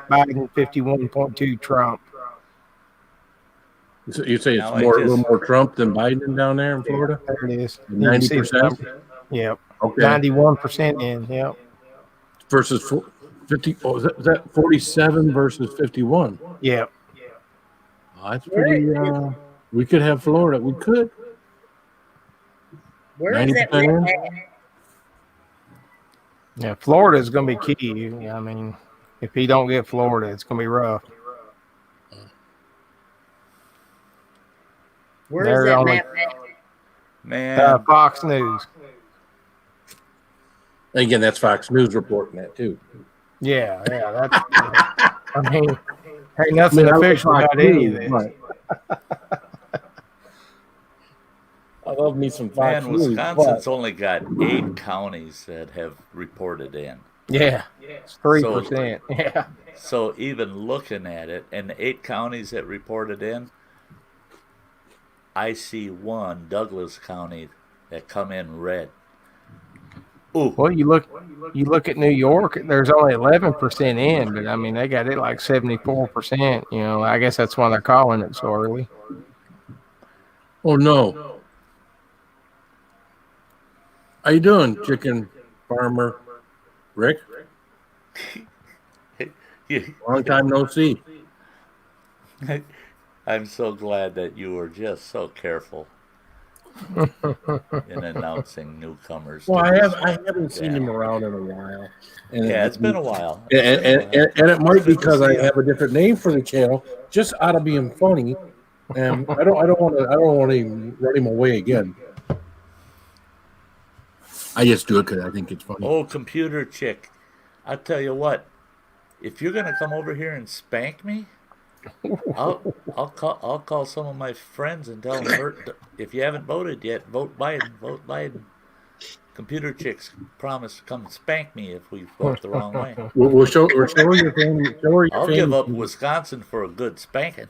S2: Biden, 51.2 Trump.
S1: So you say it's
S3: Now
S1: a little more Trump than Biden down there in Florida?
S2: There it is. You can see the
S1: 90%?
S2: number. Yep.
S1: Okay.
S2: 91% in. Yep.
S1: Versus 50. Oh, is that 47 versus 51?
S2: Yep.
S1: Oh, that's
S4: Where
S1: pretty.
S4: is
S1: We could have Florida. We could.
S4: Where is that
S1: 90% in?
S4: map at?
S2: Yeah. Florida is going to be key. I mean, if he don't get Florida, it's going to be rough.
S4: Where
S2: They're
S4: is that
S2: only-
S4: map at?
S3: man.
S2: Fox News.
S1: Again, that's Fox News reporting that too.
S2: Yeah. Yeah. That's. I mean, ain't nothing
S1: I love
S2: official
S1: Fox
S2: about any of
S1: News,
S2: this.
S1: but- I love me some Fox
S3: Man,
S1: News.
S3: Wisconsin's only got 8 counties that have reported in.
S2: Yeah. It's 3%. Yeah.
S3: So even looking at it, and the 8 counties that reported in, I see one, Douglas County, that come in red. Ooh,
S2: Well, you look at New York. There's only 11% in, but I mean they got it like 74%. You know, I guess that's why they're calling it so early.
S1: Oh no! How you doing, chicken farmer Rick? Long time no see.
S3: I'm so glad that you were just so careful in announcing newcomers.
S1: Well,
S3: to this.
S1: I haven't seen him around in a while. And
S3: Yeah, it's been a while.
S1: And it might be because I have a different name for the channel, just out of being funny. And I don't want to run him away again. I just do it because I think it's funny.
S3: Oh, computer chick, I tell you what, if you're gonna come over here and spank me, I'll call some of my friends and tell them, if you haven't voted yet, vote Biden. Vote Biden. Computer chicks promise to come spank me if we vote the wrong way.
S1: We'll show your family.
S3: I'll give up Wisconsin for a good spanking.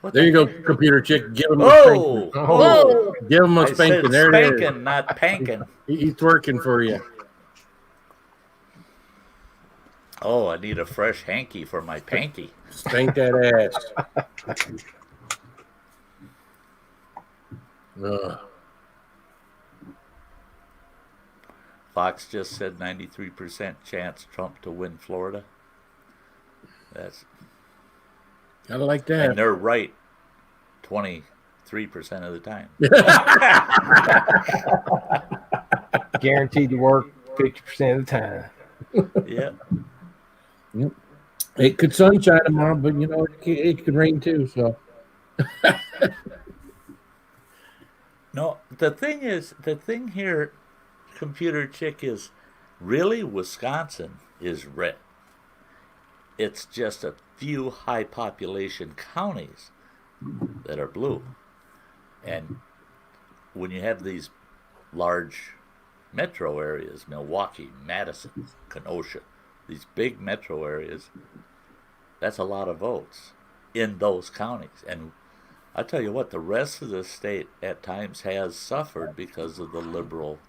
S3: What
S1: There
S3: the
S1: you go,
S3: heck?
S1: computer chick. Give him a
S3: Oh,
S1: spanking.
S3: oh!
S1: Give him a
S3: I said
S1: spanking. There it is.
S3: spanking, not panking.
S1: He's twerking for you.
S3: Oh, I need a fresh hanky for my panky.
S1: Spank that ass. Ugh.
S3: Fox just said 93% chance Trump to win Florida. That's
S1: Gotta like
S3: and
S1: that.
S3: they're right 23% of the time.
S2: Guaranteed to work 50% of the time.
S3: Yeah.
S1: It could sunshine tomorrow, but you know it could rain too. So
S3: No, the thing here, computer chick, is really Wisconsin is red. It's just a few high population counties that are blue. And when you have these large metro areas, Milwaukee, Madison, Kenosha, these big metro areas, that's a lot of votes in those counties. And I tell you what, the rest of the state at times has suffered because of the liberal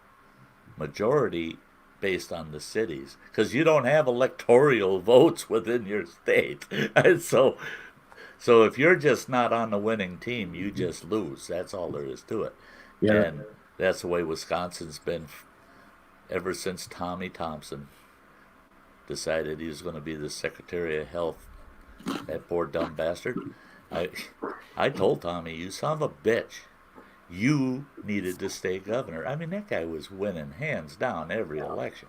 S3: majority based on the cities, because you don't have electoral votes within your state. And so if you're just not on the winning team, you just lose. That's all there is to it.
S1: yeah.
S3: And That's the way Wisconsin's been ever since Tommy Thompson decided he was going to be the Secretary of Health. That poor dumb bastard. I told Tommy, you son of a bitch, you needed to stay governor. I mean, that guy was winning hands down every election.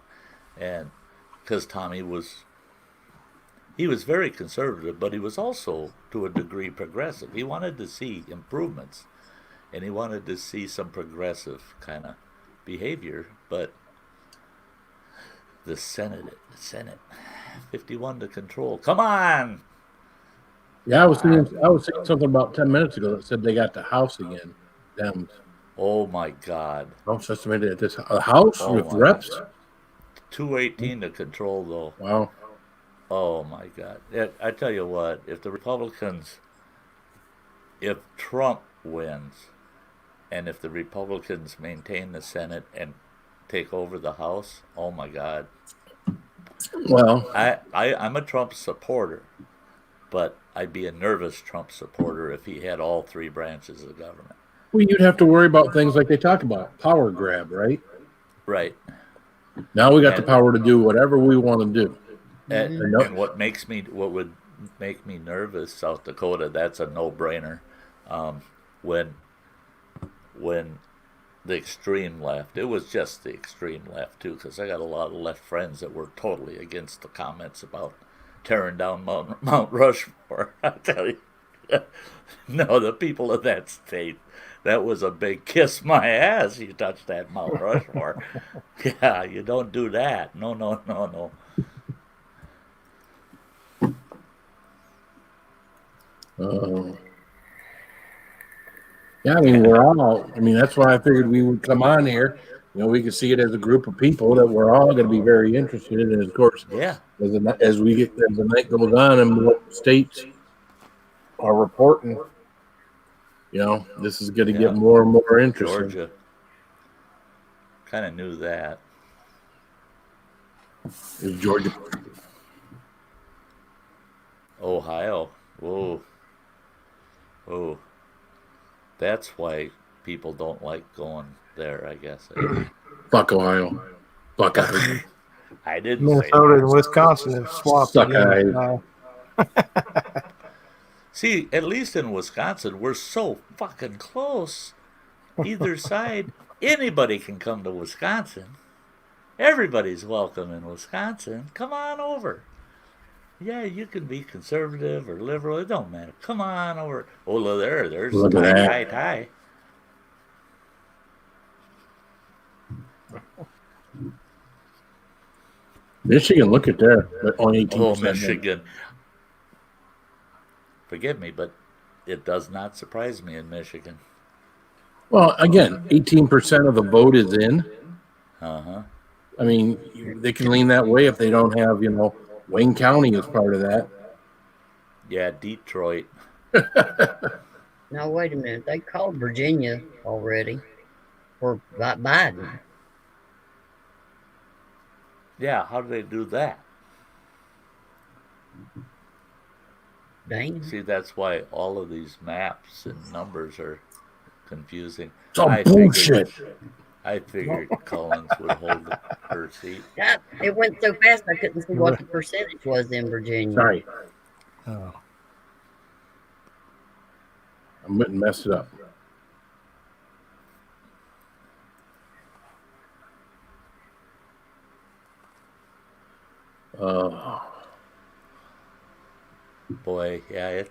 S3: And because Tommy he was very conservative, but he was also, to a degree, progressive. He wanted to see improvements, and he wanted to see some progressive kind of behavior. But the Senate, 51 to control. Come on!
S1: Yeah, I was seeing something about 10 minutes ago that said they got the House again. Dems.
S3: Oh my God!
S1: House estimated at this House with reps.
S3: 218 to control, though.
S1: Wow.
S3: Oh my God! I tell you what, if Trump wins, and if the Republicans maintain the Senate and take over the House, oh my God!
S1: Well,
S3: I'm a Trump supporter, but I'd be a nervous Trump supporter if he had all three branches of government.
S1: well, you'd have to worry about things like they talk about, power grab, right?
S3: Right.
S1: Now we got the power to do whatever we want to do.
S3: And what would make me nervous, South Dakota, that's a no-brainer. When the extreme left, it was just the extreme left too, because I got a lot of left friends that were totally against the comments about tearing down Mount Rushmore. I tell you, no, the people of that state, that was a big kiss my ass. You touch that Mount Rushmore. Yeah, you don't do that. No.
S1: Yeah, I mean, that's why I figured we would come on here. You know, we could see it as a group of people that we're all going to be very interested in. And of course,
S3: yeah,
S1: as the night goes on and more states are reporting, you know, this is going to get more and more interesting.
S3: Georgia. Kind of knew that.
S1: Is Georgia.
S3: Ohio. Whoa. That's why people don't like going there, I guess.
S1: Fuck Ohio. Fuck Ohio.
S3: I didn't
S2: Minnesota
S3: say
S2: and Wisconsin have swapped
S1: Suck
S2: again.
S3: See, at least in Wisconsin, we're so fucking close. Either side, anybody can come to Wisconsin. Everybody's welcome in Wisconsin. Come on over. Yeah, you can be conservative or liberal. It don't matter. Come on over. Oh, look, there's tie.
S1: Michigan, look at there. But only 18%.
S3: Oh, Michigan. Forgive me, but it does not surprise me in Michigan.
S1: Well, again, 18% of the vote is in.
S3: Uh-huh.
S1: I mean, they can lean that way if they don't have, you know, Wayne County as part of that.
S3: Yeah, Detroit.
S4: Now, wait a minute. They called Virginia already for Biden.
S3: Yeah, how do they do that?
S4: Dang.
S3: See, that's why all of these maps and numbers are confusing.
S1: It's all bullshit.
S3: I figured Collins would hold her seat.
S4: God, it went so fast I couldn't see what the percentage was in Virginia.
S1: Sorry.
S2: Oh.
S1: I messed it up.
S3: Boy, yeah,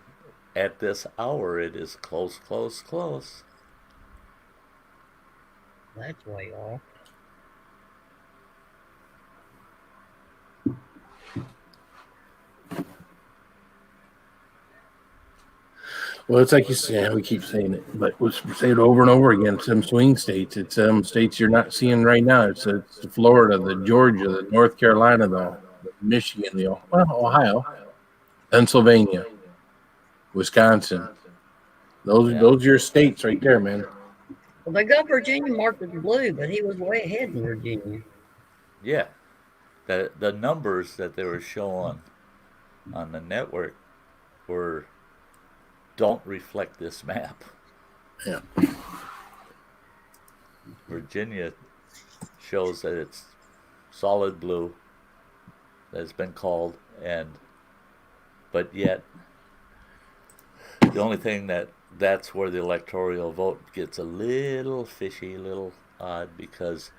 S3: at this hour it is close.
S4: That's way off.
S1: Well, it's like you said, we keep saying it, but we'll say it over and over again. Some swing states. It's states you're not seeing right now. It's the Florida, the Georgia, the North Carolina, the Michigan, Ohio, Pennsylvania, Wisconsin. Those are your states right there, man.
S4: Well, they got Virginia marked as blue, but he was way ahead in Virginia.
S3: Yeah, the numbers that they were showing on the network don't reflect this map.
S1: Yeah.
S3: Virginia shows that it's solid blue, that it's been called, but yet the only thing that's where the electoral vote gets a little fishy, a little odd, because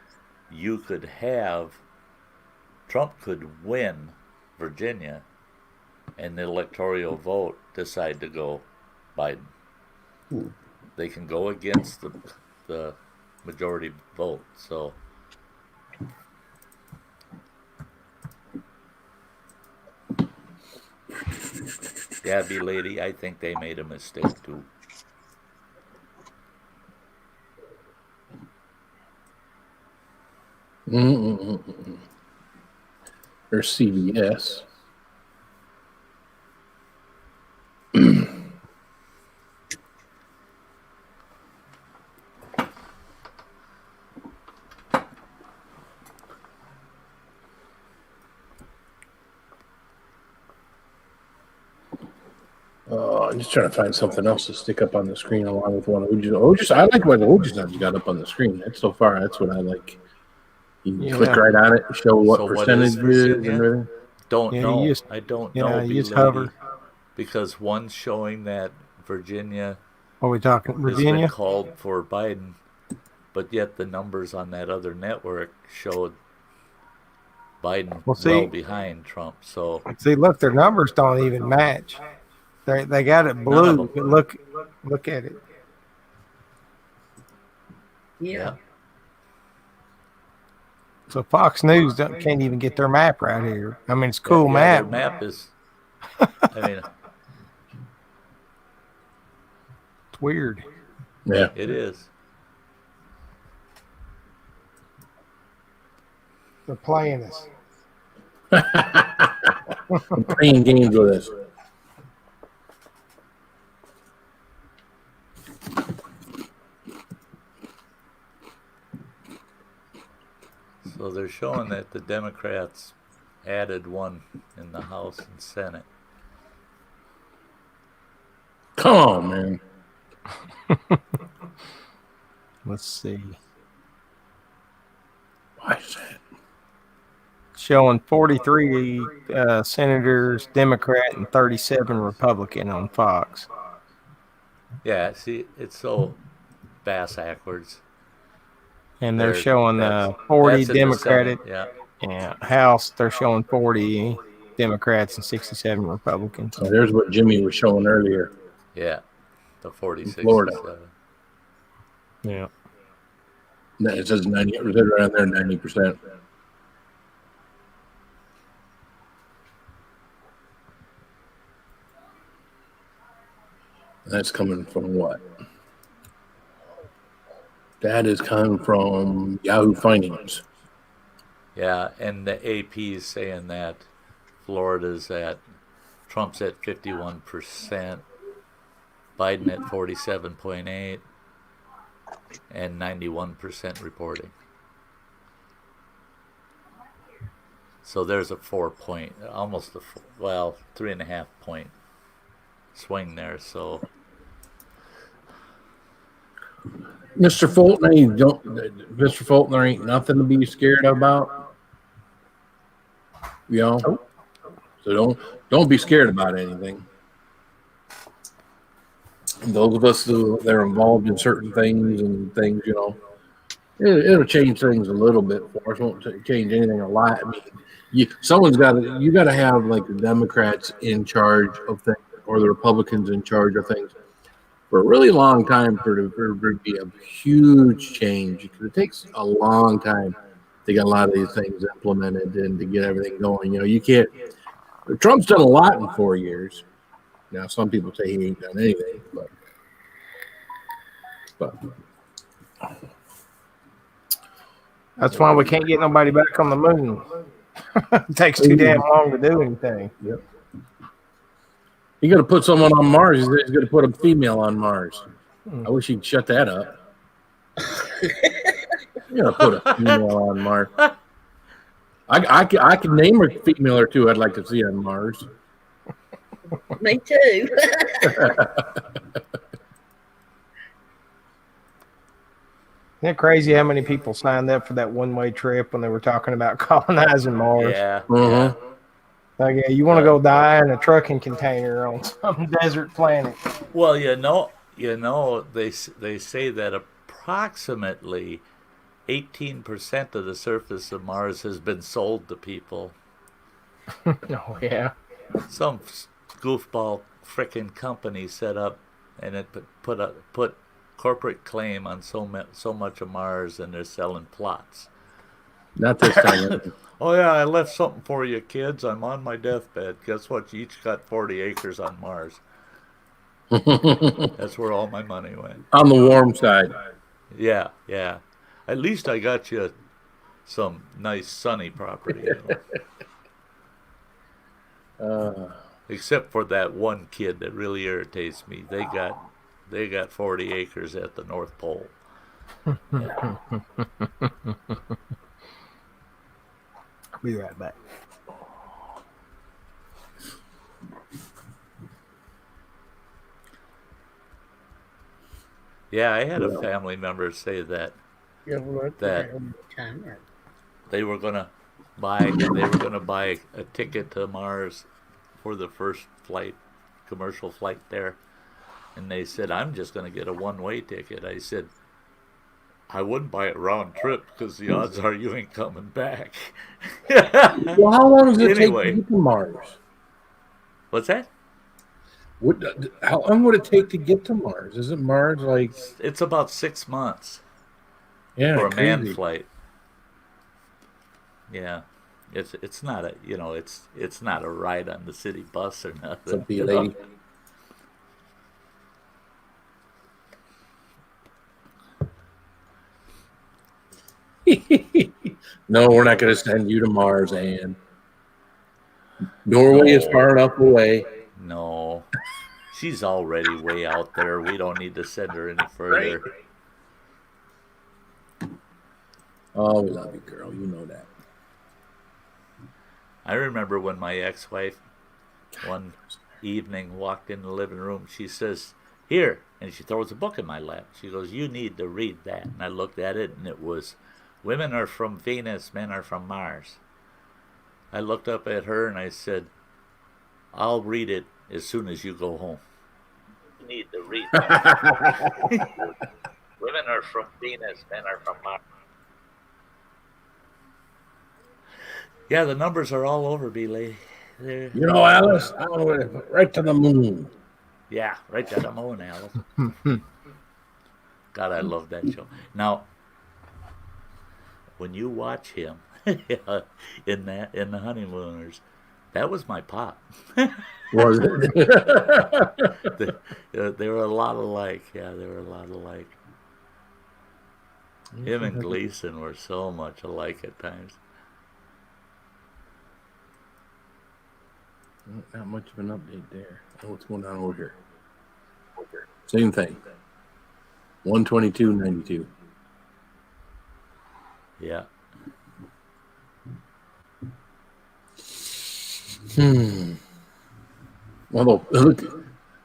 S3: Trump could win Virginia and the electoral vote decide to go Biden. They can go against the majority vote. So Gabby lady, I think they made a mistake too.
S1: There's CBS. I'm just trying to find something else to stick up on the screen along with one of Oji's. I like what Oji's got up on the screen. That's so far. That's what I like. You click right on it, show what percentage it is and everything.
S3: Don't know. I don't know.
S2: You just hover.
S3: Because one's showing that Virginia.
S2: Are we talking Virginia?
S3: Has been called for Biden, but yet the numbers on that other network showed Biden well behind Trump. So
S2: see, look, their numbers don't even match. They got it blue. But look at it.
S4: Yeah.
S2: So Fox News can't even get their map right here. I mean, it's a cool map.
S3: Their map is. I mean,
S2: it's weird.
S1: Yeah,
S3: it is.
S2: They're playing us.
S1: I'm playing games with us.
S3: So they're showing that the Democrats added one in the House and Senate.
S1: Come on, man.
S2: Let's see.
S1: Why is that?
S2: Showing 43 senators Democrat and 37 Republican on Fox.
S3: Yeah, see, it's so bass-backwards.
S2: And they're showing 40 Democratic.
S3: Yeah.
S2: House, they're showing 40 Democrats and 67 Republicans.
S1: So there's what Jimmy was showing earlier.
S3: Yeah, the 46.
S1: Florida.
S2: Yeah.
S1: It says 90. It says around there 90%. That's coming from what? That is coming from Yahoo Finance.
S3: Yeah, and the AP is saying that Florida's Trump's at 51%, Biden at 47.8%, and 91% reporting. So there's a 3.5 point swing there. So
S1: Mr. Fulton, there ain't nothing to be scared about. You know? So don't be scared about anything. Those of us that are involved in certain things, you know, it'll change things a little bit for us. Won't change anything a lot. I mean, you got to have like the Democrats in charge of things or the Republicans in charge of things for a really long time for there to be a huge change, because it takes a long time to get a lot of these things implemented and to get everything going. You know, you can't. Trump's done a lot in 4 years. Now, some people say he ain't done anything, but
S2: that's why we can't get nobody back on the moon. It takes too damn long to do anything.
S1: Yep. You got to put someone on Mars. He's going to put a female on Mars. I wish he'd shut that up. You got to put a female on Mars. I can name a female or two I'd like to see on Mars.
S4: Me too.
S2: Isn't it crazy how many people signed up for that one-way trip when they were talking about colonizing Mars?
S3: Yeah.
S1: Mhm.
S2: Like, yeah, you want to go die in a trucking container on some desert planet.
S3: Well, they say that approximately 18% of the surface of Mars has been sold to people.
S2: Oh, yeah.
S3: Some goofball frickin' company set up and it put corporate claim on so much of Mars, and they're selling plots.
S1: Not this time.
S3: Oh yeah, I left something for you kids. I'm on my deathbed. Guess what? You each got 40 acres on Mars. That's where all my money went.
S1: On the warm side.
S3: Yeah. At least I got you some nice sunny property. Except for that one kid that really irritates me. They got 40 acres at the North Pole.
S2: I'll be right back.
S3: Yeah, I had a family member say that they were gonna buy a ticket to Mars for the first commercial flight there, and they said, I'm just gonna get a one-way ticket. I said, I wouldn't buy it round trip because the odds are you ain't coming back.
S1: Well, how long does it take to get to Mars?
S3: What's that?
S1: How long would it take to get to Mars? Isn't Mars like?
S3: It's about 6 months
S1: Yeah,
S3: for a manned flight. Yeah, it's not a it's not a ride on the city bus or nothing.
S1: Be a lady. No, we're not going to send you to Mars, Ann. Norway is far enough away.
S3: No, she's already way out there. We don't need to send her any further.
S1: Oh, we love you, girl. You know that.
S3: I remember when my ex-wife one evening walked in the living room. She says, "Here," and she throws a book in my lap. She goes, "You need to read that." And I looked at it, and it was "Women are from Venus, men are from Mars." I looked up at her and I said, "I'll read it as soon as you go home." You need to read that. Women are from Venus, men are from Mars. Yeah, the numbers are all over, B-Lady.
S1: You know, Alice, I want to right to the moon.
S3: Yeah, right to the moon, Alice. God, I love that show. Now, when you watch him in the Honeymooners, that was my pop.
S1: Was it?
S3: They were a lot alike. Yeah, they were a lot alike. Him and Gleason were so much alike at times.
S1: Not much of an update there. Oh, what's going on over here? Same thing. 122.92.
S3: Yeah.
S1: Although, look,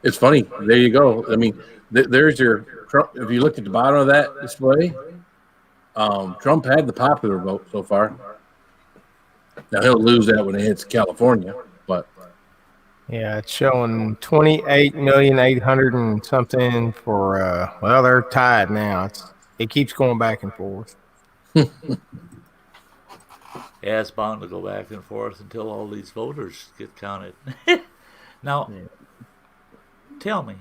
S1: it's funny. There you go. I mean, there's your Trump. If you look at the bottom of that display, Trump had the popular vote so far. Now he'll lose that when it hits California, but
S2: yeah, it's showing 28,800,000 and something for. Well, they're tied now. It keeps going back and forth.
S3: Yeah, it's bound to go back and forth until all these voters get counted. Now, tell me,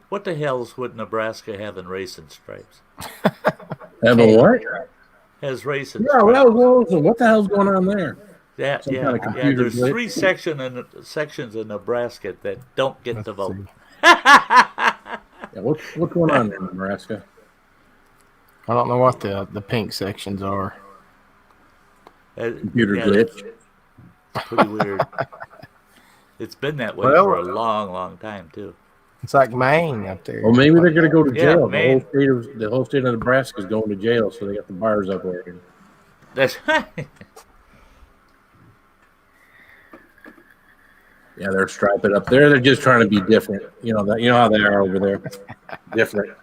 S3: what the hell's would Nebraska have in racing stripes?
S1: having what?
S3: Has racing
S1: Yeah,
S3: stripes.
S1: what the hell's going on there?
S3: Yeah. There's
S1: glitch.
S3: 3 sections in Nebraska that don't get to vote.
S1: Yeah, what's going on there in Nebraska?
S2: I don't know what the pink sections are.
S1: Computer glitch.
S3: Pretty weird. It's been that way for a long, long time too.
S2: It's like Maine up there.
S1: Well, maybe they're going to go to jail.
S3: Maine.
S1: The whole state of Nebraska is going to jail, so they got the bars up there.
S3: That's right.
S1: Yeah, they're striping up there. They're just trying to be different. You know how they are over there. Different.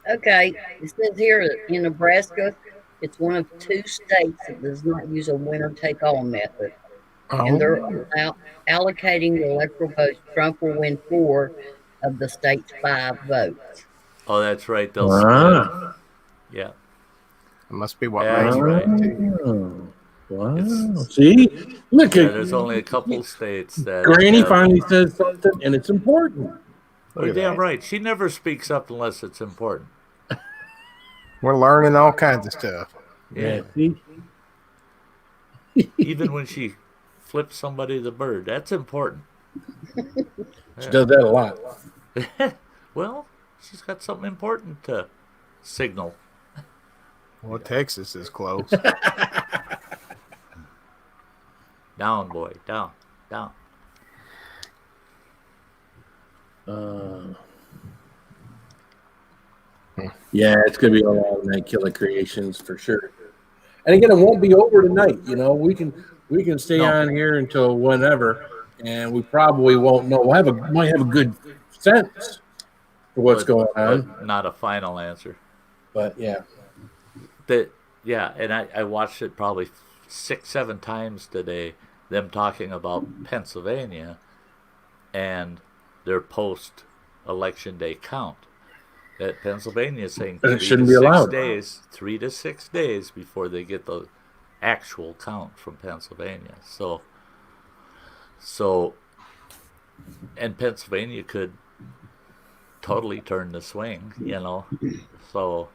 S4: Okay, it says here that in Nebraska, it's one of 2 states that does not use a winner-take-all method. And they're allocating the electoral votes. Trump will win 4 of the state's 5 votes.
S3: Oh, that's right. They'll split them. Yeah.
S2: It must be what
S3: That's
S2: Maine
S3: right.
S2: too.
S1: Wow.
S3: It's-
S1: See? Look
S3: Yeah,
S1: at
S3: there's only a couple states that.
S1: Granny
S3: have-
S1: finally says something, and it's important.
S3: You're damn right. She never speaks up unless it's important.
S2: We're learning all kinds of stuff.
S3: Yeah.
S1: See?
S3: Even when she flips somebody the bird, that's important.
S1: She does that a lot.
S3: Well, she's got something important to signal.
S2: Well, Texas is close.
S3: Down, boy. Down. Down.
S1: Yeah, it's gonna be a long night, Killer Creations for sure. And again, it won't be over tonight. You know, we can stay on here until whenever, and we probably won't know. Might have a good sense for what's going on,
S3: But not a final answer.
S1: but yeah.
S3: And I watched it probably 6-7 times today, them talking about Pennsylvania and their post-election day count. That Pennsylvania is saying
S1: And it shouldn't be allowed.
S3: 3 to 6 days before they get the actual count from Pennsylvania. So, and Pennsylvania could totally turn the swing, you know. So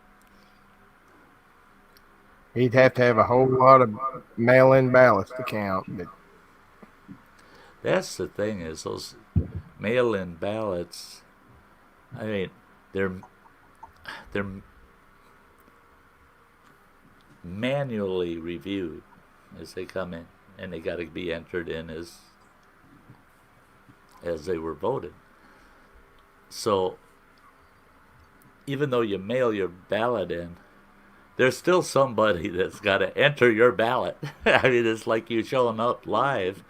S2: He'd have to have a whole lot of mail-in ballots to count. But
S3: that's the thing, is those mail-in ballots. I mean, they're manually reviewed as they come in, and they got to be entered in as they were voted. So even though you mail your ballot in, there's still somebody that's got to enter your ballot. I mean, it's like you showing up live.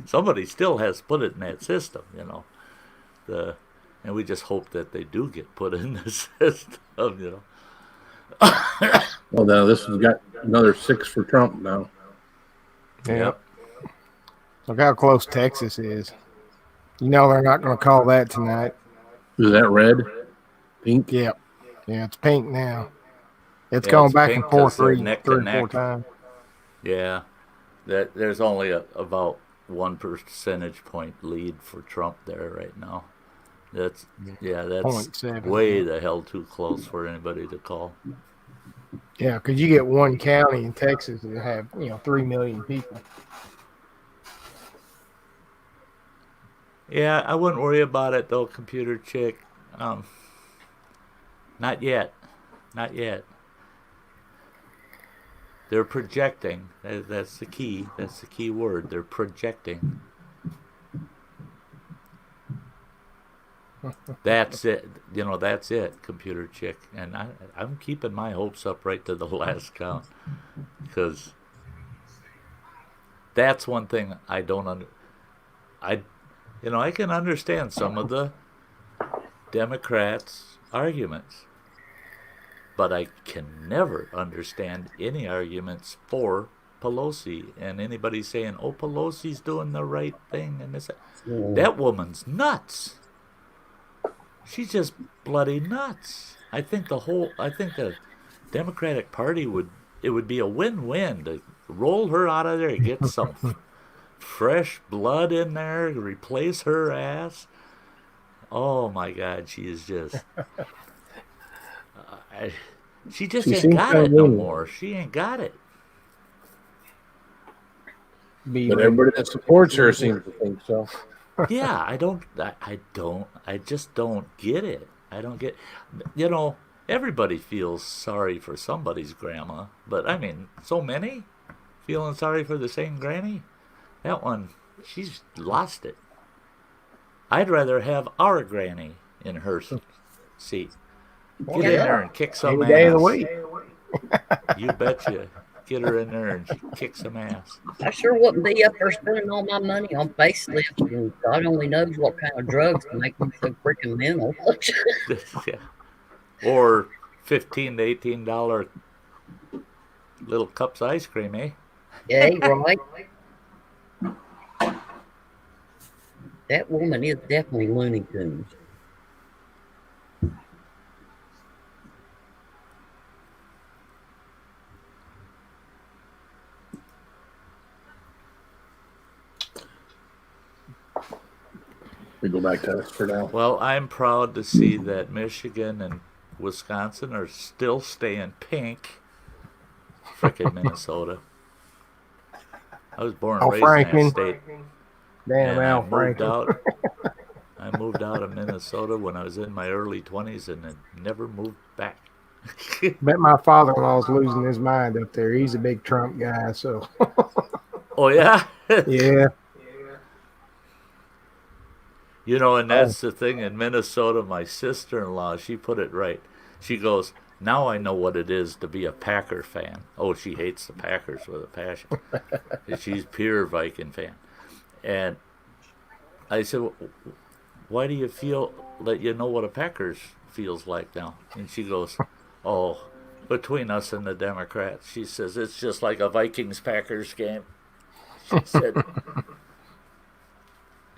S3: Somebody still has put it in that system, you know. And we just hope that they do get put in the system, you know.
S1: Well, now this has got another 6 for Trump now.
S2: yeah, look how close Texas is. You know they're not going to call that tonight.
S1: Is that red? Pink?
S2: Yeah, it's pink now. It's
S3: Yeah,
S2: gone
S3: it's
S2: back
S3: pink
S2: and forth
S3: 'cause they're
S2: 3
S3: neck to
S2: or 4
S3: neck.
S2: times.
S3: Yeah, there's only about 1 percentage point lead for Trump there right now. That's
S2: 0.7.
S3: way the hell too close for anybody to call.
S2: Yeah, because you get one county in Texas that have 3 million people.
S3: Yeah, I wouldn't worry about it though, computer chick. Not yet. They're projecting. That's the key. That's the key word. They're projecting. That's it. That's it, computer chick. And I'm keeping my hopes up right to the last count, because that's one thing I don't I can understand some of the Democrats' arguments, but I can never understand any arguments for Pelosi, and anybody saying, "Oh, Pelosi's doing the right thing," and this, that woman's nuts. She's just bloody nuts. I think the Democratic Party would be a win-win to roll her out of there, get some fresh blood in there, replace her ass. Oh my God, she is just. She just ain't got it no more. She ain't got it.
S1: But everybody that supports her seems to think so.
S3: Yeah, I just don't get it. I don't get, everybody feels sorry for somebody's grandma, but I mean, so many feeling sorry for the same granny? That one, she's lost it. I'd rather have our granny in her seat. Get in there and kick some ass.
S2: Any day of the week.
S3: You betcha. Get her in there and she kicks some ass.
S4: I sure wouldn't be up there spending all my money on facelifts, and God only knows what kind of drugs to make me so freaking mental.
S3: Yeah. Or $15 to $18 little cups of ice cream, eh?
S4: Yeah, right. That woman is definitely Looney Tunes.
S1: We go back to us for now.
S3: Well, I'm proud to see that Michigan and Wisconsin are still staying pink. Frickin' Minnesota. I was born and
S2: Al
S3: raised in
S2: Franken.
S3: that state.
S2: Damn
S3: And
S2: Al
S3: I moved
S2: Franken.
S3: out. I moved out of Minnesota when I was in my early 20s and never moved back.
S2: Bet my father-in-law's losing his mind up there. He's a big Trump guy, so
S3: Oh, yeah?
S2: yeah.
S3: You know, and that's the thing in Minnesota, my sister-in-law, she put it right. She goes, now I know what it is to be a Packer fan. Oh, she hates the Packers with a passion. She's pure Viking fan. And I said, why do you feel that you know what a Packers feels like now? And she goes, oh, between us and the Democrats, she says, it's just like a Vikings-Packers game.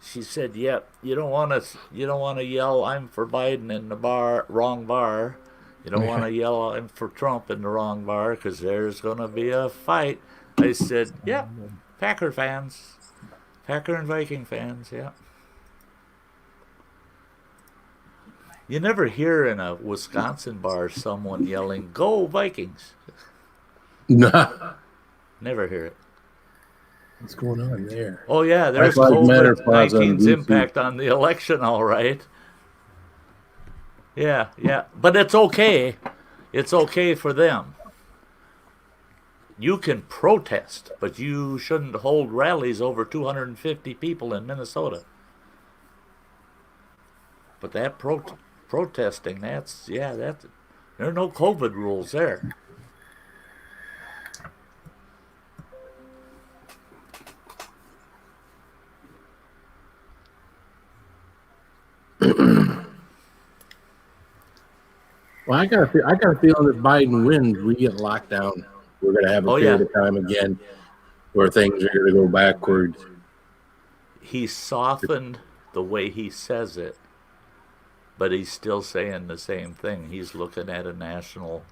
S3: She said, "Yeah, you don't want to yell I'm for Biden in the wrong bar. You don't want to yell I'm for Trump in the wrong bar because there's going to be a fight." I said, "Yeah, Packer fans, Packer and Viking fans, yeah." You never hear in a Wisconsin bar someone yelling "Go Vikings."
S1: No.
S3: Never hear it.
S1: What's going on there?
S3: Oh yeah, there's
S1: Black Lives Matter Plaza on
S3: COVID-19's
S1: DC.
S3: impact on the election, all right. Yeah, but it's okay. It's okay for them. You can protest, but you shouldn't hold rallies over 250 people in Minnesota. But that protesting, there are no COVID rules there.
S1: Well, I got a feeling if Biden wins, we get locked down. We're going to have a period of time again where things are going to go backwards.
S3: He softened the way he says it, but he's still saying the same thing. He's looking at a national,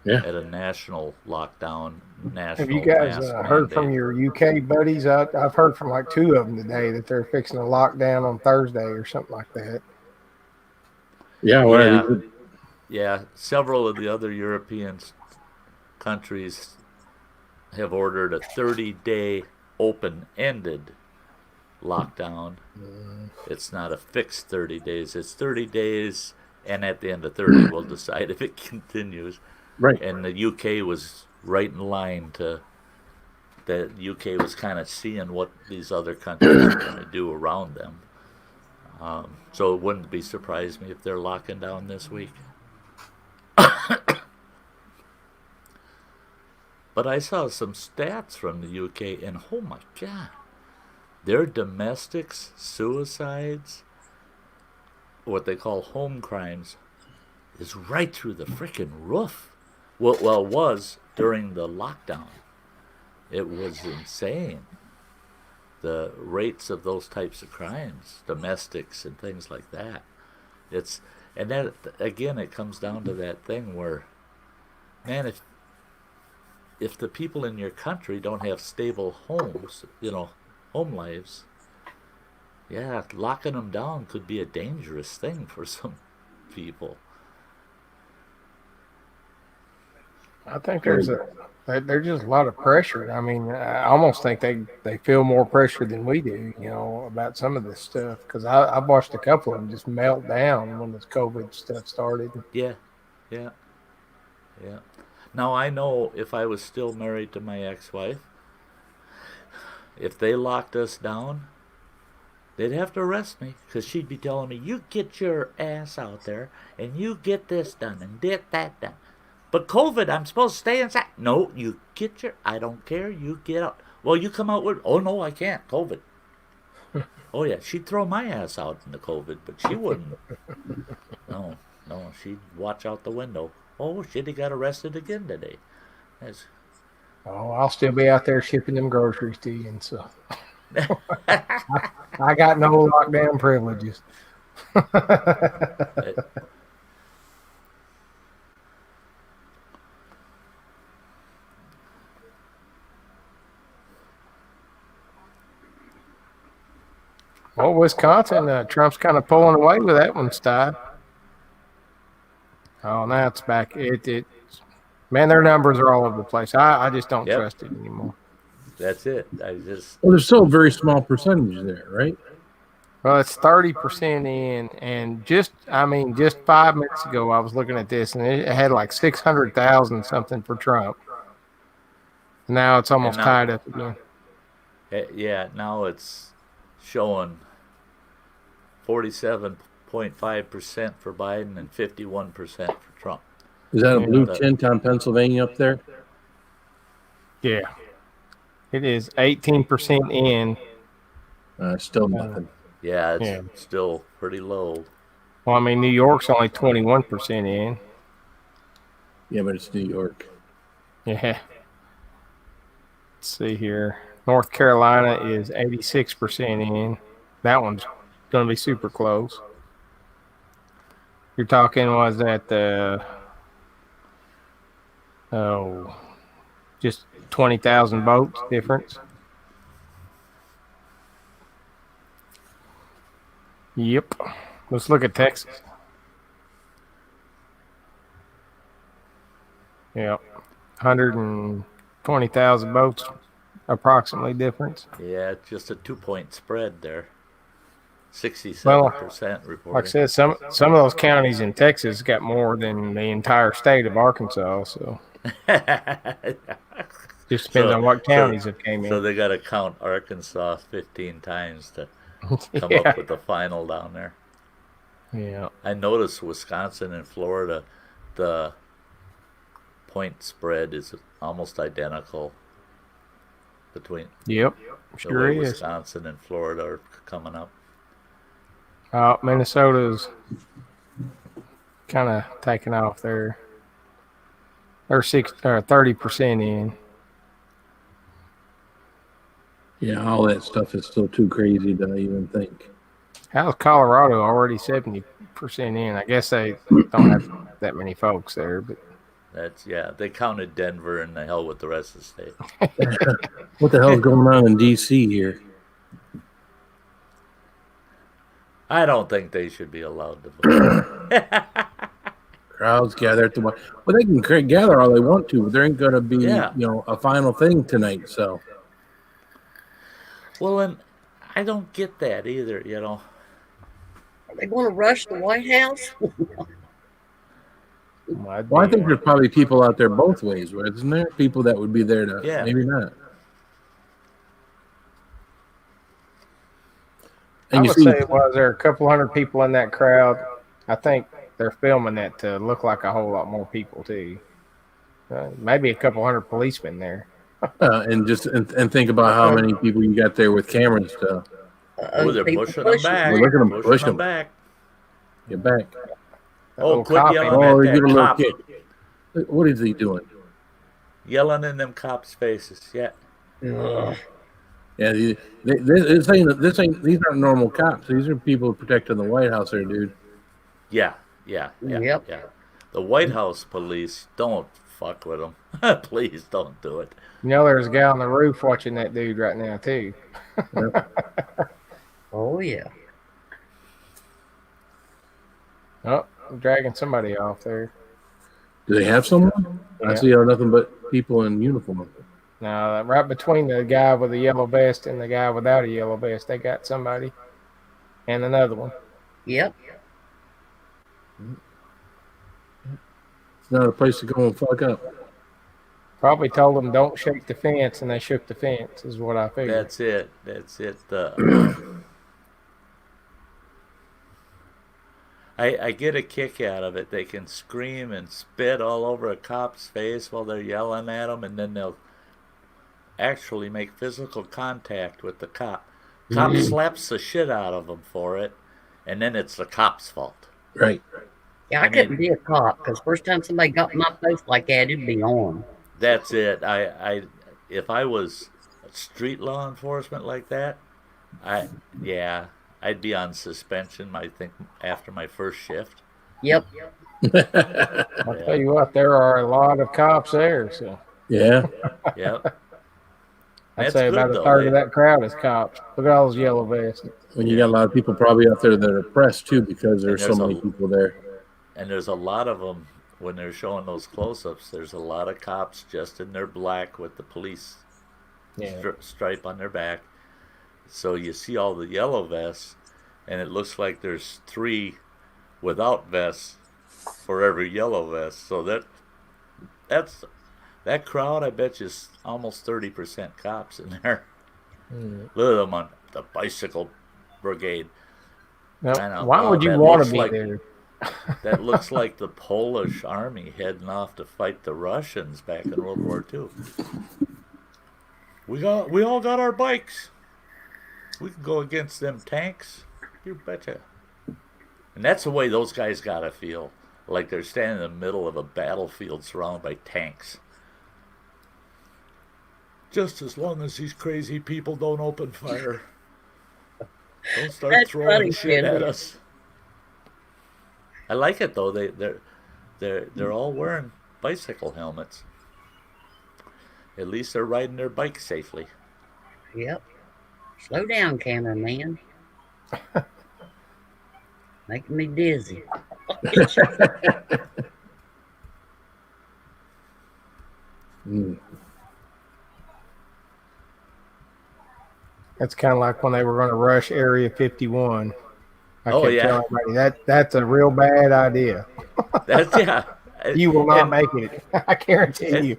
S3: lockdown, national.
S2: Have you guys heard
S3: mandate.
S2: from your UK buddies? I've heard from like two of them today that they're fixing a lockdown on Thursday or something like that.
S3: Yeah, several of the other European countries have ordered a 30-day open-ended lockdown. It's not a fixed 30 days. It's 30 days, and at the end of 30, we'll decide if it continues.
S1: Right.
S3: And the UK was right in line to... The UK was kind of seeing what these other countries are going to do around them. So it wouldn't be surprised me if they're locking down this week. But I saw some stats from the UK, and oh my God, their domestics, suicides, what they call home crimes, is right through the frickin' roof. Well, it was during the lockdown. It was insane. The rates of those types of crimes, domestics and things like that. And that, again, it comes down to that thing where, man, if the people in your country don't have stable homes, home lives, locking them down could be a dangerous thing for some people.
S2: I think there's just a lot of pressure. I mean, I almost think they feel more pressure than we do, about some of this stuff. Because I've watched a couple of them just melt down when this COVID stuff started.
S3: Yeah. Now, I know if I was still married to my ex-wife, if they locked us down, they'd have to arrest me because she'd be telling me, you get your ass out there and you get this done and get that done. But COVID, I'm supposed to stay inside. No, you get I don't care, you get out. Well, you come out with, oh no, I can't, COVID. Oh yeah, she'd throw my ass out in the COVID, but she wouldn't. No, she'd watch out the window. Oh shit, he got arrested again today. That's...
S2: Oh, I'll still be out there shipping them groceries to you, and so I got no lockdown privileges. Well, Wisconsin, Trump's kind of pulling away with that one, Steve. Oh, now it's back. Man, their numbers are all over the place. I just don't trust it anymore.
S3: That's it.
S1: Well, there's still a very small percentage there, right?
S2: Well, it's 30% in, and just 5 minutes ago, I was looking at this, and it had like 600,000 something for Trump. Now it's almost tied up again.
S3: Yeah, now it's showing 47.5% for Biden and 51% for Trump.
S1: Is that a blue tint on Pennsylvania up there?
S2: Yeah. It is 18% in.
S1: Still nothing.
S3: Yeah, it's still pretty low.
S2: Well, I mean, New York's only 21% in.
S1: Yeah, but it's New York.
S2: Yeah. Let's see here. North Carolina is 86% in. That one's going to be super close. You're talking, was that just 20,000 votes difference? Yep. Let's look at Texas. Yep. 120,000 votes approximately difference.
S3: Yeah, it's just a 2-point spread there. 67% reported.
S2: Like I said, some of those counties in Texas got more than the entire state of Arkansas, so just depends on what counties it came in.
S3: So they got to count Arkansas 15 times to come up with the final down there.
S2: Yeah.
S3: I noticed Wisconsin and Florida, the point spread is almost identical between
S2: the way
S3: Wisconsin and Florida are coming up.
S2: Minnesota's kind of taking off there. They're 30% in.
S1: Yeah, all that stuff is still too crazy to even think.
S2: How's Colorado already 70% in? I guess they don't have that many folks there, but
S3: they counted Denver and the hell with the rest of the state.
S1: What the hell's going on in D.C. here?
S3: I don't think they should be allowed to vote.
S1: Crowds gather at the well, they can gather all they want to, but there ain't going to be a final thing tonight. So,
S3: well, and I don't get that either.
S4: Are they going to rush the White House?
S1: Well, I think there's probably people out there both ways, right? Isn't there? People that would be there to maybe not.
S2: And I would say there a couple hundred people in that crowd. I think they're filming that to look like a whole lot more people too. Maybe a couple hundred policemen there.
S1: And think about how many people you got there with cameras.
S3: They're pushing them back.
S1: Look at them pushing them
S3: back.
S1: Get back.
S3: Oh, quit yelling at that cop.
S1: What is he doing?
S3: Yelling in them cops' faces. Yeah.
S1: Yeah, these aren't normal cops. These are people protecting the White House there, dude.
S3: Yeah. The White House police, don't fuck with them. Please don't do it.
S2: There's a guy on the roof watching that dude right now, too.
S4: Oh, yeah.
S2: Oh, I'm dragging somebody off there.
S1: Do they have someone? Yeah. I see nothing but people in uniform.
S2: No, right between the guy with the yellow vest and the guy without a yellow vest, they got somebody. And another one.
S4: Yep.
S1: It's not a place to go and fuck up.
S2: Probably told them don't shake the fence, and they shook the fence, is what I figured.
S3: That's it. I get a kick out of it. They can scream and spit all over a cop's face while they're yelling at them, and then they'll actually make physical contact with the cop. Cop slaps the shit out of them for it, and then it's the cop's fault.
S1: Right.
S4: Yeah, I couldn't be a cop because first time somebody got in my face like that, it'd be on.
S3: That's it. If I was street law enforcement like that, I, yeah, I'd be on suspension. I think after my first shift.
S4: Yep.
S2: I'll tell you what, there are a lot of cops there. So
S1: Yeah.
S3: Yep.
S2: I'd
S3: That's
S2: say
S3: good,
S2: about a
S3: though.
S2: third of that crowd is cops. Look at all those yellow vests.
S1: When you got a lot of people probably out there that are pressed too because there's so
S3: there's
S1: many people there.
S3: And there's a lot of them when they're showing those close-ups. There's a lot of cops just in their black with the police stripe on their back. So you see all the yellow vests, and it looks like there's 3 without vests for every yellow vest. So that crowd, I bet you, is almost 30% cops in there. Look at them on the bicycle brigade.
S2: Now, why would you want to be there?
S3: That looks like the Polish army heading off to fight the Russians back in World War II. We all got our bikes. We can go against them tanks. You betcha. And that's the way those guys gotta feel. Like they're standing in the middle of a battlefield surrounded by tanks. Just as long as these crazy people don't open fire. Don't start
S4: That's
S3: throwing
S4: funny,
S3: shit at
S4: Kenny.
S3: us. I like it though. They're all wearing bicycle helmets. At least they're riding their bike safely.
S4: Yep. Slow down, cameraman. Making me dizzy.
S2: That's kind of like when they were going to rush Area 51. I kept telling everybody that's a real bad idea. You will not make it. I guarantee you.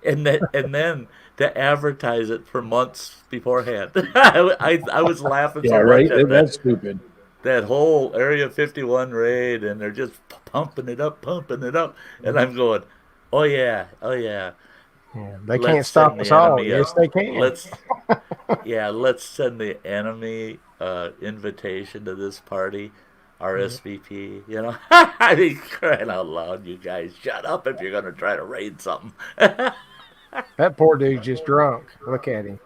S3: And then to advertise it for months beforehand. I was laughing so much at
S1: That's stupid.
S3: That whole Area 51 raid, and they're just pumping it up. And I'm going, oh yeah.
S2: They can't stop us all. Yes, they can.
S3: Let's send the enemy invitation to this party, RSVP. You know, I mean, crying out loud, you guys, shut up if you're going to try to raid something.
S2: That poor dude's just drunk. Look at him.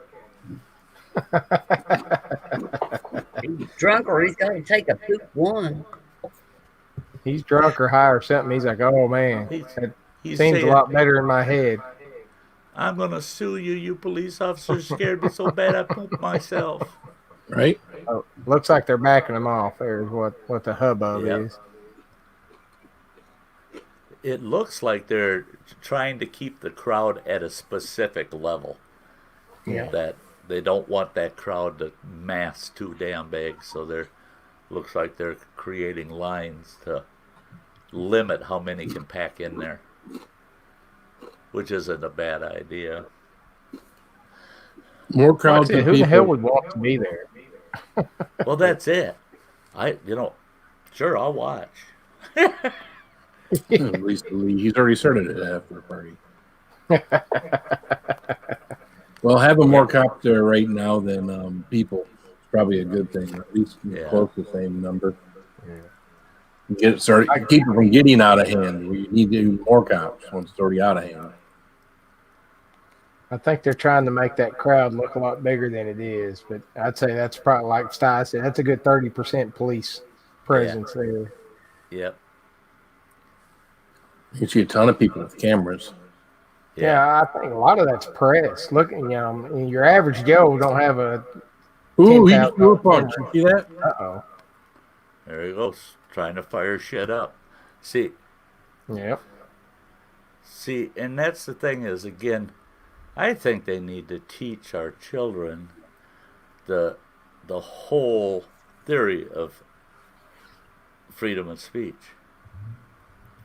S4: He's drunk or he's got to take a poop one.
S2: He's drunk or high or something. He's like, oh man,
S3: He's
S2: seems
S3: saying,
S2: a lot better in my head.
S3: I'm going to sue you. You police officers scared me so bad I pooped myself.
S1: Right?
S2: Oh, looks like they're backing them off. There's what the hubbub is.
S3: It looks like they're trying to keep the crowd at a specific level.
S2: Yeah.
S3: That they don't want that crowd to mass too damn big, so looks like they're creating lines to limit how many can pack in there, which isn't a bad idea.
S1: More crowds than
S2: who
S1: people.
S2: the hell would want to be there?
S3: Well, that's it. Sure, I'll watch.
S1: At least he's already started it after the party. Well, having more cops there right now than people is probably a good thing. At least close to the same number. Keep it from getting out of hand. We need to do more cops once it's already out of hand.
S2: I think they're trying to make that crowd look a lot bigger than it is, but I'd say that's probably, like Sty said, that's a good 30% police presence there.
S3: Yep.
S1: You see a ton of people with cameras.
S2: Yeah, I think a lot of that's press. Look, your average Joe don't have a.
S1: Ooh, he just threw a punch. You see that?
S2: Uh-oh.
S3: There he goes, trying to fire shit up. See.
S2: Yep.
S3: See, and that's the thing is, again, I think they need to teach our children the whole theory of freedom of speech.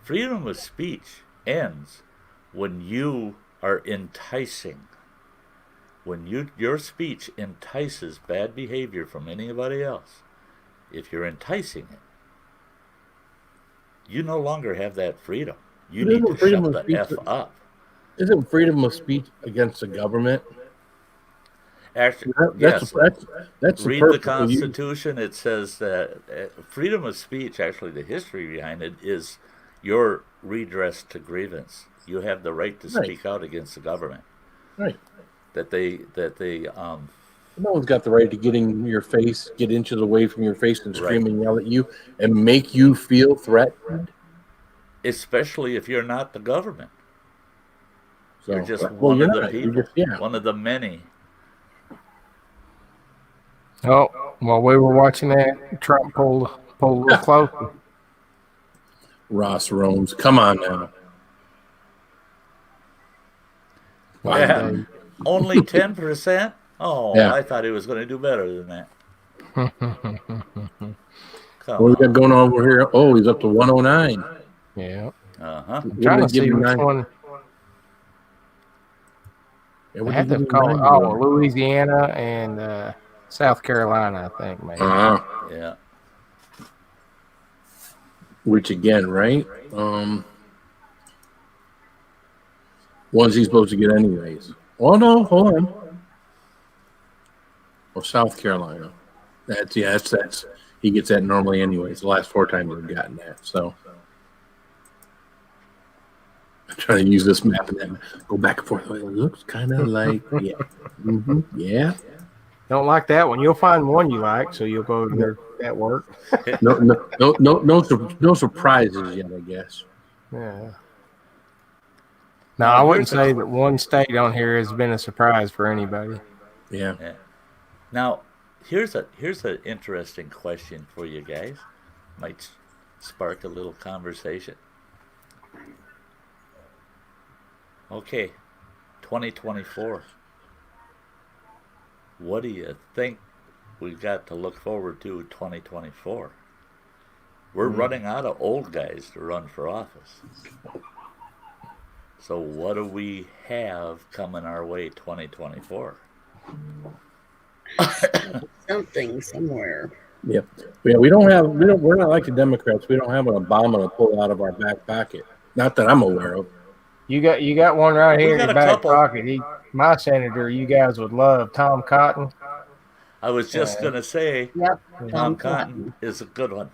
S3: Freedom of speech ends when you are enticing. When your speech entices bad behavior from anybody else, if you're enticing it, you no longer have that freedom. You need to shut the F up.
S1: Isn't freedom of speech against the government?
S3: Actually,
S1: That's
S3: yes.
S1: that's the
S3: Read the
S1: purpose of you.
S3: Constitution. It says that freedom of speech, actually, the history behind it is your redress to grievance. You have the right to
S1: Right,
S3: speak out against the government.
S1: right.
S3: That they
S1: No one's got the right to get in your face, get inches away from your face, and
S3: right,
S1: scream and yell at you and make you feel threatened.
S3: especially if you're not the government. You're
S1: So,
S3: just
S1: well,
S3: one
S1: you're
S3: of the
S1: not. You're
S3: people,
S1: just yeah.
S3: one of the many.
S2: Oh, while we were watching that, Trump pulled a little closer.
S1: Ross Roams. Come on now. Biden.
S3: Only 10%. Oh,
S1: Yeah.
S3: I thought he was going to do better than that. Come
S1: What we got
S3: on.
S1: going on over here? Oh, he's up to 109.
S2: Yeah.
S3: Uh-huh.
S1: What
S2: Trying
S1: did
S2: to
S1: they give
S2: see
S1: him
S2: which
S1: nine?
S2: one.
S1: Yeah,
S2: I
S1: what
S2: had
S1: did they
S2: to
S1: give him
S2: call it.
S1: nine
S2: Oh,
S1: to?
S2: Louisiana and South Carolina, I think, maybe.
S3: Yeah.
S1: Which again, right? One's he's supposed to get anyways. Oh no, hold on. Or South Carolina. That's he gets that normally anyways. The last 4 times we've gotten that. So I'm trying to use this map and then go back and forth. It looks kind of like yeah.
S2: Don't like that one. You'll find one you like, so you'll go to there at work.
S1: No surprises yet, I guess.
S2: Yeah. No, I wouldn't say that one state on here has been a surprise for anybody.
S1: Yeah.
S3: Now, here's an interesting question for you guys. Might spark a little conversation. Okay, 2024. What do you think we've got to look forward to 2024? We're running out of old guys to run for office. So what do we have coming our way 2024?
S4: Something somewhere.
S1: Yep. Yeah, we're not like the Democrats. We don't have an Obama to pull out of our back pocket. Not that I'm aware of.
S2: You got one right here in
S3: got
S2: your
S3: a
S2: back
S3: couple.
S2: pocket. My senator, you guys would love Tom Cotton.
S3: I was just going to say,
S4: Yep.
S3: Tom Cotton is a good one.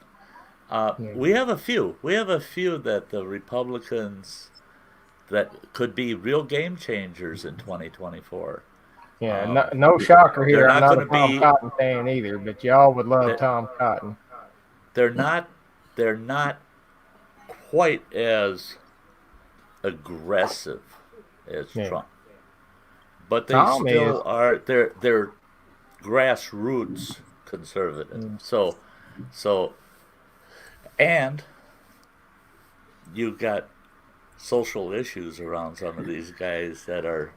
S3: We have a few. We have a few that the Republicans that could be real game changers in 2024.
S2: Yeah, no shocker here.
S3: they're
S2: I'm
S3: not
S2: not a
S3: gonna
S2: Tom
S3: be-
S2: Cotton fan either, but y'all would love Tom Cotton.
S3: They're not quite as aggressive as Trump, but they
S2: Tom
S3: still
S2: is.
S3: are. They're grassroots conservative. So, and you got social issues around some of these guys that are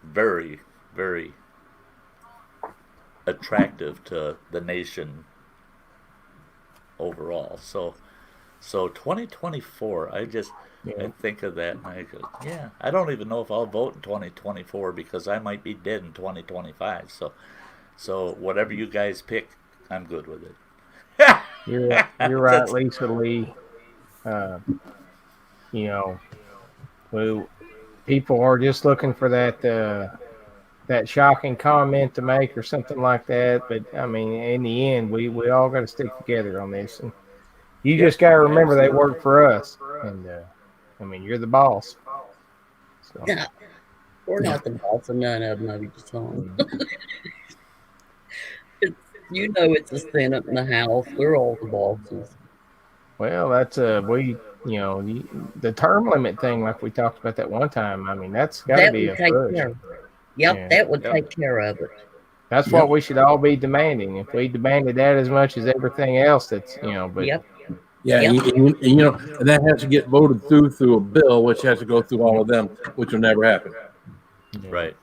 S3: very, very attractive to the nation overall. So 2024, I think of that and I go, yeah, I don't even know if I'll vote in 2024 because I might be dead in 2025. So whatever you guys pick, I'm good with it.
S2: You're right, Lisa Lee. People are just looking for that shocking comment to make or something like that. But I mean, in the end, we all got to stick together on this. And you just got to remember they work for us. And I mean, you're the boss. So.
S4: No, we're not the boss of none of them, I just on. It's the Senate and the House. They're all the bosses.
S2: Well, that's the term limit thing, like we talked about that one time. I mean, that's got to be a push.
S4: That would take care of it.
S2: That's what we should all be demanding. If we demanded that as much as everything else, that's but.
S4: Yep.
S1: Yeah,
S4: Yep.
S1: and that has to get voted through a bill, which has to go through all of them, which will never happen.
S3: Right.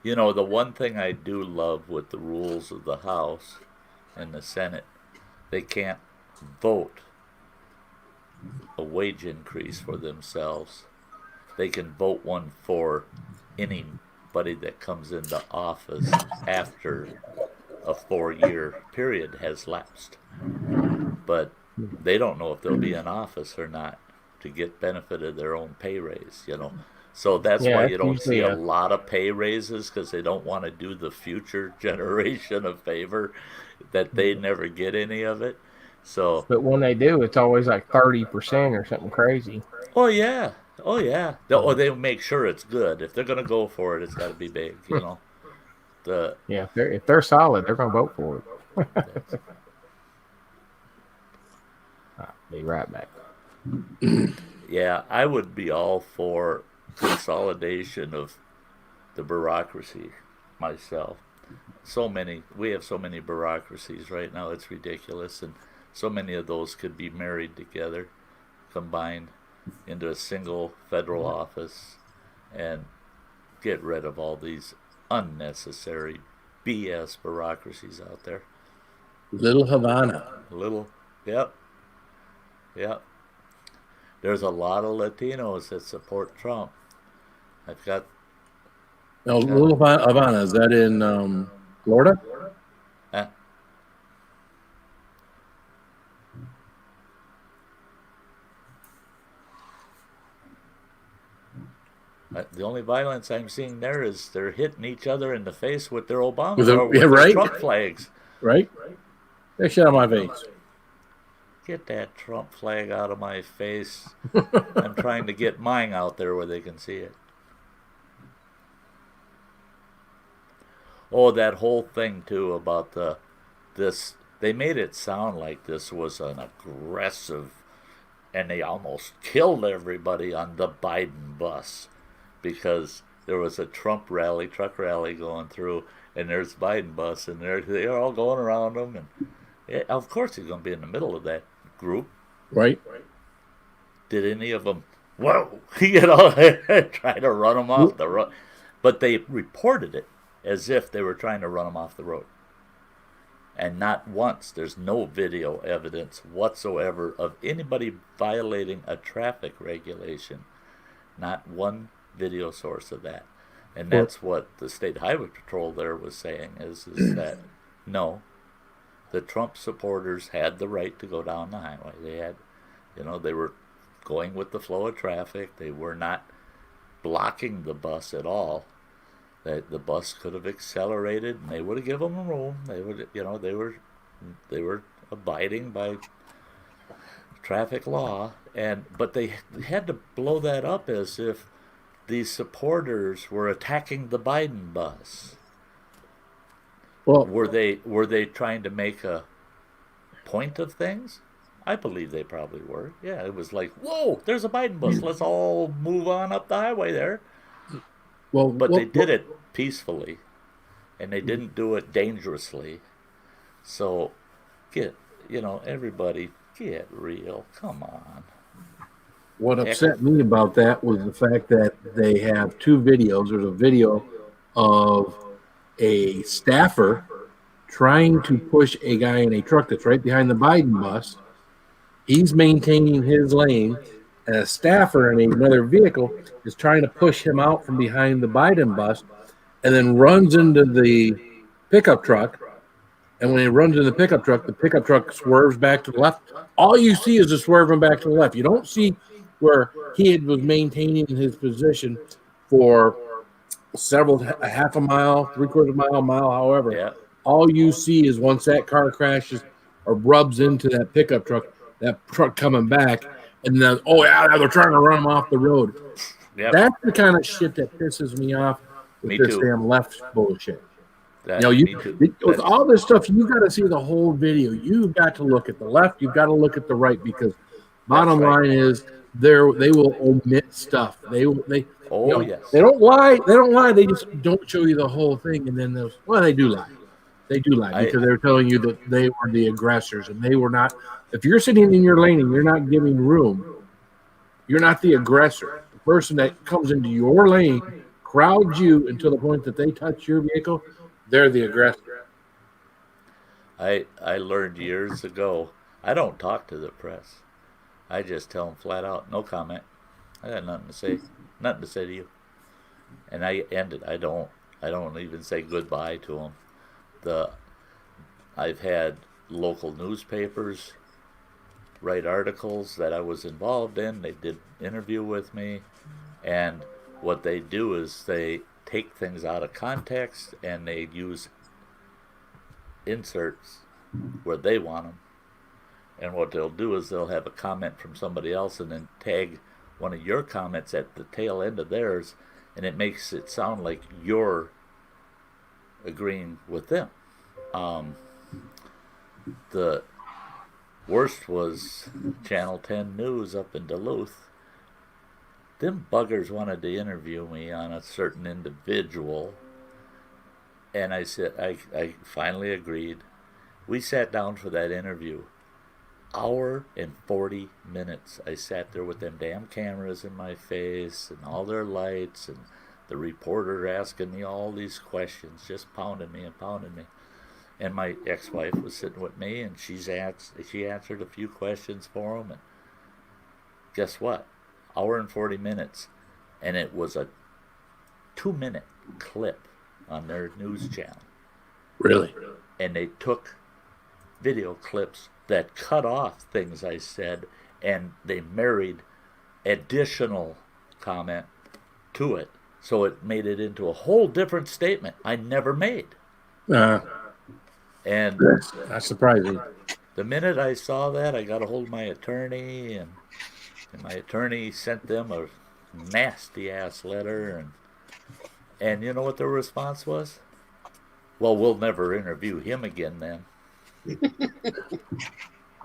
S3: The one thing I do love with the rules of the House and the Senate, they can't vote a wage increase for themselves. They can vote one for anybody that comes into office after a 4-year period has lapsed. But they don't know if they'll be in office or not to get benefit of their own pay raise. So that's
S2: Yeah,
S3: why
S2: that's
S3: you don't see
S2: usually
S3: a
S2: a
S3: lot of pay raises, because they don't want to do the future generation a favor that they never get any of it. So,
S2: but when they do, it's always like 30% or something crazy.
S3: oh yeah, oh yeah, or they make sure it's good. If they're gonna go for it, it's got to be big. The
S2: Yeah, if they're solid, they're gonna vote for it.
S3: that's,
S2: I'll be right back.
S3: yeah, I would be all for consolidation of the bureaucracy myself. We have so many bureaucracies right now, it's ridiculous, and so many of those could be married together, combined into a single federal office, and get rid of all these unnecessary BS bureaucracies out there.
S1: Little Havana.
S3: Little, yep, yep. There's a lot of Latinos that support Trump. I've got,
S1: No, Little Havana. Is that in Florida?
S3: uh, the only violence I'm seeing there is they're hitting each other in the face with their Obama or with their Trump flags.
S1: Right? They shit on my face.
S3: Get that Trump flag out of my face. I'm trying to get mine out there where they can see it. Oh, that whole thing too about this. They made it sound like this was an aggressive, and they almost killed everybody on the Biden bus, because there was a Trump rally, truck rally going through, and there's Biden bus, and they're all going around them, and yeah, of course he's going to be in the middle of that group.
S1: Right?
S3: Did any of them, whoa, try to run them off the road? But they reported it as if they were trying to run them off the road. And not once, there's no video evidence whatsoever of anybody violating a traffic regulation. Not one video source of that. And that's what the State Highway Patrol there was saying, is that, no, the Trump supporters had the right to go down the highway. They had, they were going with the flow of traffic. They were not blocking the bus at all. That the bus could have accelerated, and they would have given them room. They would, they were abiding by traffic law, but they had to blow that up as if these supporters were attacking the Biden bus.
S1: Well,
S3: were they trying to make a point of things? I believe they probably were. Yeah, it was like, whoa, there's a Biden bus. Let's all move on up the highway there. But they did it peacefully, and they didn't do it dangerously. So, everybody get real. Come on.
S1: What upset me about that was the fact that they have two videos. There's a video of a staffer trying to push a guy in a truck that's right behind the Biden bus. He's maintaining his lane, and a staffer in another vehicle is trying to push him out from behind the Biden bus, and then runs into the pickup truck. And when he runs into the pickup truck swerves back to the left. All you see is the swerving back to the left. You don't see where he was maintaining his position for a half a mile, 3/4 mile, however.
S3: Yeah.
S1: All you see is once that car crashes or rubs into that pickup truck, that truck coming back, and then, they're trying to run him off the road.
S3: Yep.
S1: That's the kind of shit that pisses me off with
S3: Me
S1: this
S3: too.
S1: damn left bullshit.
S3: Me too.
S1: With all this stuff, you got to see the whole video. You've got to look at the left. You've got to look at the right, because bottom line is they will omit stuff. They
S3: yes.
S1: They don't lie. They don't lie. They just don't show you the whole thing, and then they do lie. They do lie because they're telling you that they were the aggressors, and they were not. If you're sitting in your lane and you're not giving room, you're not the aggressor. The person that comes into your lane, crowds you until the point that they touch your vehicle, they're the aggressor.
S3: I learned years ago, I don't talk to the press. I just tell them flat out, no comment. I got nothing to say. Nothing to say to you. And I end it. I don't even say goodbye to them. I've had local newspapers write articles that I was involved in. They did interview with me, and what they do is they take things out of context and they use inserts where they want them. And what they'll do is they'll have a comment from somebody else and then tag one of your comments at the tail end of theirs, and it makes it sound like you're agreeing with them. The worst was Channel 10 News up in Duluth. Them buggers wanted to interview me on a certain individual, and I said I finally agreed. We sat down for that interview. Hour and 40 minutes. I sat there with them damn cameras in my face and all their lights and the reporter asking me all these questions, just pounding me and pounding me. And my ex-wife was sitting with me, and she answered a few questions for him. And guess what? Hour and 40 minutes, and it was a 2-minute clip on their news channel.
S1: Really?
S3: And they took video clips that cut off things I said, and they married additional comment to it. So it made it into a whole different statement I never made. And
S1: That's surprising.
S3: the minute I saw that, I got a hold of my attorney, and my attorney sent them a nasty-ass letter. And you know what their response was? Well, we'll never interview him again then.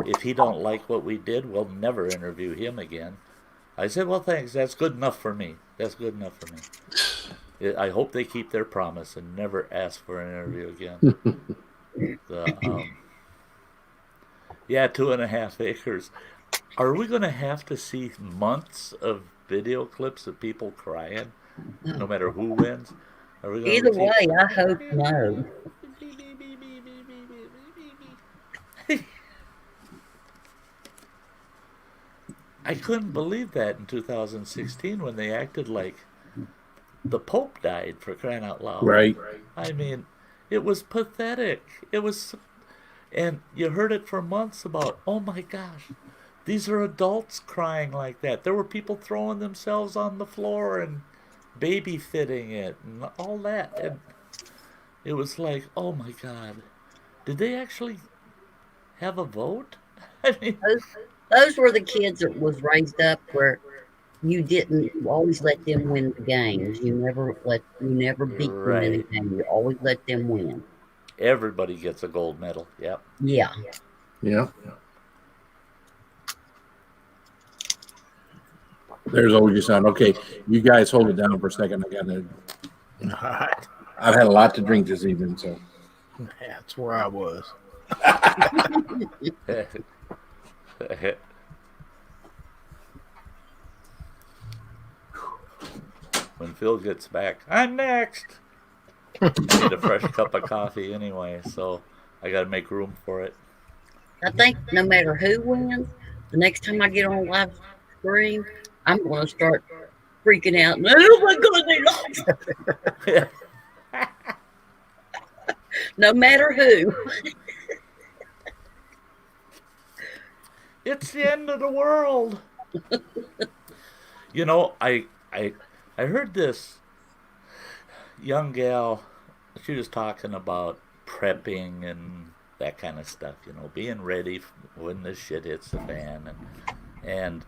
S3: If he don't like what we did, we'll never interview him again. I said, well, thanks. That's good enough for me. That's good enough for me. I hope they keep their promise and never ask for an interview again. Yeah, 2.5 acres. Are we going to have to see months of video clips of people crying, no matter who wins? Are we gonna
S4: Either way, I hope no.
S3: I couldn't believe that in 2016 when they acted like the Pope died, for crying out loud.
S1: Right.
S3: I mean, it was pathetic. It was, and you heard it for months about, oh my gosh, these are adults crying like that. There were people throwing themselves on the floor and baby fitting it and all that. And it was like, oh my God, did they actually have a vote? I mean,
S4: Those were the kids that was raised up where you didn't always let them win the games. You never beat them in a game. You always let them win.
S3: everybody gets a gold medal. Yep.
S4: Yeah.
S1: Yeah. There's always your sound. Okay, you guys hold it down for a second. I've had a lot to drink this evening, so
S2: That's where I was.
S3: When Phil gets back, I'm next. I need a fresh cup of coffee anyway, so I got to make room for it.
S4: I think no matter who wins, the next time I get on live stream, I'm going to start freaking out. Oh my God, they lost. No matter who.
S3: It's the end of the world. You know, I heard this young gal, she was talking about prepping and that kind of stuff, you know, being ready when this shit hits the fan. And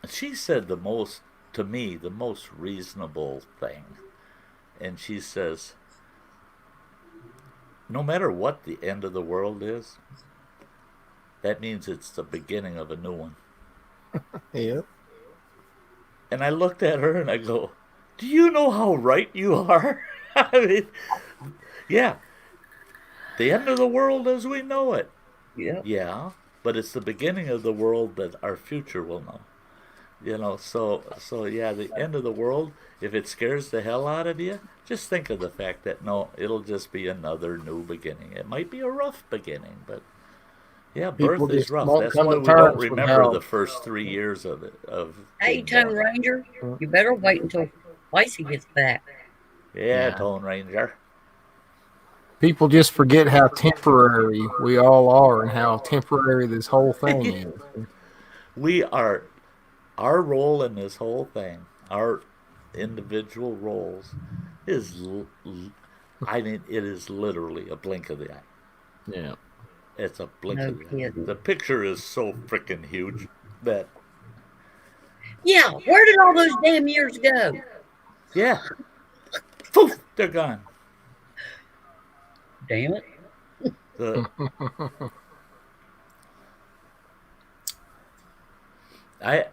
S3: she said the most reasonable thing. And she says, no matter what the end of the world is, that means it's the beginning of a new one.
S2: Yep.
S3: And I looked at her and I go, do you know how right you are? I mean, yeah. The end of the world as we know it.
S4: Yeah.
S3: Yeah, but it's the beginning of the world that our future will know. You know, so yeah, the end of the world, if it scares the hell out of you, just think of the fact that, no, it'll just be another new beginning. It might be a rough beginning, but yeah,
S2: People
S3: birth is
S2: just
S3: rough.
S2: won't
S3: That's
S2: come
S3: why
S2: to
S3: we don't
S2: terms with
S3: remember
S2: how-
S3: the first 3 years of it.
S4: Hey,
S3: being
S4: Tone
S3: born.
S4: Ranger, you better wait until Lacey gets back.
S3: Yeah,
S2: Yeah.
S3: Tone Ranger.
S2: People just forget how temporary we all are and how temporary this whole thing is.
S3: We are, our role in this whole thing, our individual roles is, I mean, it is literally a blink of the eye.
S2: Yeah.
S3: It's a blink
S4: No
S3: of the eye.
S4: kidding.
S3: The picture is so freaking huge that,
S4: Yeah, where did all those damn years go?
S3: yeah, poof, they're gone.
S4: Damn it.
S3: The I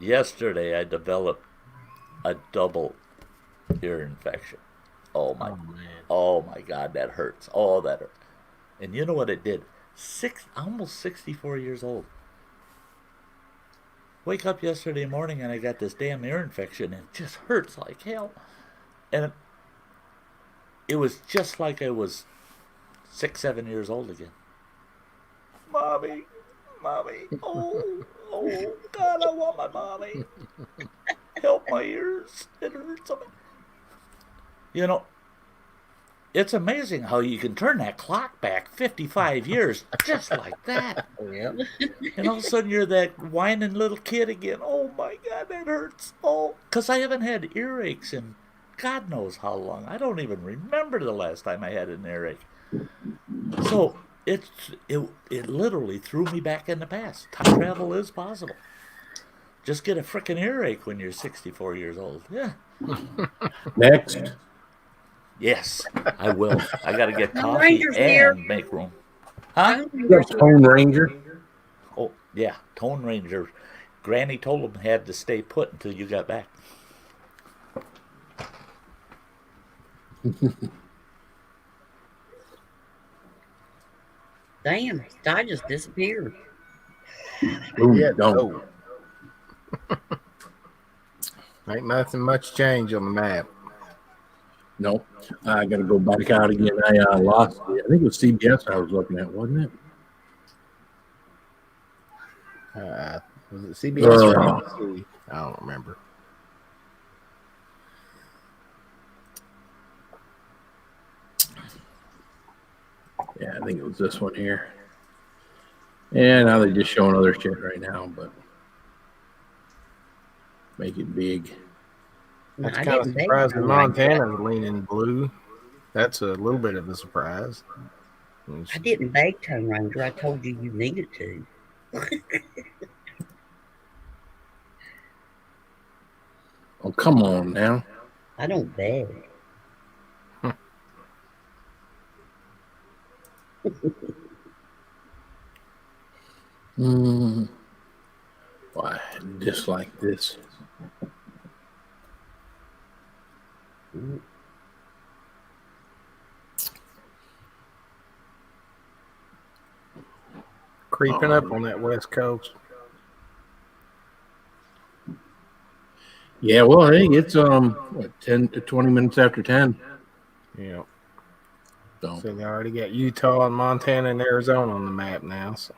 S3: yesterday I developed a double ear infection. Oh my,
S2: Oh man.
S3: oh my God, that hurts. Oh, that hurts. And you know what it did? Almost 64 years old. Wake up yesterday morning and I got this damn ear infection and it just hurts like hell. And it was just like I was 6, 7 years old again. Mommy, mommy, oh, God, I want my mommy. Help my ears. It hurts. You know, it's amazing how you can turn that clock back 55 years just like that.
S2: Yep.
S3: And all of a sudden you're that whining little kid again. Oh my God, that hurts. Oh, because I haven't had earaches in God knows how long. I don't even remember the last time I had an earache. So it literally threw me back in the past. Time travel is possible. Just get a frickin' earache when you're 64 years old. Yeah.
S1: Next.
S3: Yes, I will. I got to get
S4: Lone
S3: coffee
S4: Ranger's here.
S3: and make room. Huh?
S1: Tone Ranger.
S3: Oh, yeah, Tone Ranger. Granny told him had to stay put until you got back.
S4: Damn, I just disappeared.
S1: Ooh,
S2: Yeah,
S1: don't.
S2: Ain't nothing much change on the map.
S1: Nope. I got to go back out again. I lost it. I think it was CBS I was looking at, wasn't it?
S2: Was it CBS or
S1: Uh,
S2: NBC? I don't remember.
S1: Yeah, I think it was this one here. And now they're just showing other shit right now, but make it big.
S2: That's
S4: I
S2: kind of
S4: didn't think
S2: surprising.
S4: so.
S2: Montana's leaning blue. That's a little bit of a surprise.
S4: I didn't beg Tone Ranger. I told you you needed to.
S1: Oh, come on now.
S4: I don't beg.
S1: Why, just like this.
S2: Creeping up on that West Coast.
S1: Yeah, well, hey, it's 10 to 20 minutes after 10.
S2: Yeah.
S1: So
S2: So they already got Utah and Montana and Arizona on the map now. So.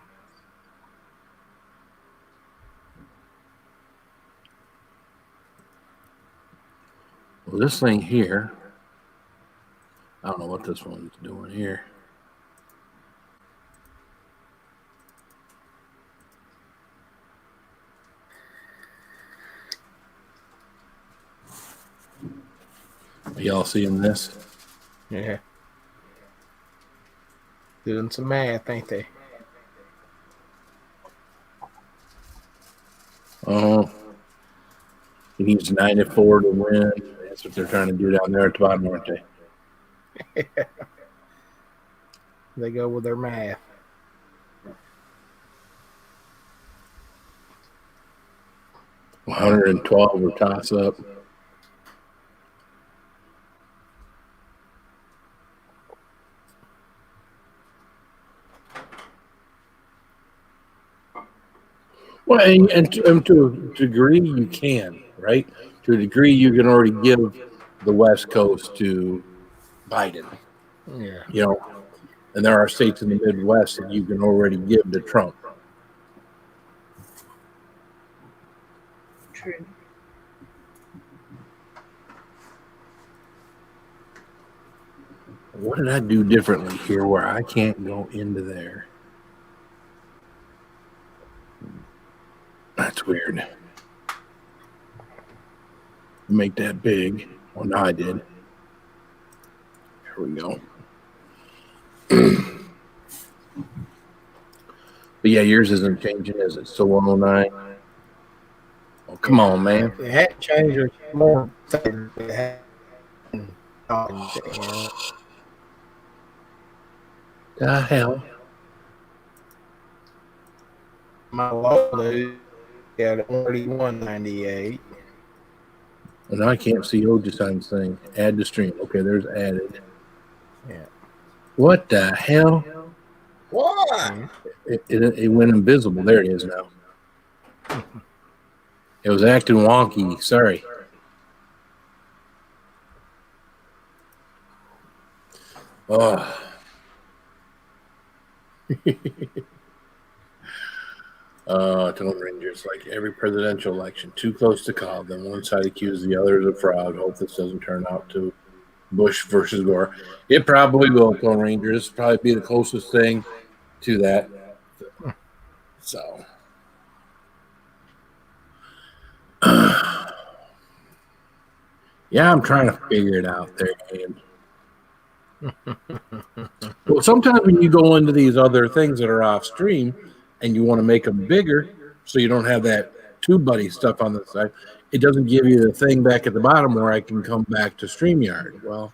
S1: well, this thing here, I don't know what this one's doing here. Are y'all seeing this?
S2: Yeah. Doing some math, ain't they?
S1: Oh, he needs 94 to win. That's what they're trying to do down there at the bottom, aren't they?
S2: They go with their math.
S1: $112 or toss up. Well, and to a degree, you can, right? To a degree, you can already give the West Coast to Biden,
S2: Yeah.
S1: you know, and there are states in the Midwest that you can already give to Trump.
S4: True.
S1: What did I do differently here where I can't go into there? That's weird. make that big. Well, now I did. Here we go. But yeah, yours isn't changing, is it? Still 109? Oh, come on, man.
S2: It had changed or more.
S1: The hell?
S2: My low at 41.98.
S1: Well, now I can't see Ojisan's thing. Add to stream. Okay, there's added.
S2: Yeah.
S1: What the hell?
S4: What?
S1: It went invisible. There it is now. It was acting wonky. Sorry. Oh. Tone Rangers, like every presidential election, too close to call. Then one side accuses the other of fraud. Hope this doesn't turn out to Bush versus Gore. It probably will, Tone Rangers. Probably be the closest thing to that. So. Yeah, I'm trying to figure it out there, man. Well, sometimes when you go into these other things that are off stream and you want to make them bigger so you don't have that TubeBuddy stuff on the side, it doesn't give you the thing back at the bottom where I can come back to StreamYard. Well,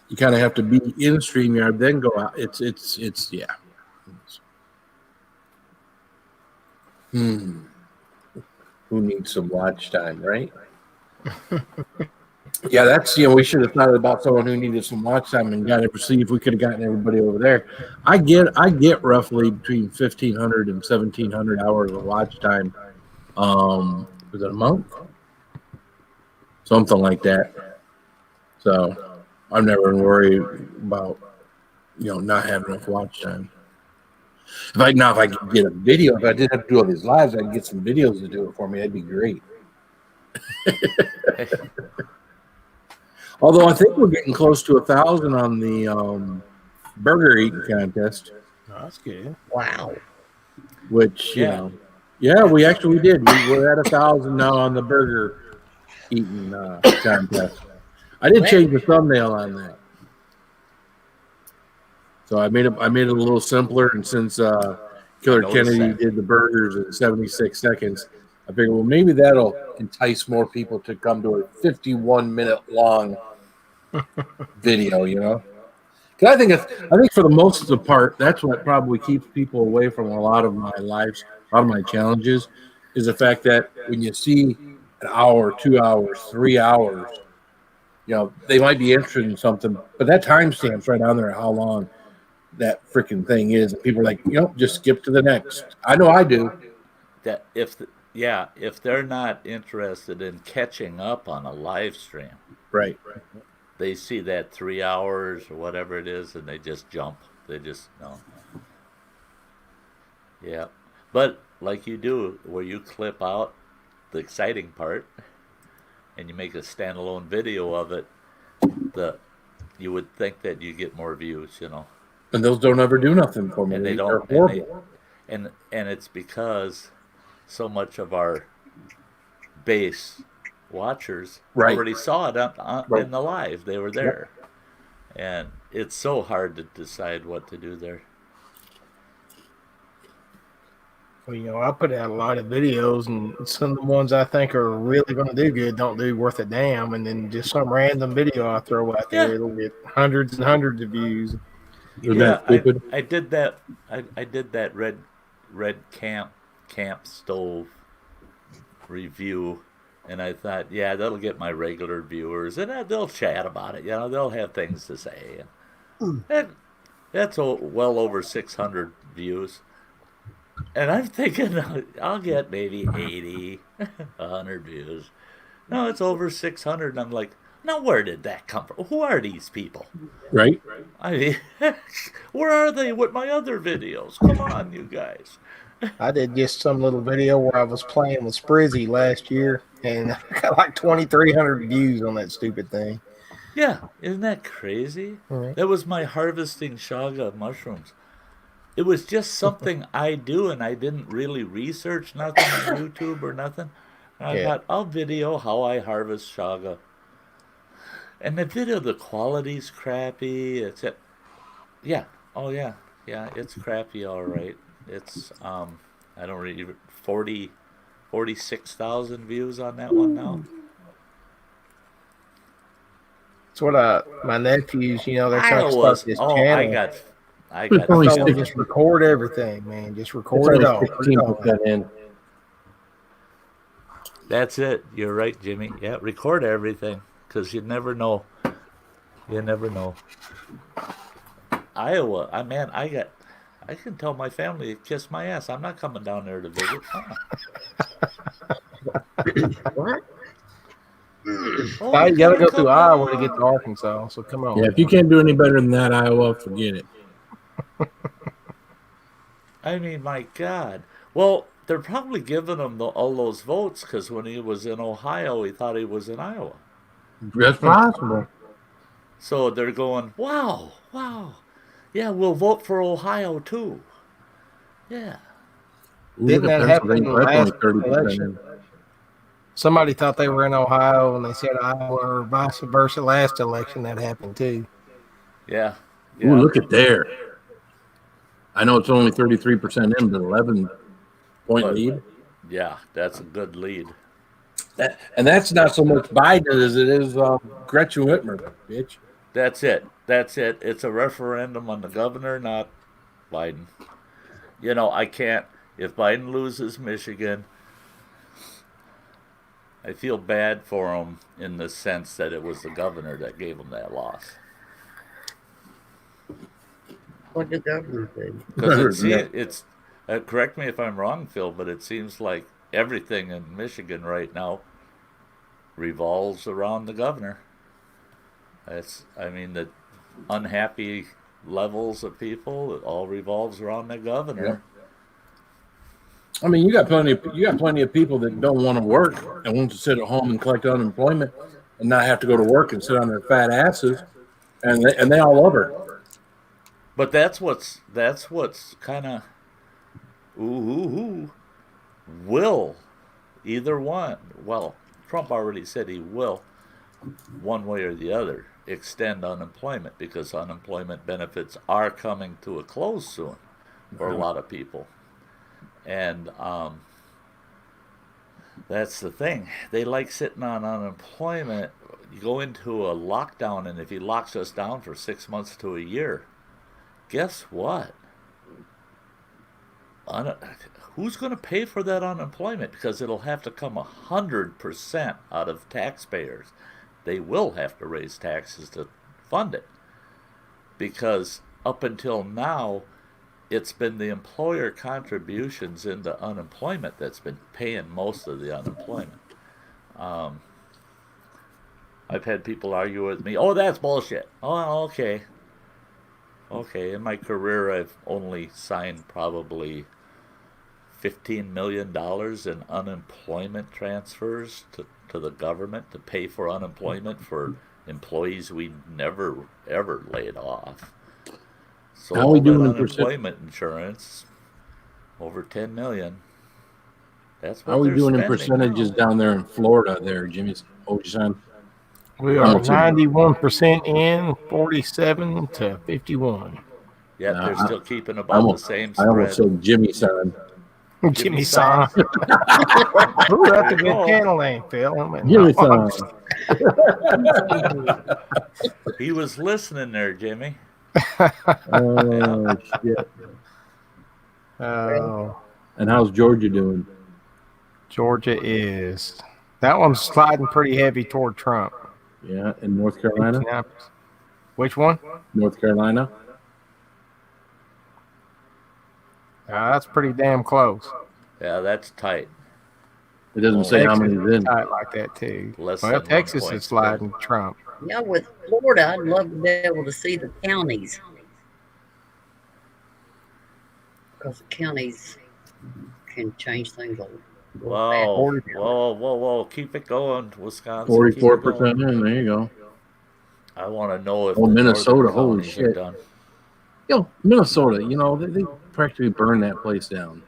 S1: you kind of have to be in StreamYard, then go out. It's yeah. Who needs some watch time, right? Yeah, that's, we should have thought about someone who needed some watch time and got to see if we could have gotten everybody over there. I get roughly between 1,500 and 1,700 hours of watch time. Was it a month? Something like that. So I'm never worried about, not having enough watch time. If I could get a video, if I didn't have to do all these lives, I'd get some videos to do it for me. That'd be great. Although I think we're getting close to 1,000 on the burger eating contest.
S2: Oh, that's good.
S4: Wow.
S1: Which, we did. We're at 1,000 now on the burger eating contest. I did change the thumbnail on that. So I made it a little simpler, and since Killer Kennedy did the burgers in 76 seconds, I figured, well, maybe that'll entice more people to come to a 51-minute long video, Because I think for the most of the part, that's what probably keeps people away from a lot of my lives, a lot of my challenges, is the fact that when you see an hour, 2 hours, 3 hours, they might be interested in something, but that timestamp's right on there how long that freaking thing is, and people are like, just skip to the next. I know I do.
S3: That if they're not interested in catching up on a live stream,
S1: right,
S3: they see that 3 hours or whatever it is, and they just jump. They just no. Yeah, but like you do, where you clip out the exciting part, and you make a standalone video of it, you would think that you get more views,
S1: And those don't ever do nothing for me.
S3: And they don't.
S1: They're horrible.
S3: And it's because so much of our base watchers already saw it in the live. They were there. Yep. And it's so hard to decide what to do there.
S2: Well, I put out a lot of videos, and some of the ones I think are really going to do good don't do worth a damn. And then just some random video I throw out there, it'll get hundreds and hundreds of views.
S3: Yeah, I did that. I did that red camp stove review, and I thought, that'll get my regular viewers, and they'll chat about it. They'll have things to say. And that's well over 600 views, and I'm thinking I'll get maybe 80, 100 views. No, it's over 600, and I'm like, now where did that come from? Who are these people?
S1: Right.
S3: I mean, where are they with my other videos? Come on, you guys.
S2: I did just some little video where I was playing with Sprizzy last year, and I got like 2,300 views on that stupid thing.
S3: Yeah, isn't that crazy?
S2: Right.
S3: That was my harvesting shaga mushrooms. It was just something I do, and I didn't really research nothing on YouTube or nothing. I thought, I'll video how I harvest chaga. And the video, the quality's crappy. Yeah. Oh, yeah. Yeah, it's crappy, all right. It's, I don't really, 46,000 views on that one now.
S2: It's what my nephews, they're trying to start this channel.
S3: I got
S2: just record everything, man. Just record it all.
S1: 16% in.
S3: That's it. You're right, Jimmy. Yeah, record everything, because you never know. You never know. Iowa, I can tell my family to kiss my ass. I'm not coming down there to visit.
S4: What?
S2: Now you gotta go through Iowa to get to Arkansas, so come on.
S1: Yeah, if you can't do any better than that, Iowa, forget it.
S3: I mean, my God. Well, they're probably giving him all those votes because when he was in Ohio, he thought he was in Iowa.
S1: That's possible.
S3: So they're going, wow. Yeah, we'll vote for Ohio, too. Yeah.
S2: Didn't that happen in the last election? Somebody thought they were in Ohio and they said Iowa, or vice versa. Last election, that happened too.
S3: Yeah.
S1: Ooh, look at there. I know it's only 33% in, but 11-point lead.
S3: Yeah, that's a good lead.
S1: And that's not so much Biden as it is Gretchen Whitmer, bitch.
S3: That's it. It's a referendum on the governor, not Biden. I can't. If Biden loses Michigan, I feel bad for him in the sense that it was the governor that gave him that loss.
S4: What did the governor do?
S3: Because it's correct me if I'm wrong, Phil, but it seems like everything in Michigan right now revolves around the governor. The unhappy levels of people, it all revolves around the governor.
S1: Yep. I mean, you got plenty of people that don't want to work and want to sit at home and collect unemployment and not have to go to work and sit on their fat asses, and they all love her.
S3: But that's what's kind of will either one. Well, Trump already said he will, one way or the other, extend unemployment because unemployment benefits are coming to a close soon for a lot of people. And that's the thing. They like sitting on unemployment. You go into a lockdown, and if he locks us down for 6 months to a year, guess what? Who's going to pay for that unemployment? Because it'll have to come 100% out of taxpayers. They will have to raise taxes to fund it. Because up until now, it's been the employer contributions into unemployment that's been paying most of the unemployment. I've had people argue with me, oh, that's bullshit. Oh, okay. In my career, I've only signed probably $15 million in unemployment transfers to the government to pay for unemployment for employees we never, ever laid off. So
S1: how we doing in
S3: unemployment insurance, over $10 million. That's what
S1: how we doing
S3: spending.
S1: In percentages down there in Florida there, Jimmy Ocean?
S2: We are 91% in, 47 to 51.
S3: Yeah, they're still keeping about the same spread.
S1: I almost said Jimmy son.
S2: Jimmy son. Ooh, that's a good channel name, Phil.
S1: Jimmy son.
S3: He was listening there, Jimmy.
S1: Oh, shit.
S2: Oh.
S1: And how's Georgia doing?
S2: Georgia is. That one's sliding pretty heavy toward Trump.
S1: Yeah, in North Carolina?
S2: Which one?
S1: North Carolina.
S2: That's pretty damn close.
S3: Yeah, that's tight.
S1: It doesn't say how many's in.
S2: Tight like that, too.
S3: Less
S2: well,
S3: than
S2: Texas is sliding Trump.
S4: Yeah, with Florida, I'd love to be able to see the counties. Because the counties can change things a little
S3: Whoa. Keep it going, Wisconsin.
S1: 44% in. There you go.
S3: I want to know if
S1: Minnesota, holy shit.
S3: Done.
S1: Minnesota, they practically burned that place down.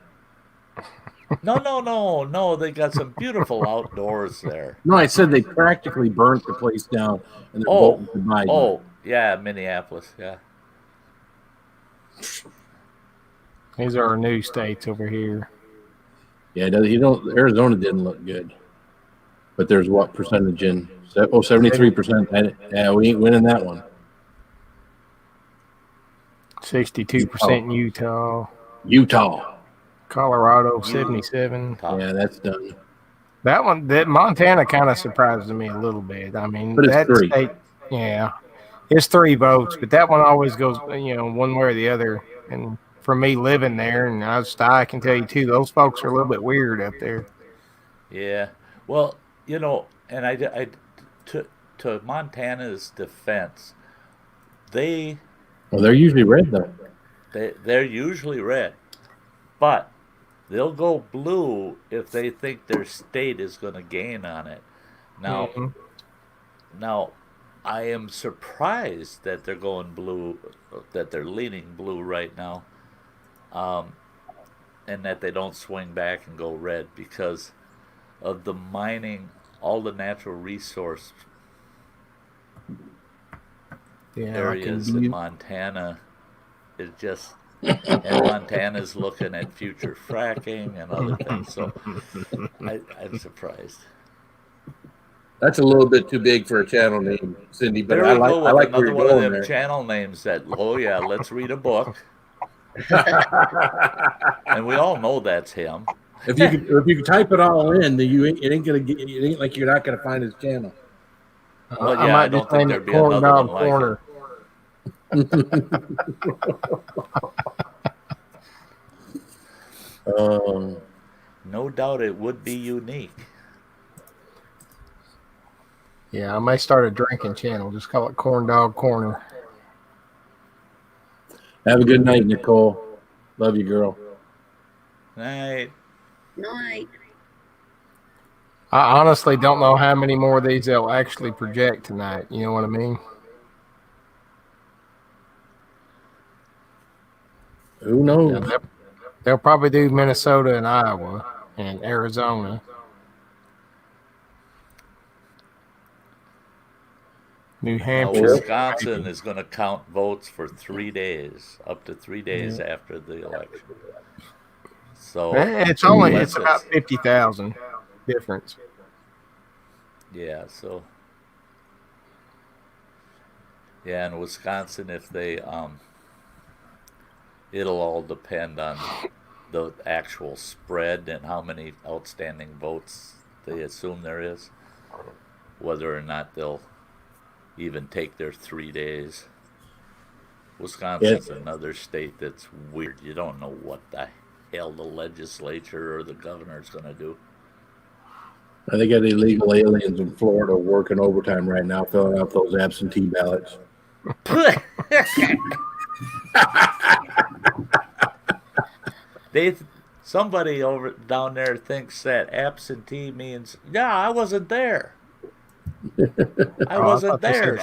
S3: No. They got some beautiful outdoors there.
S1: No, I said they practically burnt the place down and they're
S3: Oh,
S1: voting for Biden.
S3: oh, yeah, Minneapolis. Yeah.
S2: These are our new states over here.
S1: Yeah, Arizona didn't look good. But there's what percentage in? 73%. Yeah, we ain't winning that one.
S2: 62% in
S1: Utah.
S2: Colorado, 77.
S1: Yeah, that's done.
S2: That Montana kind of surprises me a little bit. I mean,
S1: But it's
S2: that
S1: 3.
S2: state, yeah, it's 3 votes, but that one always goes, one way or the other. And for me living there, and I can tell you too, those folks are a little bit weird up there.
S3: Yeah. Well, and I to Montana's defense, they're
S1: usually red though.
S3: They're usually red, but they'll go blue if they think their state is going to gain on it. Now, I am surprised that they're going blue, that they're leaning blue right now, and that they don't swing back and go red because of the mining, all the natural resource areas in Montana is just, and Montana's looking at future fracking and other things. So I'm surprised.
S1: That's a little bit too big for a channel name, Cindy. But
S3: There
S1: I
S3: we
S1: like
S3: go
S1: I
S3: with
S1: like where
S3: another
S1: you're
S3: one of
S1: going
S3: them
S1: there.
S3: channel names that, oh yeah, let's read a book. And we all know that's him.
S1: If you could type it all in, then it ain't like you're not gonna find his channel.
S3: Well, yeah, I don't think there'd be another one like
S2: corner.
S3: it. No doubt it would be unique.
S2: Yeah, I may start a drinking channel. Just call it Corn Dog Corner.
S1: Have a good night, Nicole. Love you, girl.
S3: Night.
S4: Night.
S2: I honestly don't know how many more of these they'll actually project tonight. You know what I mean?
S1: Who knows?
S2: Yeah, they'll probably do Minnesota and Iowa and Arizona. New
S3: Now,
S2: Hampshire.
S3: Wisconsin is going to count votes for 3 days, up to 3 days after the election. So
S2: It's about 50,000 difference.
S3: Yeah, so yeah, in Wisconsin, if they it'll all depend on the actual spread and how many outstanding votes they assume there is, whether or not they'll even take their 3 days. Wisconsin's another state that's weird. You don't know what the hell the legislature or the governor's going to do.
S1: They got illegal aliens in Florida working overtime right now, filling out those absentee ballots.
S3: Somebody over down there thinks that absentee means, yeah, I wasn't there. I wasn't there,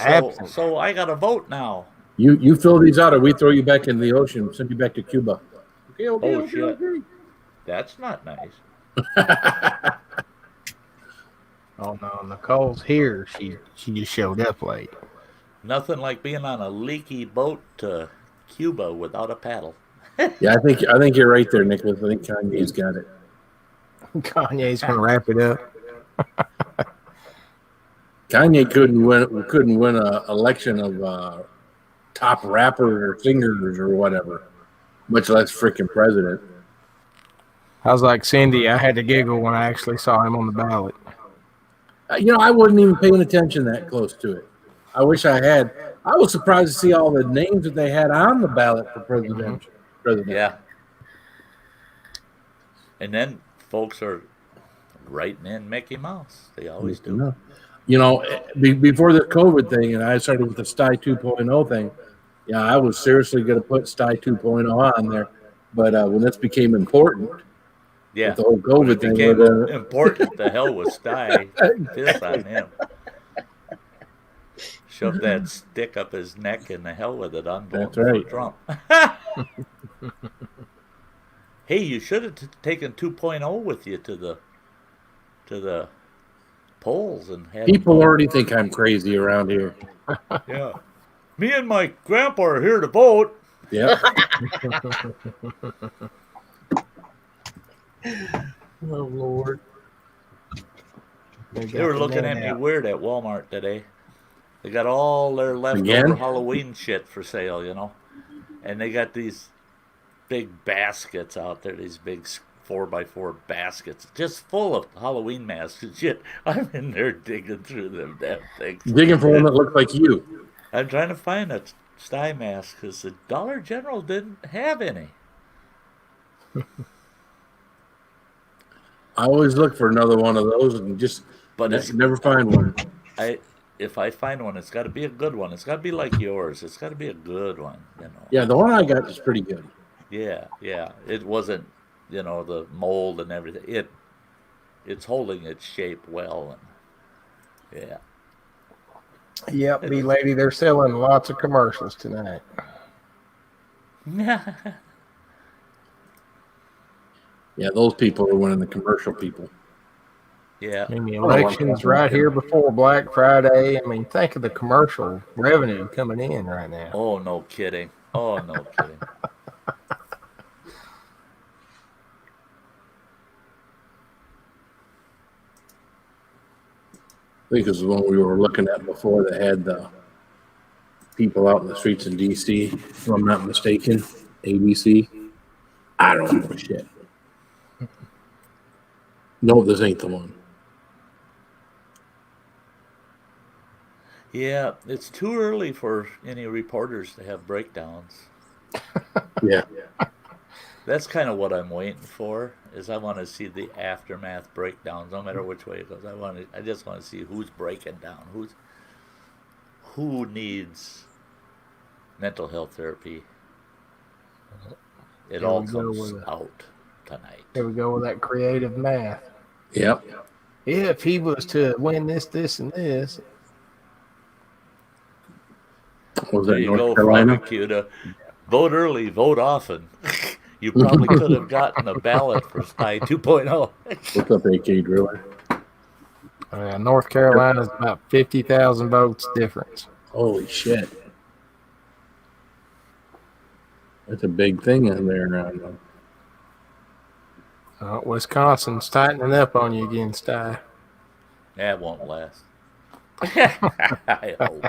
S3: so I got to vote now.
S1: You fill these out, or we throw you back in the ocean, send you back to Cuba. Okay.
S3: Shit. That's not nice.
S2: Oh no, Nicole's here. She just showed up late.
S3: Nothing like being on a leaky boat to Cuba without a paddle.
S1: Yeah, I think you're right there, Nicholas. I think Kanye's got it.
S2: Kanye's gonna wrap it up.
S1: Kanye couldn't win an election of top rapper or singers or whatever, much less freaking president.
S2: I was like Cindy. I had to giggle when I actually saw him on the ballot.
S1: I wasn't even paying attention that close to it. I wish I had. I was surprised to see all the names that they had on the ballot for president.
S3: Yeah. And then folks are writing in Mickey Mouse. They always do.
S1: Before the COVID thing, and I started with the STY 2.0 thing, yeah, I was seriously going to put STY 2.0 on there. But when this became important, with the whole COVID thing,
S3: became important, the hell was STY. Piss on him. Shove that stick up his neck and the hell with it. I'm voting for Trump. Hey, you should have taken 2.0 with you to the polls and had
S1: People already think I'm crazy around here.
S3: Yeah. Me and my grandpa are here to vote.
S1: Yep.
S4: Oh Lord.
S3: They were looking at me weird at Walmart today. They got all their leftover
S1: Again?
S3: Halloween shit for sale, you know. And they got these big baskets out there, these big 4x4 baskets, just full of Halloween masks and shit. I'm in there digging through them damn things.
S1: Digging for one that looks like you.
S3: I'm trying to find a sty mask because the Dollar General didn't have any.
S1: I always look for another one of those and just never find one.
S3: If I find one, it's got to be a good one. It's got to be like yours. It's got to be a good one, you know.
S1: Yeah, the one I got is pretty good.
S3: Yeah. It wasn't, the mold and everything. It's holding its shape well, and yeah.
S2: Yep, B-Lady, they're selling lots of commercials tonight.
S1: Yeah, those people are winning the commercial people.
S3: Yeah.
S2: I mean, the election's right here before Black Friday. I mean, think of the commercial revenue coming in right now.
S3: Oh, no kidding.
S1: I think it was the one we were looking at before that had the people out in the streets in D.C., if I'm not mistaken. ABC. I don't know shit. No, this ain't the one.
S3: Yeah, it's too early for any reporters to have breakdowns.
S1: Yeah.
S3: That's kind of what I'm waiting for. Is I want to see the aftermath breakdowns, no matter which way it goes. I just want to see who's breaking down, who needs mental health therapy. It all comes out tonight.
S2: Here we go with that creative math.
S1: Yep.
S2: If he was to win this, and this.
S1: Was
S3: There
S1: that
S3: you
S1: North
S3: go,
S1: Carolina?
S3: Flavacuda. Vote early, vote often. You probably could have gotten a ballot for Spy 2.0.
S1: What's up, AK Driller?
S2: North Carolina's about 50,000 votes difference.
S1: Holy shit. That's a big thing in there now.
S2: Wisconsin's tightening up on you again, Sty.
S3: That won't last. I hope.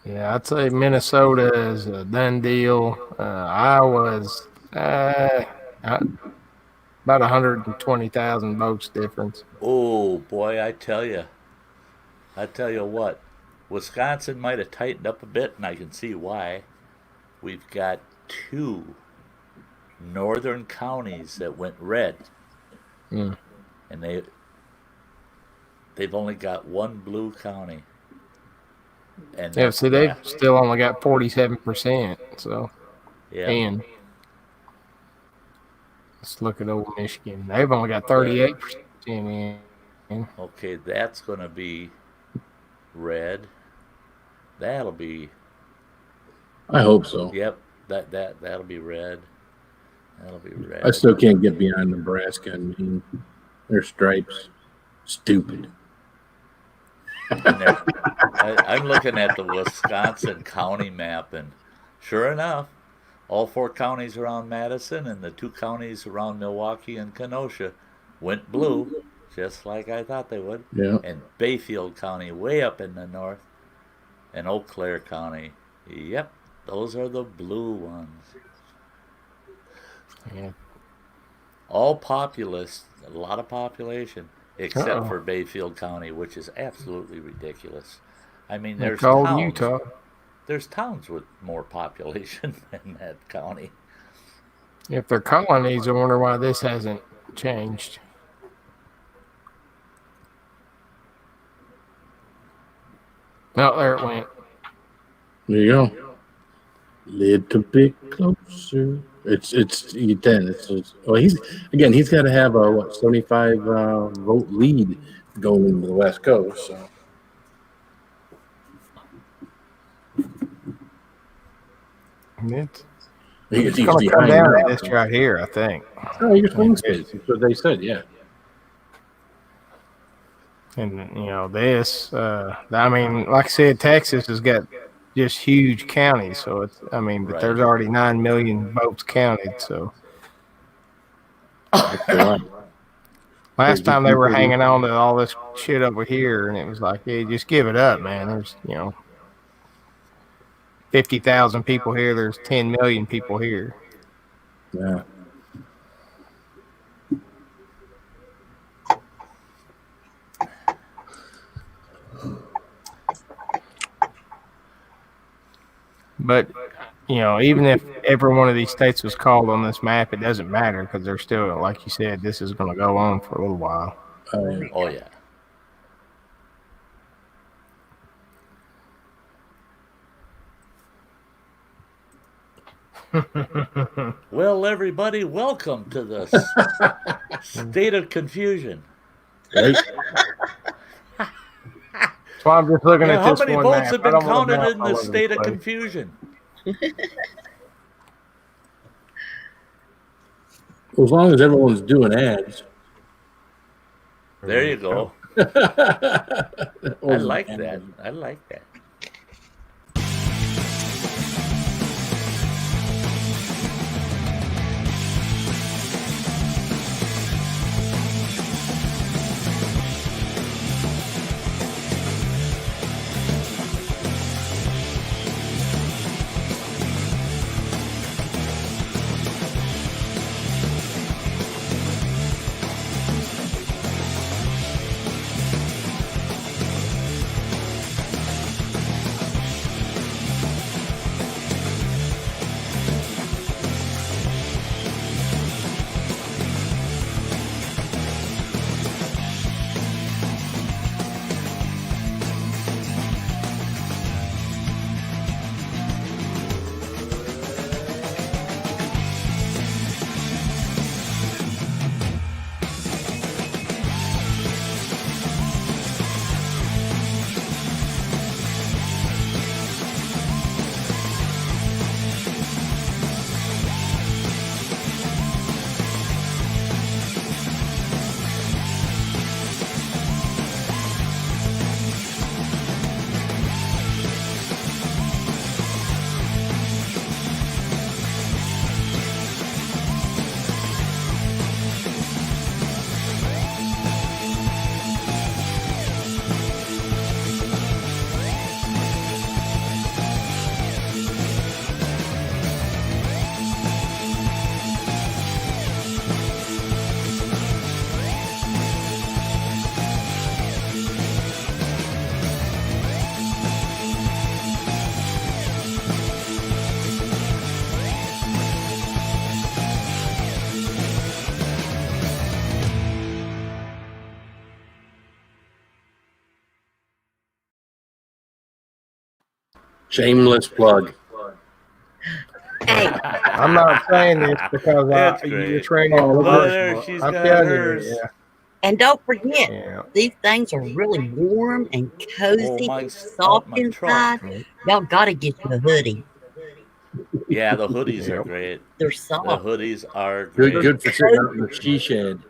S2: Yeah, I'd say Minnesota is a done deal. Iowa's about 120,000 votes difference.
S3: Oh, boy, I tell you what. Wisconsin might have tightened up a bit, and I can see why. We've got 2 northern counties that went red.
S2: Mm.
S3: And they've only got 1 blue county. And
S2: yeah, see, they've still only got 47%. So,
S3: yeah.
S2: And let's look at old Michigan. They've only got 38% in.
S3: Okay, that's going to be red. That'll be.
S1: I hope so.
S3: Yep, that'll be red. That'll be red.
S1: I still can't get behind Nebraska. I mean, their stripes, stupid.
S3: I'm looking at the Wisconsin county map, and sure enough, all 4 counties around Madison and the 2 counties around Milwaukee and Kenosha went blue, just like I thought they would.
S1: Yeah.
S3: And Bayfield County, way up in the north, and Eau Claire County, yep, those are the blue ones.
S2: Yeah.
S3: All populous, a lot of population, except for Bayfield County, which is absolutely ridiculous. I mean, there's towns.
S2: Utah.
S3: There's towns with more population than that county.
S2: If they're colonies, I wonder why this hasn't changed. Oh, there it went.
S1: There you go. Little bit closer. It's 10. He's got to have a 75 vote lead going into the West Coast. So
S2: It's
S1: He's
S2: going to come
S1: behind
S2: down to
S1: now.
S2: this right here, I think.
S1: Oh, he gets swing states. That's what they said. Yeah.
S2: And this. I mean, like I said, Texas has got just huge counties, so it's. I mean, but
S3: Right.
S2: there's already 9 million votes counted. So
S1: That's a lot.
S2: last time they were hanging on to all this shit over here, and it was like, yeah, just give it up, man. There's 50,000 people here. There's 10 million people here.
S1: Yeah.
S2: But even if every one of these states was called on this map, it doesn't matter because they're still, like you said, this is going to go on for a little while.
S3: Oh yeah. Well, everybody, welcome to the state of confusion.
S1: Right?
S2: So I'm just looking at
S3: How
S2: this
S3: many
S2: one
S3: votes
S2: map.
S3: have
S2: I
S3: been
S2: don't want a
S3: counted
S2: map
S3: in
S2: all
S3: the
S2: over
S3: state of
S2: place.
S3: confusion?
S1: Well, as long as everyone's doing ads.
S3: There you go. I like that. I like that.
S1: Shameless plug.
S4: Hey,
S2: I'm not saying this because
S3: That's
S2: you're
S3: great.
S2: training.
S3: Look, there, she's
S2: I'm
S3: got
S2: telling
S3: hers.
S2: you,
S4: and don't forget,
S2: yeah.
S4: these things are really warm and cozy
S3: Oh,
S4: and soft
S3: my truck.
S4: inside. Y'all got to get you a hoodie.
S3: Yeah, the hoodies are
S2: Yep.
S3: great.
S4: They're
S3: The
S4: soft.
S3: hoodies are great.
S1: Good for sitting out in the she shed.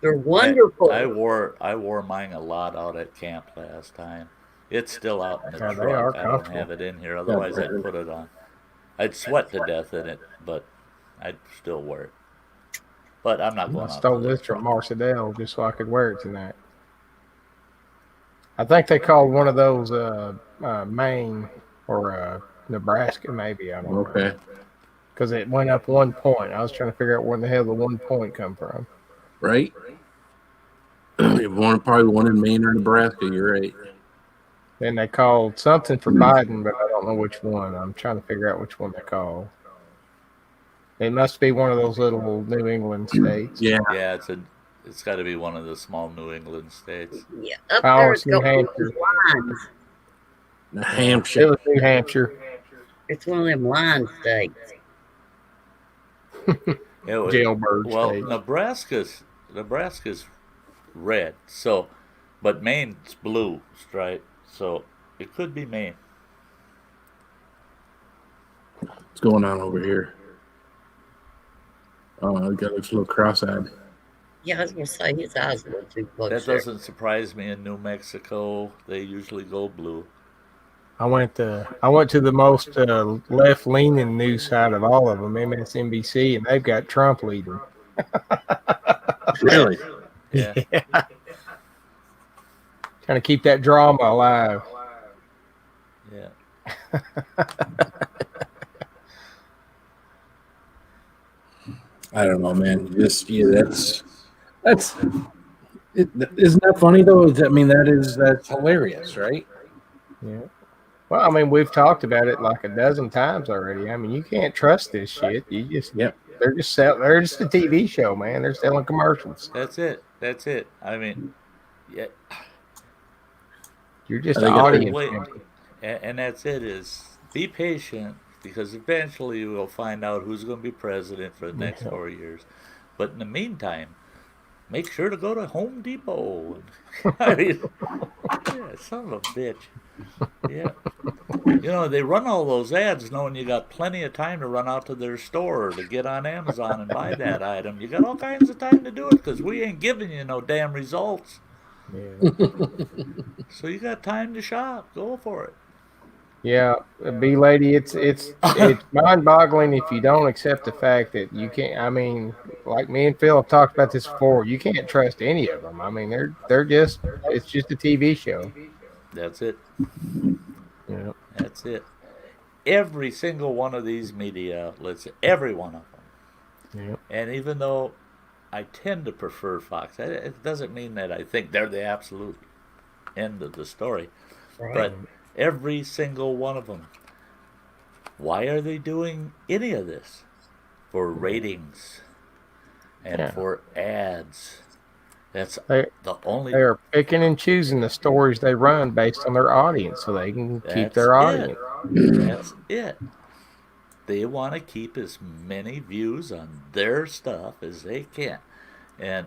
S4: They're wonderful.
S3: I wore mine a lot out at camp last time. It's still out in the
S2: Yeah, they are
S3: truck. I don't
S2: comfortable.
S3: have it in here, otherwise I'd put it on. I'd sweat to death in it, but I'd still wear it. But I'm not going
S2: I
S3: out
S2: stole
S3: to the
S2: this from
S3: truck.
S2: Marcedale just so I could wear it tonight. I think they called one of those Maine or Nebraska, maybe. I don't know.
S1: Okay.
S2: Because it went up 1 point. I was trying to figure out where the hell the 1 point come from.
S1: Right? Probably one in Maine or Nebraska. You're right.
S2: Then they called something for Biden, but I don't know which one. I'm trying to figure out which one they called. It must be one of those little New England states.
S1: Yeah.
S3: Yeah, it's got to be one of the small New England states.
S4: Yeah, up
S2: Oh,
S4: there
S2: it's
S4: it's
S2: New
S4: got one of
S2: Hampshire.
S4: those lines.
S1: New
S2: It
S1: Hampshire.
S2: was New Hampshire.
S4: It's one of them line states.
S3: It was,
S2: Jailbird
S3: well,
S2: states.
S3: Nebraska's red, so, but Maine's blue stripe, so it could be Maine.
S1: What's going on over here? Oh, the guy looks a little cross-eyed.
S4: Yeah, I was gonna say his eyes a little too close.
S3: That
S4: there.
S3: doesn't surprise me. In New Mexico, they usually go blue.
S2: I went to the most left-leaning news side of all of them, MSNBC, and they've got Trump leading.
S1: Really?
S3: Yeah.
S2: Trying to keep that drama alive.
S3: Yeah.
S1: I don't know, man. Isn't that funny though? That's hilarious, right?
S2: Yeah. Well, I mean, we've talked about it like a dozen times already. I mean, you can't trust this shit. You just,
S1: Yep.
S2: they're just a TV show, man. They're selling commercials.
S3: That's it. I mean, yeah.
S2: You're just
S1: I
S2: an
S1: think
S2: audience
S3: Wait,
S2: member.
S3: and that's it. Is be patient because eventually we'll find out who's going to be president for the next 4 years. But in the meantime, make sure to go to Home Depot. I mean, yeah, son of a bitch. Yeah. You know, they run all those ads knowing you got plenty of time to run out to their store or to get on Amazon and buy that item. You got all kinds of time to do it because we ain't giving you no damn results.
S2: Yeah.
S3: So you got time to shop. Go for it.
S2: Yeah, B lady, it's mind-boggling if you don't accept the fact that you can't. I mean, like me and Phil have talked about this before. You can't trust any of them. I mean, it's just a TV show.
S3: That's it.
S2: Yeah.
S3: That's it. Every single one of these media outlets, every one of them.
S2: Yeah.
S3: And even though I tend to prefer Fox, it doesn't mean that I think they're the absolute end of the story.
S4: Right.
S3: But every single one of them. Why are they doing any of this? For ratings and for ads. That's the only.
S2: They are picking and choosing the stories they run based on their audience, so they can keep their audience.
S3: That's it. They want to keep as many views on their stuff as they can, and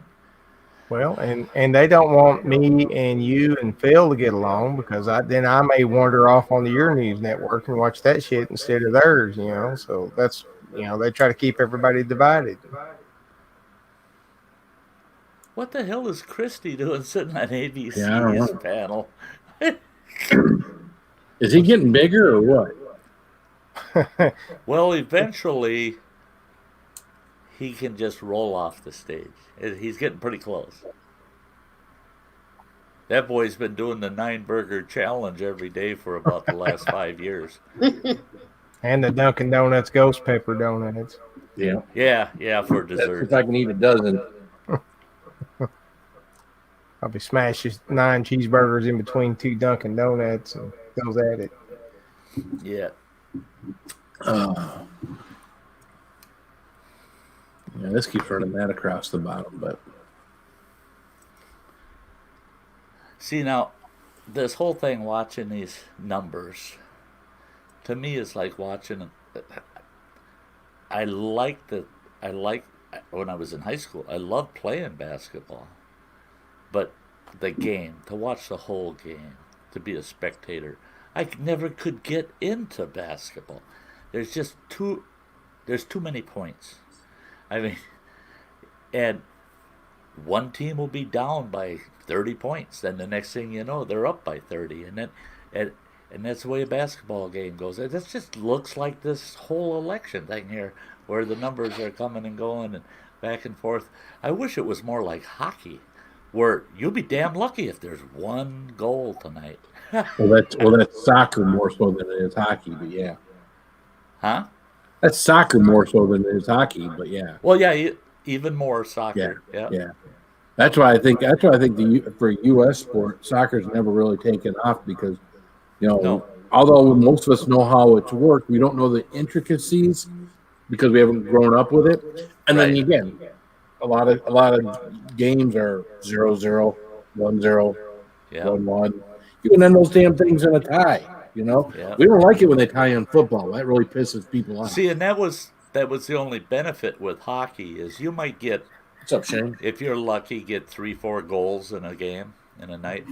S2: well, and they don't want me and you and Phil to get along because then I may wander off on the Your News network and watch that shit instead of theirs. You know, so that's they try to keep everybody divided.
S3: what the hell is Christie doing sitting on ABC's
S1: Yeah, I don't know.
S3: panel?
S1: Is he getting bigger or what?
S3: Well, eventually, he can just roll off the stage. He's getting pretty close. That boy's been doing the 9-burger challenge every day for about the last 5 years.
S2: And the Dunkin' Donuts ghost pepper donuts.
S1: Yeah.
S3: Yeah, for dessert.
S1: If I can eat a dozen.
S2: Probably smashes 9 cheeseburgers in between 2 Dunkin' Donuts and goes at it.
S3: Yeah.
S1: Yeah, this keeps running that across the bottom, but
S3: See, now, this whole thing, watching these numbers, to me is like watching. I like when I was in high school, I loved playing basketball. But the game, to watch the whole game, to be a spectator, I never could get into basketball. There's too many points. I mean, and one team will be down by 30 points. Then the next thing you know, they're up by 30. And that's the way a basketball game goes. It just looks like this whole election thing here, where the numbers are coming and going and back and forth. I wish it was more like hockey, where you'll be damn lucky if there's one goal tonight.
S1: that's soccer more so than it is hockey, but yeah.
S3: Huh?
S1: That's soccer more so than it is hockey, but yeah.
S3: Well, yeah, even more soccer.
S1: Yeah. That's why I think for U.S. sport, soccer's never really taken off because, although most of us know how it's worked, we don't know the intricacies because we haven't grown up with it. And then again, a lot of games are 0-0, 1-0, 1-1. You can end those damn things in a tie. We don't like it when they tie in football. That really pisses people off.
S3: See, and that was the only benefit with hockey is you might get,
S1: what's up, Shane?
S3: If you're lucky, get 3-4 goals in a game in a night.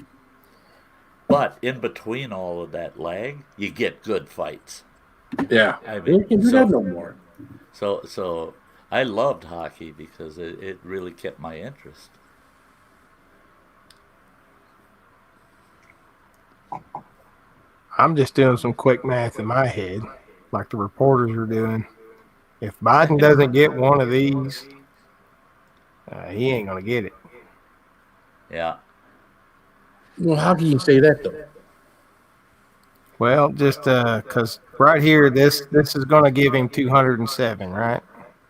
S3: But in between all of that lag, you get good fights.
S1: Yeah.
S3: I
S1: We
S3: mean,
S1: can't do that no more.
S3: so I loved hockey because it really kept my interest.
S2: I'm just doing some quick math in my head, like the reporters are doing. If Biden doesn't get one of these, he ain't gonna get it.
S3: Yeah.
S1: Well, how can you say that though?
S2: Well, just because right here, this is gonna give him 207, right?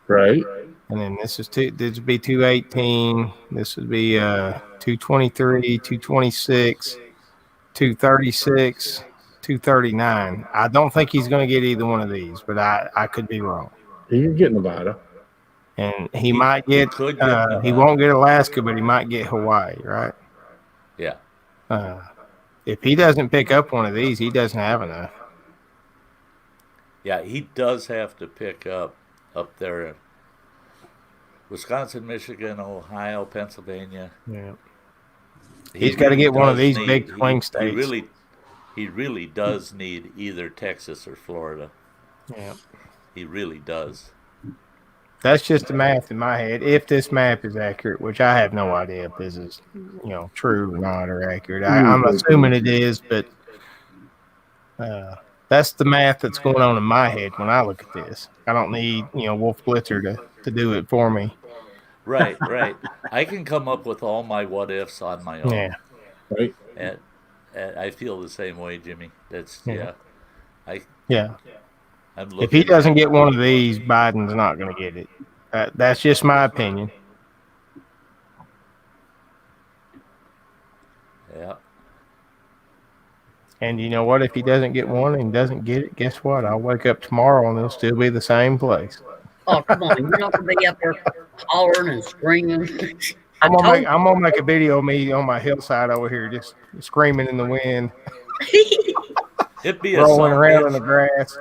S1: Right.
S2: And then this would be 218. This would be 223, 226, 236, 239. I don't think he's going to get either one of these, but I could be wrong.
S1: He can get Nevada.
S2: And he might get,
S3: could get
S2: he
S3: Nevada.
S2: won't get Alaska, but he might get Hawaii, right?
S3: Yeah.
S2: If he doesn't pick up one of these, he doesn't have enough.
S3: Yeah, he does have to pick up there in Wisconsin, Michigan, Ohio, Pennsylvania.
S2: Yeah. He's got to get one of these big swing states.
S3: He really does need either Texas or Florida.
S2: Yeah.
S3: He really does.
S2: That's just the math in my head. If this map is accurate, which I have no idea if this is, true or not or accurate. I'm assuming it is, but that's the math that's going on in my head when I look at this. I don't need, Wolf Blitzer to do it for me.
S3: Right. I can come up with all my what ifs on my own.
S2: Yeah.
S1: Right.
S3: And I feel the same way, Jimmy. That's
S2: Yeah.
S3: I'm looking
S2: If he doesn't get one of these, Biden's not going to get it. That's just my opinion.
S3: Yeah.
S2: And you know what? If he doesn't get one and doesn't get it, guess what? I'll wake up tomorrow and it'll still be the same place.
S4: Oh, come on. You're not going to be up there hollering and screaming.
S2: I'm gonna make a video of me on my hillside over here, just screaming in the wind,
S3: It'd be a
S2: rolling around
S3: bitch.
S2: in the grass.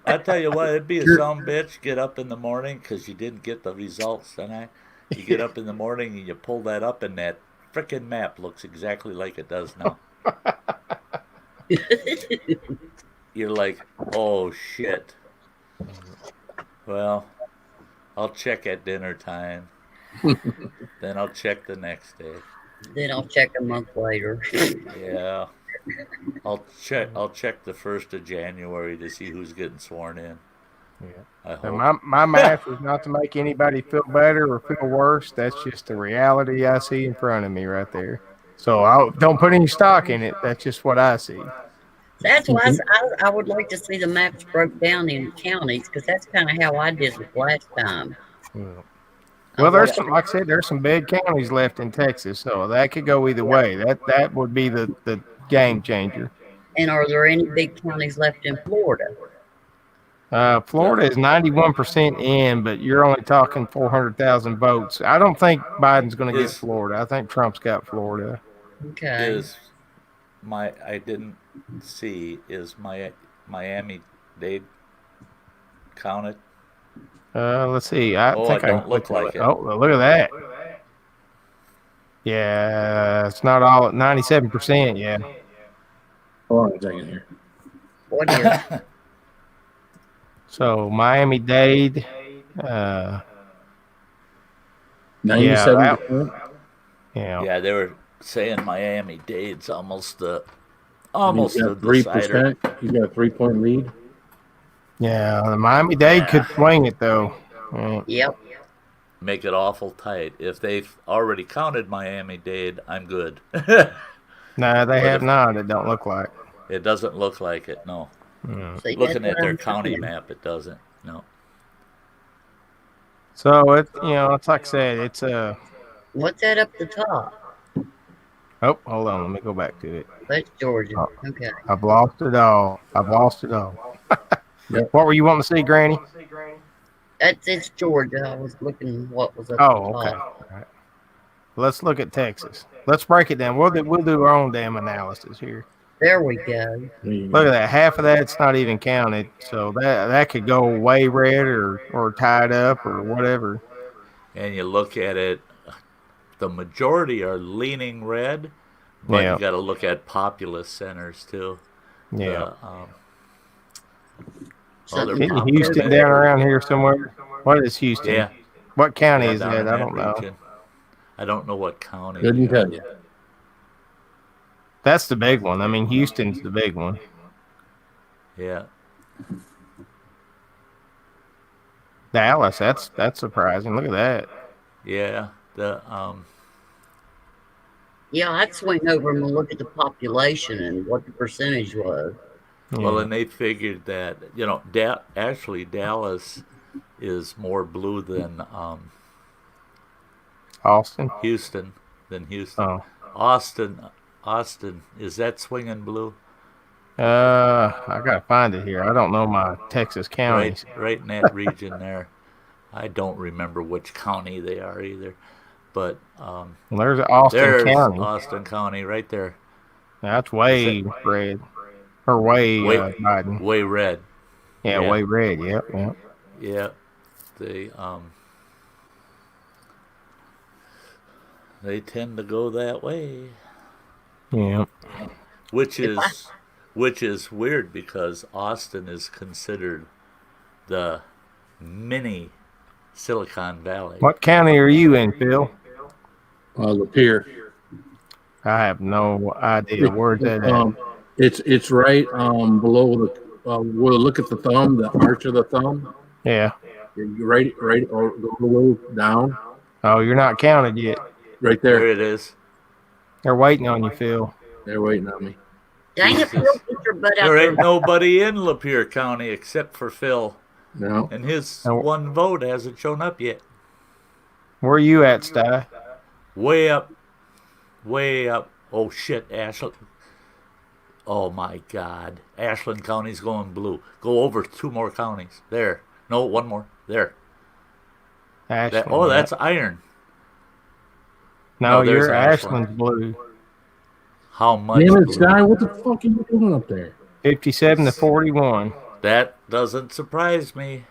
S3: I tell you what, it'd be a some bitch. Get up in the morning because you didn't get the results tonight. You get up in the morning and you pull that up, and that frickin' map looks exactly like it does now. You're like, oh shit. Well, I'll check at dinner time. Then I'll check the next day.
S4: Then I'll check a month later.
S3: Yeah. I'll check the 1st of January to see who's getting sworn in.
S2: Yeah.
S3: I
S2: So
S3: hope.
S2: my math is not to make anybody feel better or feel worse. That's just the reality I see in front of me right there. So don't put any stock in it. That's just what I see.
S4: That's why I would like to see the maps broke down in counties, because that's kind of how I did it last time.
S2: Well, like I said, there's some big counties left in Texas, so that could go either way. That would be the game changer.
S4: And are there any big counties left in Florida?
S2: Florida is 91% in, but you're only talking 400,000 votes. I don't think Biden's going to get Florida. I think Trump's got Florida.
S4: Okay.
S3: I didn't see, is Miami-Dade counted?
S2: Let's see. I think
S3: it don't look like it.
S2: Oh, well, look at that. Yeah, it's not all at 97%. Yeah.
S1: Hold on a second here.
S4: What is?
S2: So Miami-Dade.
S1: 97%.
S3: Yeah, they were saying Miami-Dade's almost the
S1: He's got 3%. He's got a 3-point lead.
S2: Yeah, the Miami-Dade could swing it though.
S4: Yep.
S3: Make it awful tight. If they've already counted Miami-Dade, I'm good.
S2: No, they have not. It don't look like.
S3: It doesn't look like it, no.
S4: See,
S3: Looking at
S4: that's what
S3: their
S4: I'm
S3: county
S4: saying.
S3: map, it doesn't. No.
S2: So it's like I said, it's
S4: What's that up the top?
S2: Oh, hold on. Let me go back to it.
S4: That's Georgia. Okay.
S2: I've lost it all.
S1: Yep.
S2: What were you wanting to see, Granny?
S4: It's Georgia. I was looking what was up
S2: Oh,
S4: the
S2: okay.
S4: top.
S2: All right. Let's look at Texas. Let's break it down. We'll do our own damn analysis here.
S4: There we go.
S2: Look at that. Half of that's not even counted. So that could go way red or tied up or whatever.
S3: And you look at it, the majority are leaning red, but you got to look at populous centers too.
S2: Yeah.
S4: Something
S2: Isn't
S4: popped
S2: Houston
S4: over.
S2: down around here somewhere? What is Houston?
S3: Yeah.
S2: What county
S3: Yeah,
S2: is
S3: down
S2: that?
S3: in
S2: I
S3: that
S2: don't know.
S3: region. I don't know what county.
S1: Couldn't tell you.
S2: That's the big one. I mean, Houston's the big one.
S3: Yeah.
S2: Dallas, that's surprising. Look at that.
S3: Yeah.
S4: Yeah, I'd swing over and look at the population and what the percentage was.
S3: Well,
S2: Yeah.
S3: and they figured that, actually Dallas is more blue than
S2: Austin.
S3: Houston.
S2: Oh.
S3: Austin, is that swinging blue?
S2: I gotta find it here. I don't know my Texas counties.
S3: Right in that region there. I don't remember which county they are either. But
S2: Well, there's Austin
S3: there's
S2: County.
S3: Austin County right there.
S2: That's way red. Or way Biden.
S3: Way red.
S2: Yeah,
S3: yeah.
S2: way red. Yep.
S3: Yeah. They tend to go that way.
S2: Yeah.
S3: Which is weird because Austin is considered the mini Silicon Valley.
S2: What county are you in, Phil?
S1: Lapeer.
S2: I have no idea. Where's that at?
S1: It's right below the we'll look at the thumb, the arch of the thumb.
S2: Yeah.
S1: You're right, or go a little down.
S2: Oh, you're not counted yet.
S1: Right
S3: There
S1: there.
S3: it is.
S2: They're waiting on you, Phil.
S1: They're waiting on me.
S4: Dang it, Phil, get your butt out
S3: There
S4: there.
S3: ain't nobody in Lapeer County except for Phil.
S1: No.
S3: And his
S2: No.
S3: one vote hasn't shown up yet.
S2: Where are you at, Sty?
S3: Way up. Oh, shit, Ashland. Oh, my God. Ashland County's going blue. Go over 2 more counties. There. No, 1 more. There.
S2: Ashland.
S3: That's iron.
S2: No,
S3: no, there's
S2: you're
S3: Ashland.
S2: Ashland's blue.
S3: How much?
S1: Damn it,
S3: blue?
S1: Sky, what the fuck are you doing up there?
S2: 57 to 41.
S3: That doesn't surprise me.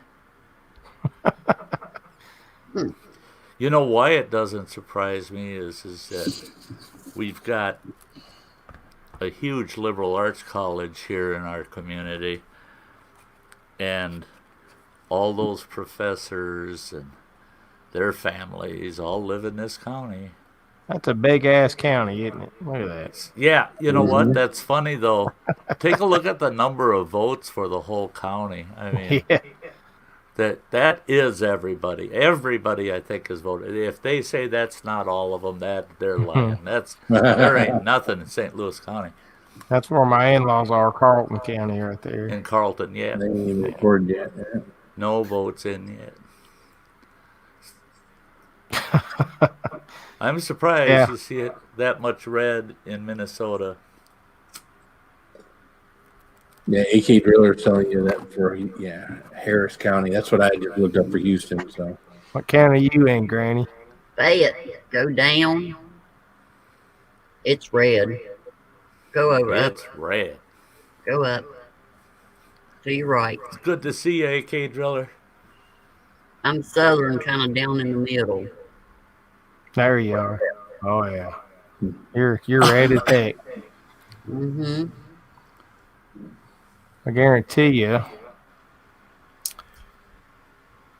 S3: You know why it doesn't surprise me is that we've got a huge liberal arts college here in our community, and all those professors and their families all live in this county.
S2: That's a big ass county, isn't it? Look at that.
S3: Yeah, you know what? That's funny though. Take a look at the number of votes for the whole county. I mean,
S2: Yeah.
S3: that is everybody. Everybody, I think, is voted. If they say that's not all of them, they're lying. There ain't nothing in St. Louis County.
S2: That's where my in-laws are, Carlton County, right there.
S3: In Carlton, yeah,
S1: They ain't even recorded yet.
S3: no votes in yet. I'm surprised to see it that much red in Minnesota.
S1: Yeah, AK Driller's telling you that for Harris County. That's what I just looked up for Houston. So
S2: What county you in, Granny?
S4: Fayette, go down. It's red. Go over.
S3: It's red.
S4: Go up. To your right.
S3: It's good to see you, AK Driller.
S4: I'm southern, kind of down in the middle.
S2: There you are. Oh yeah. You're red as heck.
S4: Mm-hmm.
S2: I guarantee you.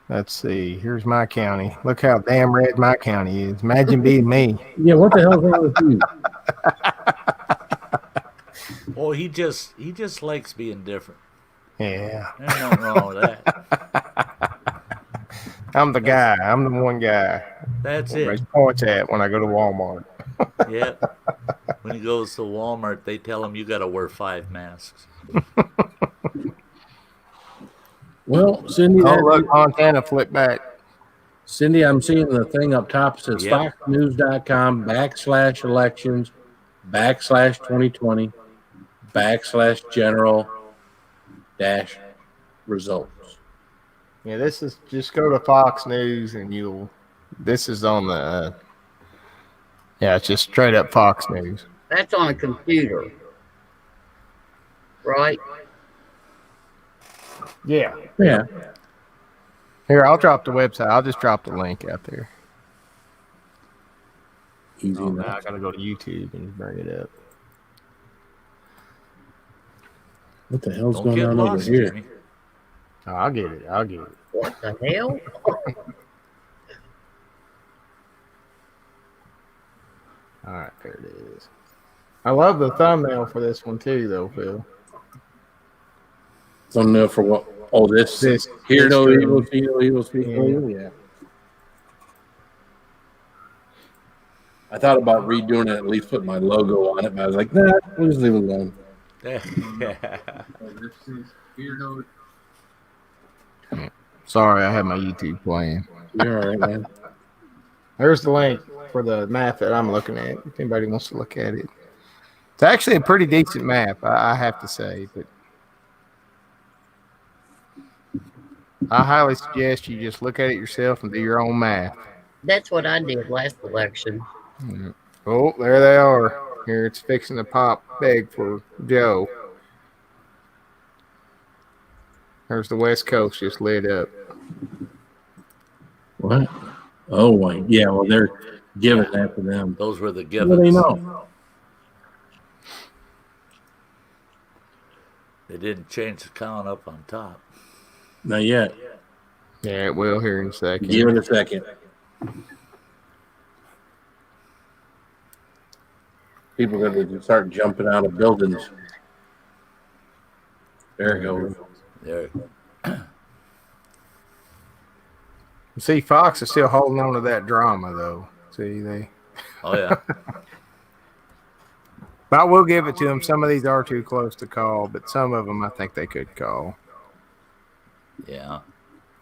S2: Let's see. Here's my county. Look how damn red my county is. Imagine being me.
S1: yeah, what the hell's wrong with you?
S3: Oh, he just likes being different.
S2: Yeah.
S3: There's nothing wrong with that.
S2: I'm the guy. I'm the one guy.
S3: That's
S2: Where
S3: it.
S2: his points at when I go to Walmart.
S3: Yeah. When he goes to Walmart, they tell him you got to wear 5 masks.
S1: Well, Cindy,
S2: Oh, look, Montana flip back.
S1: Cindy, I'm seeing the thing up top says
S3: Yep.
S1: foxnews.com/elections/general-results.
S2: Yeah, this is just go to Fox News and this is on the, it's just straight up Fox News.
S4: That's on a computer. Right?
S2: Yeah.
S1: Yeah.
S2: Here, I'll drop the website. I'll just drop the link out there.
S1: Easy
S2: Oh,
S1: enough.
S2: now I gotta go to YouTube and bring it up.
S1: What the hell's
S3: Don't
S1: going
S3: get
S1: on over
S3: lost,
S1: here?
S3: Jimmy.
S2: Oh, I'll get it. I'll get it.
S4: What the hell?
S2: All right, there it is. I love the thumbnail for this one too, though, Phil.
S1: Thumbnail for what? Oh, this. Hear no evil, see no evil, speak no evil. Yeah. I thought about redoing it, at least put my logo on it, but I was like, nah, we'll just leave it alone.
S2: Sorry, I had my YouTube playing.
S1: You're all right, man.
S2: There's the link for the map that I'm looking at. If anybody wants to look at it, it's actually a pretty decent map, I have to say. But I highly suggest you just look at it yourself and do your own math.
S4: That's what I did last election.
S2: Oh, there they are. Here it's fixing to pop big for Joe. There's the West Coast just lit up.
S1: What? Oh, my. Yeah, well, they're giving that to them.
S3: Those were the
S1: What
S3: givens.
S1: do they know?
S3: They didn't change the count up on top.
S1: Not yet.
S2: Yeah, it will here in a second.
S1: Give it a second. People are going to start jumping out of buildings. There it goes.
S3: There.
S2: See, Fox is still holding on to that drama, though. See, they.
S3: Oh, yeah.
S2: But I will give it to them. Some of these are too close to call, but some of them I think they could call.
S3: Yeah.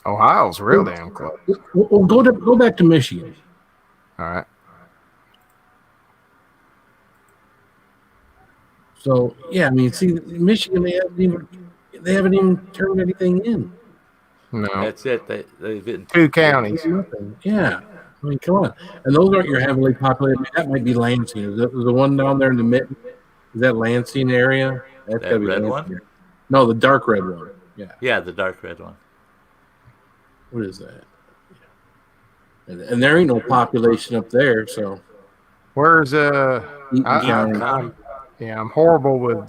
S2: Ohio's real damn close.
S1: Well, go back to Michigan.
S2: All right.
S1: So yeah, I mean, see, Michigan, they haven't even turned anything in.
S2: No.
S3: That's it. They've been
S2: 2 counties.
S1: Nothing. Yeah, I mean, come on. And those aren't your heavily populated. I mean, that might be Lansing. Is that the one down there in the mid? Is that Lansing area? That's
S3: That red one?
S1: No, the dark red one. Yeah.
S3: Yeah, the dark red one.
S1: What is that? And there ain't no population up there, so.
S2: Where's
S1: Eaton County.
S2: I'm horrible with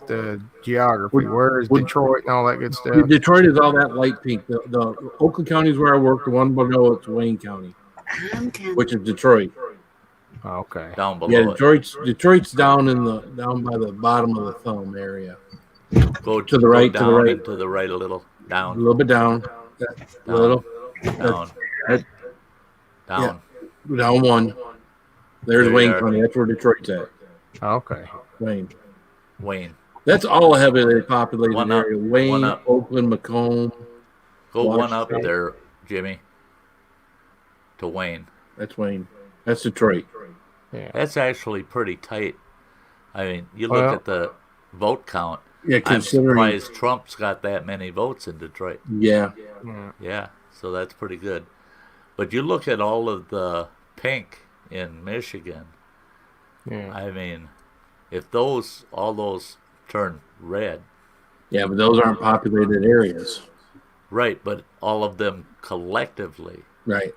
S2: geography. Where is Detroit and all that good stuff?
S1: Detroit is all that light pink. The Oakland County is where I work. The one below it's Wayne County, which is Detroit.
S2: Oh, okay.
S3: Down below.
S1: Yeah, Detroit's down by the bottom of the thumb area.
S3: Go
S1: to the right,
S3: down
S1: to the right.
S3: and to the right a little. Down.
S1: A little bit down. A little.
S3: Down. Down.
S1: Yeah, down one. There's
S3: There
S1: Wayne
S3: you are.
S1: County. That's where Detroit's at.
S2: Okay.
S3: Wayne.
S1: That's all a heavily populated
S3: One up,
S1: area. Wayne,
S3: one up.
S1: Oakland, Macomb.
S3: Go one up
S1: Washington.
S3: there, Jimmy. To Wayne.
S1: That's Wayne. That's Detroit.
S2: Yeah.
S3: That's actually pretty tight. I mean, you look at the vote count.
S1: Yeah,
S3: I'm
S1: considering.
S3: surprised Trump's got that many votes in Detroit.
S1: Yeah.
S3: Yeah, so that's pretty good. But you look at all of the pink in Michigan.
S2: Yeah.
S3: I mean, if all those turn red,
S1: Yeah, but those aren't populated areas.
S3: right? But all of them collectively
S1: Right.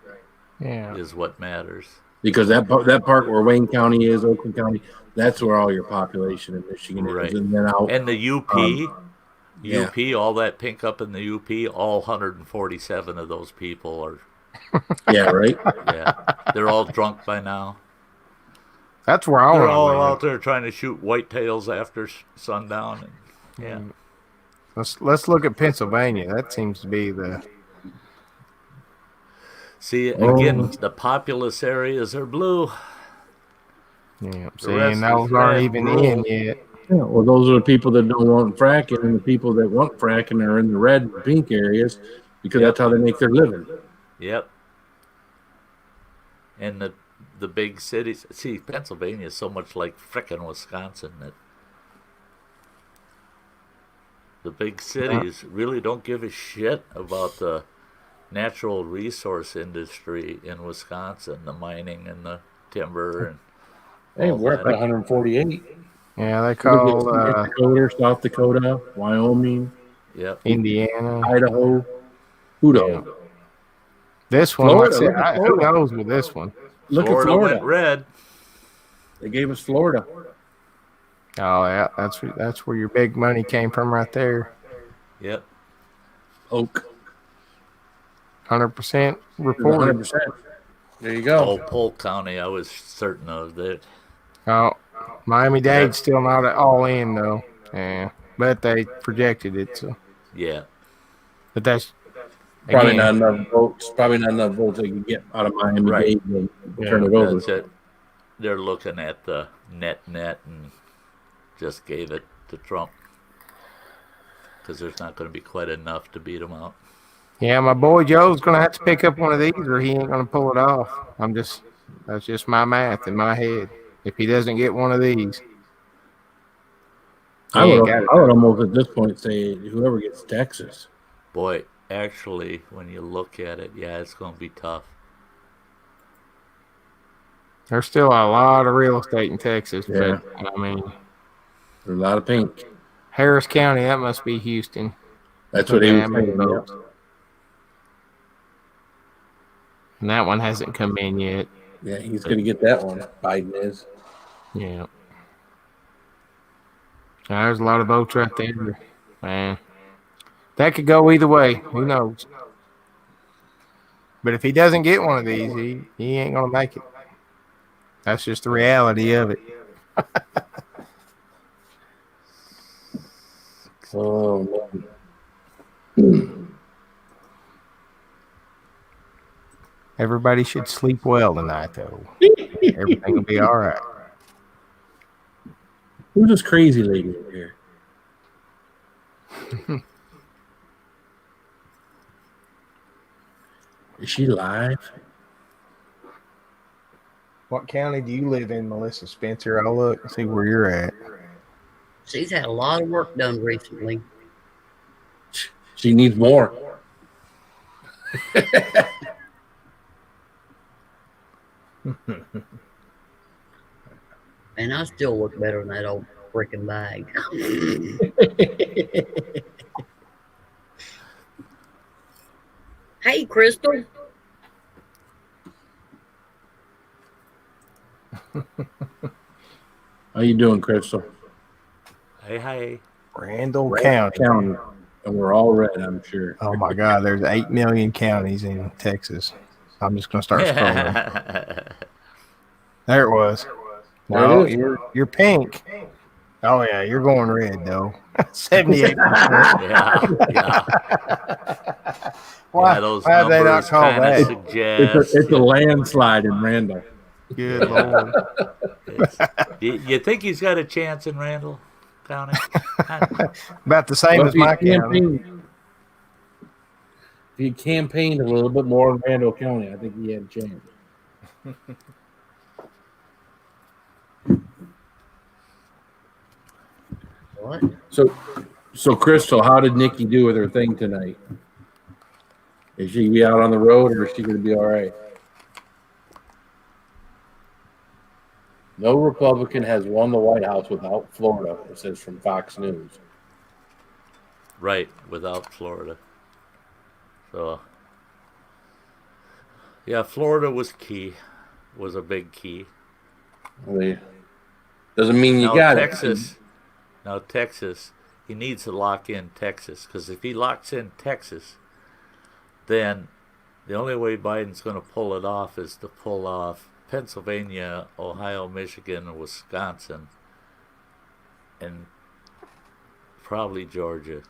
S2: Yeah.
S3: is what matters.
S1: Because that part where Wayne County is, Oakland County, that's where all your population in Michigan
S3: Right.
S1: is. And then out.
S3: And the UP,
S1: yeah.
S3: UP, all that pink up in the UP, all 147 of those people are,
S1: Yeah, right?
S3: yeah, they're all drunk by now.
S2: That's where I
S3: They're
S2: want
S3: all
S2: to live.
S3: out there trying to shoot whitetails after sundown. And, yeah.
S2: Let's look at Pennsylvania. That seems to be the.
S3: See, again, the populous areas are blue.
S2: Yeah.
S3: The
S2: See,
S3: rest
S2: and those
S3: is
S2: aren't
S3: red,
S2: even
S3: rural.
S2: in yet.
S1: Yeah, well, those are the people that don't want fracking, and the people that want fracking are in the red and pink areas because that's how they make their living.
S3: Yep. And the big cities. See, Pennsylvania is so much like frickin' Wisconsin that the big cities really don't give a shit about the natural resource industry in Wisconsin, the mining and the timber and
S1: Hey,
S3: all
S1: we're up
S3: that.
S1: to 148.
S2: Yeah, they call
S1: North Dakota, South Dakota, Wyoming,
S3: Yep.
S2: Indiana.
S1: Idaho, Pluto.
S2: This one,
S1: Florida,
S2: like I said,
S1: look at
S2: who
S1: Florida.
S2: knows with this one?
S1: Look
S3: Florida
S1: at Florida.
S3: went red.
S1: They gave us Florida.
S2: Oh, yeah, that's where your big money came from, right there.
S3: Yep.
S1: Oak.
S2: 100% reported.
S1: 100%. There you
S3: Oh,
S1: go.
S3: Polk County, I was certain of that.
S2: Oh, Miami-Dade's still not all in though. Yeah, but they projected it. So,
S3: Yeah.
S2: but that's
S1: Probably
S2: again,
S1: not enough votes. Probably not enough votes they can get out of
S3: Right.
S1: Miami-Dade to
S2: Yeah,
S1: turn it over.
S3: That's it. They're looking at the net and just gave it to Trump because there's not going to be quite enough to beat him out.
S2: yeah. My boy Joe's gonna have to pick up one of these, or he ain't gonna pull it off. That's just my math in my head. If he doesn't get one of these, he
S1: I
S2: ain't
S1: would
S2: got it.
S1: almost at this point say whoever gets Texas.
S3: Boy, actually, when you look at it, yeah, it's going to be tough.
S2: There's still a lot of real estate in Texas,
S1: Yeah.
S2: but I mean,
S1: There's a lot of pink.
S2: Harris County, that must be Houston.
S1: That's what he was
S2: That many
S1: saying.
S2: votes. And that one hasn't come in yet.
S1: Yeah, he's going to get that one. Biden is.
S2: Yeah. There's a lot of votes right there, man. That could go either way. Who knows? But if he doesn't get one of these, he ain't gonna make it. That's just the reality of it.
S1: Oh, man.
S2: Everybody should sleep well tonight, though. Everything will be all right.
S1: Who's this crazy lady over here? Is she live?
S2: What county do you live in, Melissa Spencer? I'll look and see where you're at.
S4: She's had a lot of work done recently.
S1: She needs more.
S4: And I still look better than that old freaking bag. Hey, Crystal.
S1: How you doing, Crystal?
S3: Hey.
S2: Randall County.
S1: And we're all red, I'm sure.
S2: Oh my God, there's 8 million counties in Texas. I'm just gonna start scrolling. There it was. No,
S1: There it is.
S2: you're pink. Oh yeah, you're going red though. 78%.
S3: Yeah.
S2: Why,
S3: Yeah, those
S2: why did they not
S3: numbers
S2: call
S3: kind
S2: that?
S3: of suggest.
S1: It's a landslide in Randall.
S2: Good Lord.
S3: You think he's got a chance in Randall County?
S2: About the same
S1: Well,
S2: as my county.
S1: If he campaigned a little bit more in Randall County, I think he had a chance.
S4: What?
S1: So Crystal, how did Nikki do with her thing tonight? Is she be out on the road, or is she going to be all right? No Republican has won the White House without Florida, it says from Fox News.
S3: Right, without Florida. So, yeah, Florida was key. Was a big key.
S1: Well, doesn't mean you
S3: Now
S1: got
S3: Texas.
S1: it.
S3: Now Texas, he needs to lock in Texas, because if he locks in Texas, then the only way Biden's going to pull it off is to pull off Pennsylvania, Ohio, Michigan, and Wisconsin, and probably Georgia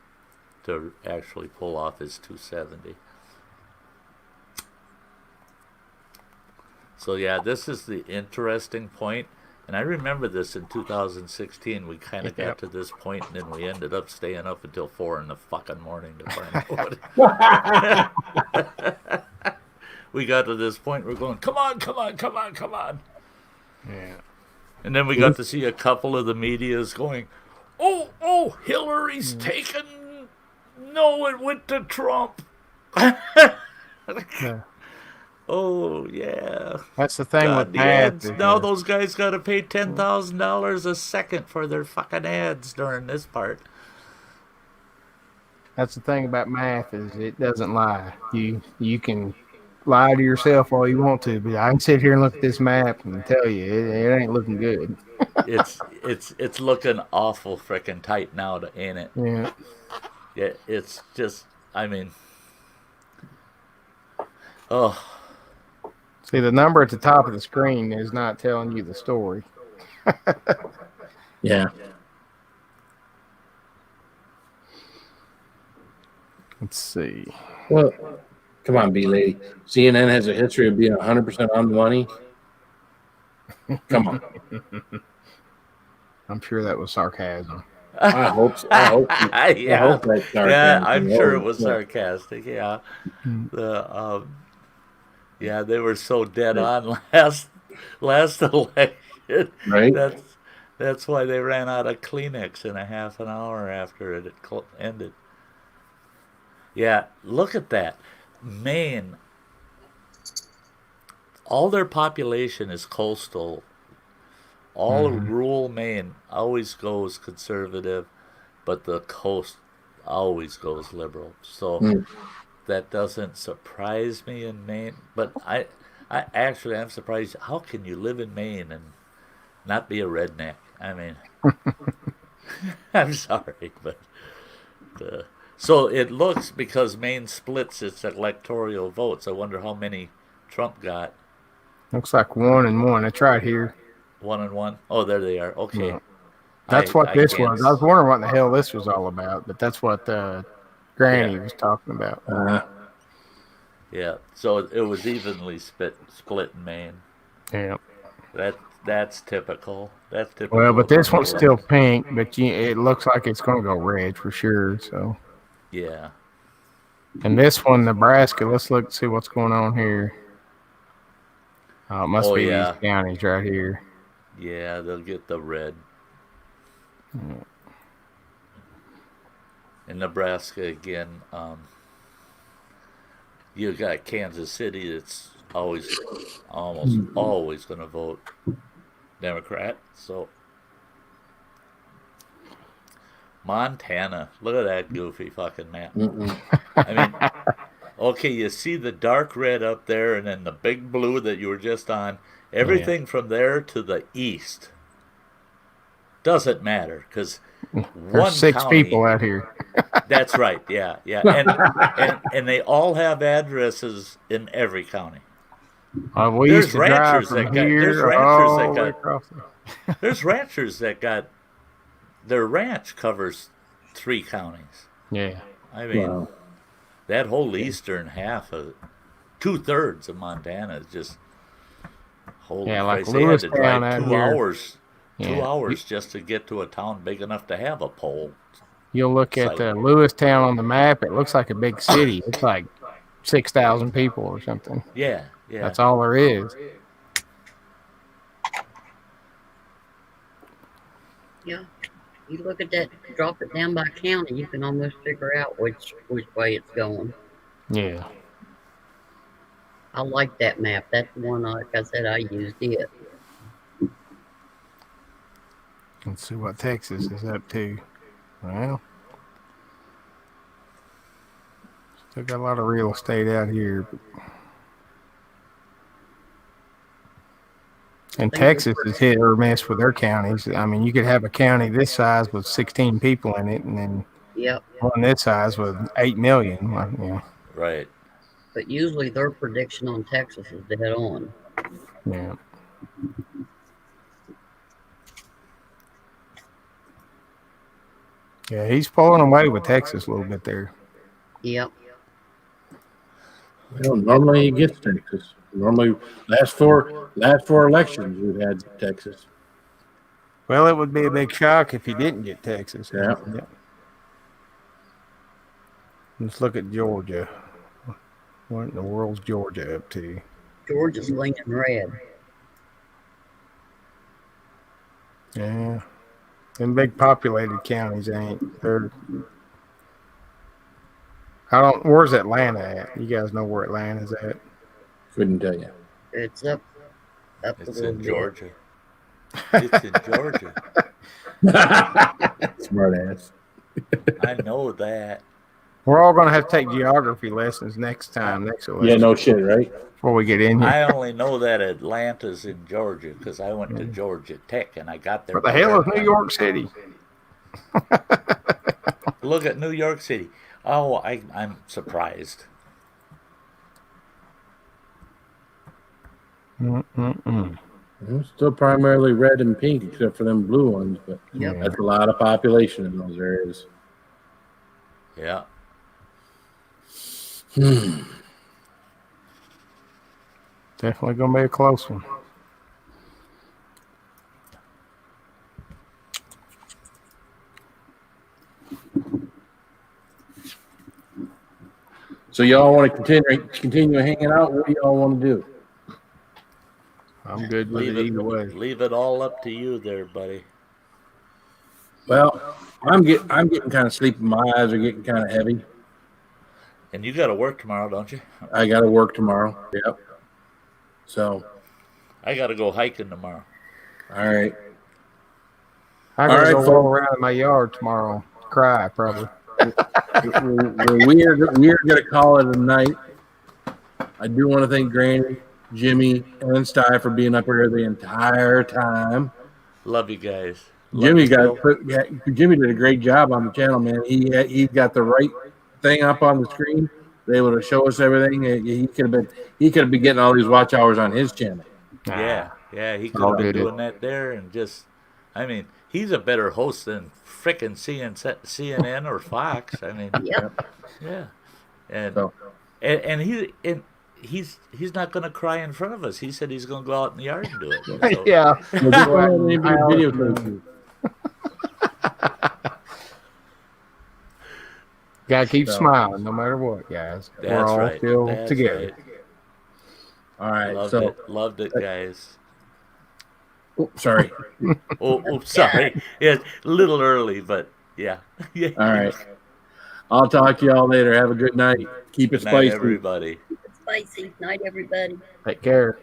S3: to actually pull off his 270. So yeah, this is the interesting point. And I remember this in 2016. We kind of got to this point, and then we ended up staying up until 4 in the fucking morning to find out. We got to this point, we're going, come on.
S2: Yeah.
S3: And then we got to see a couple of the medias going, oh, Hillary's taken. No, it went to Trump.
S2: Yeah.
S3: Oh, yeah.
S2: That's the thing
S3: God,
S2: with
S3: the
S2: math.
S3: ads. Now those guys got to pay $10,000 a second for their fucking ads during this part.
S2: That's the thing about math is it doesn't lie. You can lie to yourself all you want to, but I can sit here and look at this map and tell you it ain't looking good.
S3: It's looking awful freaking tight now, ain't it?
S2: Yeah.
S3: Yeah, it's just, I mean, Oh,
S2: See, the number at the top of the screen is not telling you the story.
S1: Yeah.
S2: Let's see.
S1: Well, come on, B lady. CNN has a history of being 100% on the money. Come on.
S2: I'm sure that was sarcasm.
S1: I hope so. I hope
S3: yeah,
S1: that's
S3: yeah.
S1: sarcasm.
S3: I'm sure it
S1: Holy
S3: was
S1: shit.
S3: sarcastic. Yeah,
S2: Mm.
S3: the yeah, they were so dead on last election.
S1: Right?
S3: That's why they ran out of Kleenex in a half an hour after it had ended. Yeah, look at that. Maine, all their population is coastal. All
S2: Mhm.
S3: rural Maine always goes conservative, but the coast always goes liberal. So
S1: Mm.
S3: that doesn't surprise me in Maine. But I'm surprised. How can you live in Maine and not be a redneck? I mean, I'm sorry, but so it looks because Maine splits its electoral votes. I wonder how many Trump got.
S2: Looks like 1-1. That's right here.
S3: 1-1. Oh, there they are. Okay.
S2: Yeah. That's what
S3: I
S2: this
S3: can't.
S2: was. I was wondering what the hell this was all about, but that's what Granny was talking about.
S3: Yeah. So it was evenly split in Maine.
S2: Yeah.
S3: That's typical. That's typical.
S2: Well, but this
S3: of
S2: one's still pink, but it looks like it's going to go red for sure. So.
S3: Yeah.
S2: And this one, Nebraska. Let's look see what's going on here. Oh, it must be these counties right here.
S3: Yeah, they'll get the red.
S2: Yeah.
S3: In Nebraska again, you got Kansas City that's almost always going to vote Democrat. So Montana, look at that goofy fucking map. I mean, okay, you see the dark red up there, and then the big blue that you were just on. Everything from there to the east doesn't matter because
S2: There's 6 people out here.
S3: That's right. Yeah, and they all have addresses in every county.
S2: We used to drive from here all the way across.
S3: There's ranchers that got their ranch covers 3 counties.
S2: Yeah,
S3: I mean, that whole eastern half of 2/3 of Montana is just holy Christ. They had to drive 2 hours.
S2: Yeah.
S3: 2 hours just to get to a town big enough to have a poll.
S2: You'll look at Lewistown on the map. It looks like a big city. It's like 6,000 people or something.
S3: Yeah.
S2: That's all there is.
S4: Yeah. You look at that, drop it down by county, you can almost figure out which way it's going.
S2: Yeah.
S4: I like that map. That's the one, like I said, I used it.
S2: Let's see what Texas is up to. Well, still got a lot of real estate out here. And Texas is hit or miss with their counties. I mean, you could have a county this size with 16 people in it, and then one this size with 8 million. Yeah.
S3: Right.
S4: But usually their prediction on Texas is dead on.
S2: Yeah. Yeah, he's pulling away with Texas a little bit there.
S4: Yep.
S1: Well, normally he gets Texas. Normally, last four elections we've had Texas.
S2: Well, it would be a big shock if he didn't get Texas.
S1: Yeah.
S2: Let's look at Georgia. What in the world's Georgia up to?
S4: Georgia's leaning red.
S2: Yeah. Them big populated counties ain't. Where's Atlanta at? You guys know where Atlanta's at?
S1: Couldn't tell you.
S4: It's up
S3: it's in Georgia. It's in Georgia.
S1: Smart ass.
S3: I know that.
S2: We're all going to have to take geography lessons next election.
S1: Yeah, no shit, right?
S2: Before we get in here.
S3: I only know that Atlanta's in Georgia because I went to Georgia Tech and I got there.
S2: What the hell is New York City?
S3: Look at New York City. Oh, I'm surprised.
S1: It's still primarily red and pink, except for them blue ones, but
S4: Yep.
S1: that's a lot of population in those areas.
S3: Yeah.
S2: Definitely gonna be a close one.
S1: So y'all want to continue hanging out? What do y'all want to do?
S2: I'm good with
S3: Leave
S2: it either way.
S3: Leave it all up to you there, buddy.
S1: Well, I'm getting kind of sleepy. My eyes are getting kind of heavy.
S3: And you got to work tomorrow, don't you?
S1: I got to work tomorrow. Yep. So,
S3: I got to go hiking tomorrow.
S1: all right.
S2: I gotta go roll around in my yard tomorrow. Cry probably.
S1: we are going to call it a night. I do want to thank Granny, Jimmy, and Sty for being up here the entire time.
S3: Love you guys.
S1: Jimmy did a great job on the channel, man. He got the right thing up on the screen. Was able to show us everything. He could have been getting all these watch hours on his channel.
S3: Yeah, he could have been doing that there, and just, I mean, he's a better host than frickin' CNN or Fox. I mean,
S4: Yep.
S3: yeah, and he's not going to cry in front of us. He said he's going to go out in the yard and do it. So,
S2: Yeah. Gotta keep smiling no matter what, guys. We're all still together.
S3: Right.
S1: All right.
S3: Loved it, guys.
S1: Oh, sorry.
S3: oh, sorry. Yeah, a little early, but yeah.
S1: All right. I'll talk to y'all later. Have a good night. Keep it spicy.
S3: Night, everybody.
S4: Keep it spicy. Night, everybody.
S2: Take care.